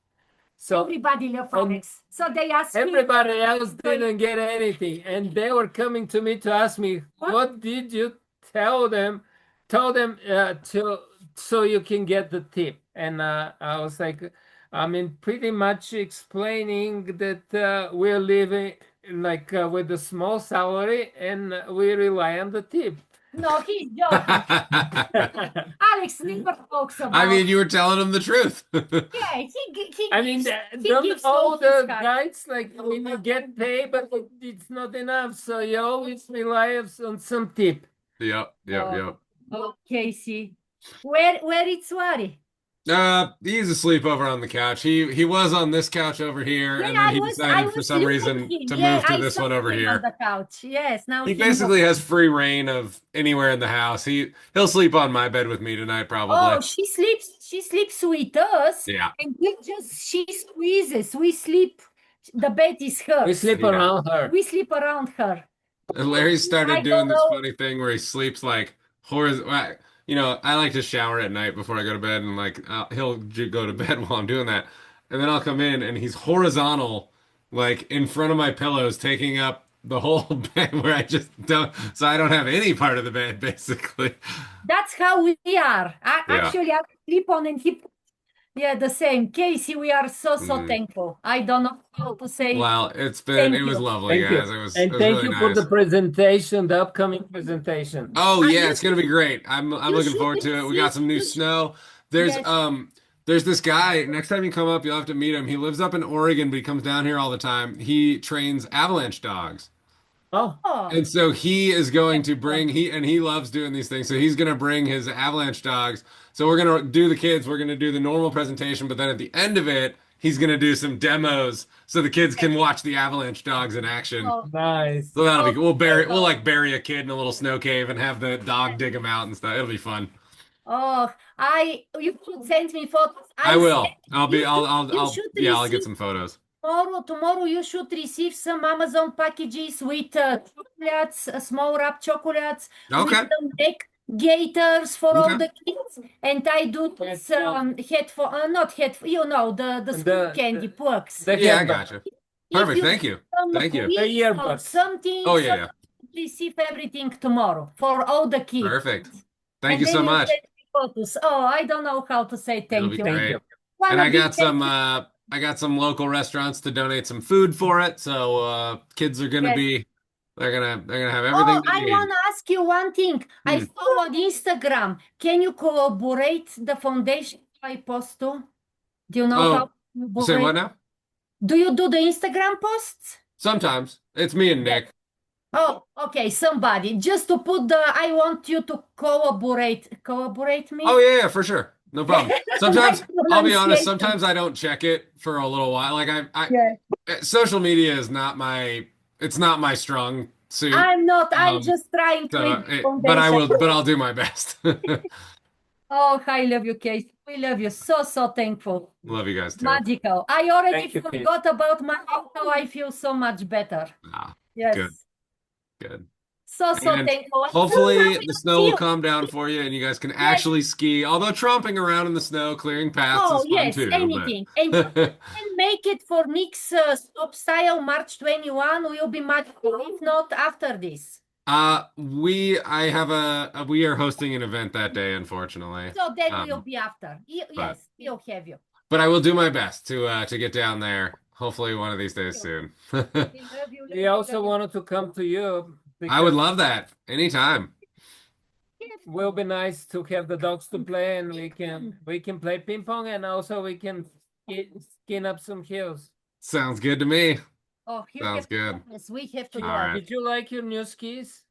[SPEAKER 1] So
[SPEAKER 2] everybody loved Alex. So they asked me.
[SPEAKER 1] everybody else didn't get anything, and they were coming to me to ask me, "What did you tell them? Tell them to so you can get the tip." And I was like, I mean, pretty much explaining that we're living like with a small salary and we rely on the tip.
[SPEAKER 2] No, he's joking. Alex never talks about.
[SPEAKER 6] I mean, you were telling him the truth.
[SPEAKER 2] Yeah,
[SPEAKER 1] I mean,
[SPEAKER 2] gives
[SPEAKER 1] all
[SPEAKER 2] all
[SPEAKER 1] the
[SPEAKER 2] his cards.
[SPEAKER 1] guides, like, I mean, you get paid, but it's not enough. So you always rely on some tip.
[SPEAKER 6] Yep.
[SPEAKER 2] Oh, Casey. Where it's Wari?
[SPEAKER 6] He's asleep over on the couch. He was on this couch over here, and then he decided for some reason to move to this one over here.
[SPEAKER 2] On the couch. Yes, now
[SPEAKER 6] He basically has free reign of anywhere in the house. He'll sleep on my bed with me tonight, probably.
[SPEAKER 2] Oh, she sleeps with us.
[SPEAKER 6] Yeah.
[SPEAKER 2] And she squeezes. We sleep. The bed is hers.
[SPEAKER 1] We sleep around her.
[SPEAKER 2] We sleep around her.
[SPEAKER 6] And Larry started
[SPEAKER 2] I
[SPEAKER 6] doing
[SPEAKER 2] don't
[SPEAKER 6] this
[SPEAKER 2] know.
[SPEAKER 6] funny thing where he sleeps like horizontal. You know, I like to shower at night before I go to bed, and like he'll go to bed while I'm doing that, and then I'll come in and he's horizontal, like in front of my pillows, taking up the whole bed where I just don't, so I don't have any part of the bed basically.
[SPEAKER 2] That's how we are. Actually, I sleep on and he. Yeah, the same. Casey, we are so thankful. I don't know how to say.
[SPEAKER 6] Well, it was lovely,
[SPEAKER 1] Thank you.
[SPEAKER 6] guys. It was
[SPEAKER 1] Thank
[SPEAKER 6] really
[SPEAKER 1] you
[SPEAKER 6] nice.
[SPEAKER 1] for the presentation, the upcoming presentation.
[SPEAKER 6] Oh yeah, it's gonna be great. I'm looking forward to it. We got some new snow. There's this guy. Next time you come up, you'll have to meet him. He lives up in Oregon, but he comes down here all the time. He trains avalanche dogs.
[SPEAKER 1] Oh.
[SPEAKER 6] And so he is going to bring he loves doing these things. So he's going to bring his avalanche dogs. So we're going to do the kids. We're going to do the normal presentation, but then at the end of it, he's going to do some demos so the kids can watch the avalanche dogs in action.
[SPEAKER 2] Oh,
[SPEAKER 1] nice.
[SPEAKER 6] So that'll be cool. We'll like bury a kid in a little snow cave and have the dog dig him out and stuff. It'll be fun.
[SPEAKER 2] Oh, you should send me photos.
[SPEAKER 6] I will. I'll get some photos.
[SPEAKER 2] Tomorrow you should receive some Amazon packages with chocolates, small wrap chocolates,
[SPEAKER 6] Okay.
[SPEAKER 2] with some neck gaiters for all the kids. And I do this headphone, not headphone, the school candy pucks.
[SPEAKER 6] Yeah, I got you. Perfect. Thank you. Thank you.
[SPEAKER 2] Something.
[SPEAKER 6] Oh yeah.
[SPEAKER 2] Receive everything tomorrow for all the kids.
[SPEAKER 6] Perfect. Thank you
[SPEAKER 2] And
[SPEAKER 6] so
[SPEAKER 2] then
[SPEAKER 6] much.
[SPEAKER 2] send me photos. Oh, I don't know how to say
[SPEAKER 6] It'll
[SPEAKER 2] thank
[SPEAKER 6] be
[SPEAKER 2] you.
[SPEAKER 6] great.
[SPEAKER 2] Wanna
[SPEAKER 6] And I
[SPEAKER 2] be
[SPEAKER 6] got some local restaurants to donate some food for it. So kids are gonna
[SPEAKER 2] Yes.
[SPEAKER 6] they're gonna have everything they
[SPEAKER 2] I
[SPEAKER 6] need.
[SPEAKER 2] want to ask you one thing. I saw on Instagram. Can you collaborate the foundation I post to? Do you know how to collaborate?
[SPEAKER 6] Say what now?
[SPEAKER 2] Do you do the Instagram posts?
[SPEAKER 6] Sometimes. It's me and Nick.
[SPEAKER 2] Oh, okay. Somebody just to put I want you to collaborate me.
[SPEAKER 6] Oh yeah, for sure. No problem. Sometimes I'll be honest,
[SPEAKER 2] pronunciation.
[SPEAKER 6] sometimes I don't check it for a little while. Like social media is not my strong suit.
[SPEAKER 2] I'm not. I'm just trying to.
[SPEAKER 6] But I'll do my best.
[SPEAKER 2] Oh, I love you, Kate. We love you. So thankful.
[SPEAKER 6] Love you guys too.
[SPEAKER 2] Magical. I already
[SPEAKER 1] Thank you, Kate.
[SPEAKER 2] forgot about my auto. I feel so much better. Yes.
[SPEAKER 6] Good.
[SPEAKER 2] So
[SPEAKER 6] And
[SPEAKER 2] thankful. I'm so
[SPEAKER 6] hopefully
[SPEAKER 2] happy
[SPEAKER 6] the
[SPEAKER 2] to
[SPEAKER 6] snow
[SPEAKER 2] see
[SPEAKER 6] will
[SPEAKER 2] you.
[SPEAKER 6] calm down for you and you guys can actually ski. Although tromping around in the snow, clearing paths
[SPEAKER 2] Oh,
[SPEAKER 6] is fun
[SPEAKER 2] yes,
[SPEAKER 6] too.
[SPEAKER 2] anything. And you can make it for Nick's stop style March 21 will be magical. If not, after this.
[SPEAKER 6] We are hosting an event that day, unfortunately.
[SPEAKER 2] So then we'll be after. Yes, we'll have you.
[SPEAKER 6] But I will do my best to get down there. Hopefully one of these days soon.
[SPEAKER 2] We love you.
[SPEAKER 1] We also wanted to come to you.
[SPEAKER 6] I would love that anytime.
[SPEAKER 1] Will be nice to have the dogs to play, and we can play ping pong, and also we can skin up some hills.
[SPEAKER 6] Sounds good to me.
[SPEAKER 2] Oh, here
[SPEAKER 6] Sounds good.
[SPEAKER 2] Yes, we have to go.
[SPEAKER 6] All right.
[SPEAKER 1] Did you like your new skis?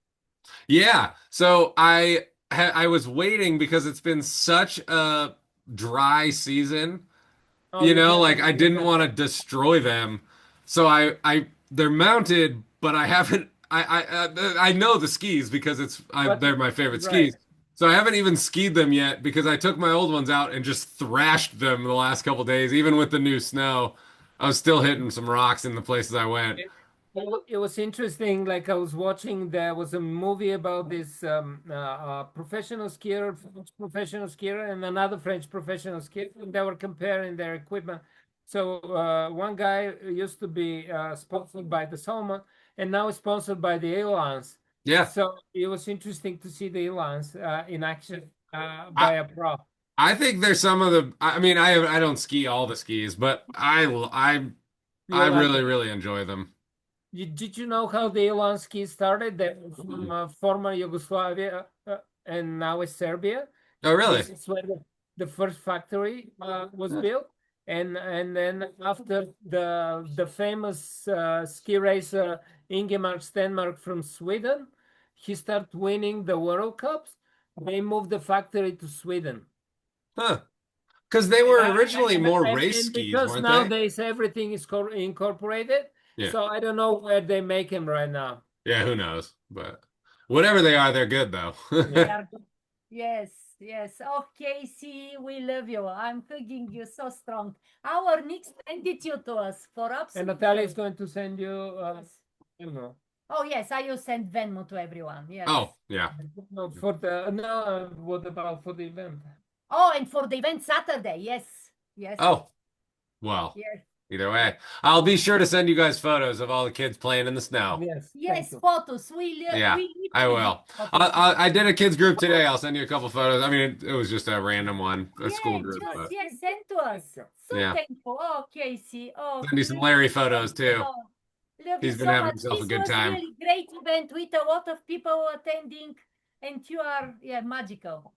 [SPEAKER 6] Yeah. So I was waiting because it's been such a dry season.
[SPEAKER 1] Oh,
[SPEAKER 6] Like I didn't want to destroy them. So they're mounted, but I I know the skis because they're my favorite
[SPEAKER 1] Right.
[SPEAKER 6] skis. So I haven't even skied them yet because I took my old ones out and just thrashed them the last couple days. Even with the new snow, I was still hitting some rocks in the places I went.
[SPEAKER 1] It was interesting. Like I was watching, there was a movie about this professional skier, French professional skier, and another French professional skier, and they were comparing their equipment. So one guy used to be sponsored by the Salmon, and now is sponsored by the Avalanche.
[SPEAKER 6] Yeah.
[SPEAKER 1] So it was interesting to see the Avalanche in action by a pro.
[SPEAKER 6] I think there's some of the. I mean, I don't ski all the skis, but I really enjoy them.
[SPEAKER 1] Did you know how the Elon ski started? They were from former Yugoslavia and now is Serbia.
[SPEAKER 6] Oh, really?
[SPEAKER 1] This is where the first factory was built, and then after the famous ski racer Ingemar Stenmark from Sweden, he started winning the World Cups. They moved the factory to Sweden.
[SPEAKER 6] Huh. Because they were originally more race
[SPEAKER 1] And
[SPEAKER 6] skis,
[SPEAKER 1] because
[SPEAKER 6] weren't they?
[SPEAKER 1] nowadays everything is incorporated.
[SPEAKER 6] Yeah.
[SPEAKER 1] So I don't know where they make them right now.
[SPEAKER 6] Yeah, who knows? But whatever they are, they're good though.
[SPEAKER 2] Yes, yes. Oh, Casey, we love you. I'm hugging you so strong. Our Nick sent it you to us for
[SPEAKER 1] And
[SPEAKER 2] absolute.
[SPEAKER 1] Natalia is going to send you, you know.
[SPEAKER 2] Oh yes, I will send Venmo to everyone. Yes.
[SPEAKER 6] Oh, yeah.
[SPEAKER 1] No, what about for the event?
[SPEAKER 2] Oh, and for the event Saturday, yes, yes.
[SPEAKER 6] Oh, well.
[SPEAKER 2] Yes.
[SPEAKER 6] Either way, I'll be sure to send you guys photos of all the kids playing in the snow.
[SPEAKER 1] Yes.
[SPEAKER 2] Yes, photos.
[SPEAKER 6] Yeah, I will. I did a kids group today. I'll send you a couple photos. I mean, it was just a random one, a school group.
[SPEAKER 2] Just,
[SPEAKER 6] But
[SPEAKER 2] yes, send to us. So
[SPEAKER 6] Yeah.
[SPEAKER 2] thankful. Oh, Casey. Oh,
[SPEAKER 6] send you some Larry photos too.
[SPEAKER 2] oh, love
[SPEAKER 6] He's
[SPEAKER 2] you
[SPEAKER 6] been
[SPEAKER 2] so
[SPEAKER 6] having
[SPEAKER 2] much.
[SPEAKER 6] himself a
[SPEAKER 2] This
[SPEAKER 6] good
[SPEAKER 2] was
[SPEAKER 6] time.
[SPEAKER 2] really great event with a lot of people attending, and you are magical.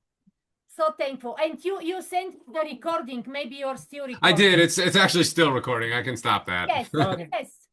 [SPEAKER 2] So thankful. And you sent the recording. Maybe you're still recording.
[SPEAKER 6] I did. It's actually still recording. I can stop that.
[SPEAKER 2] Yes, yes.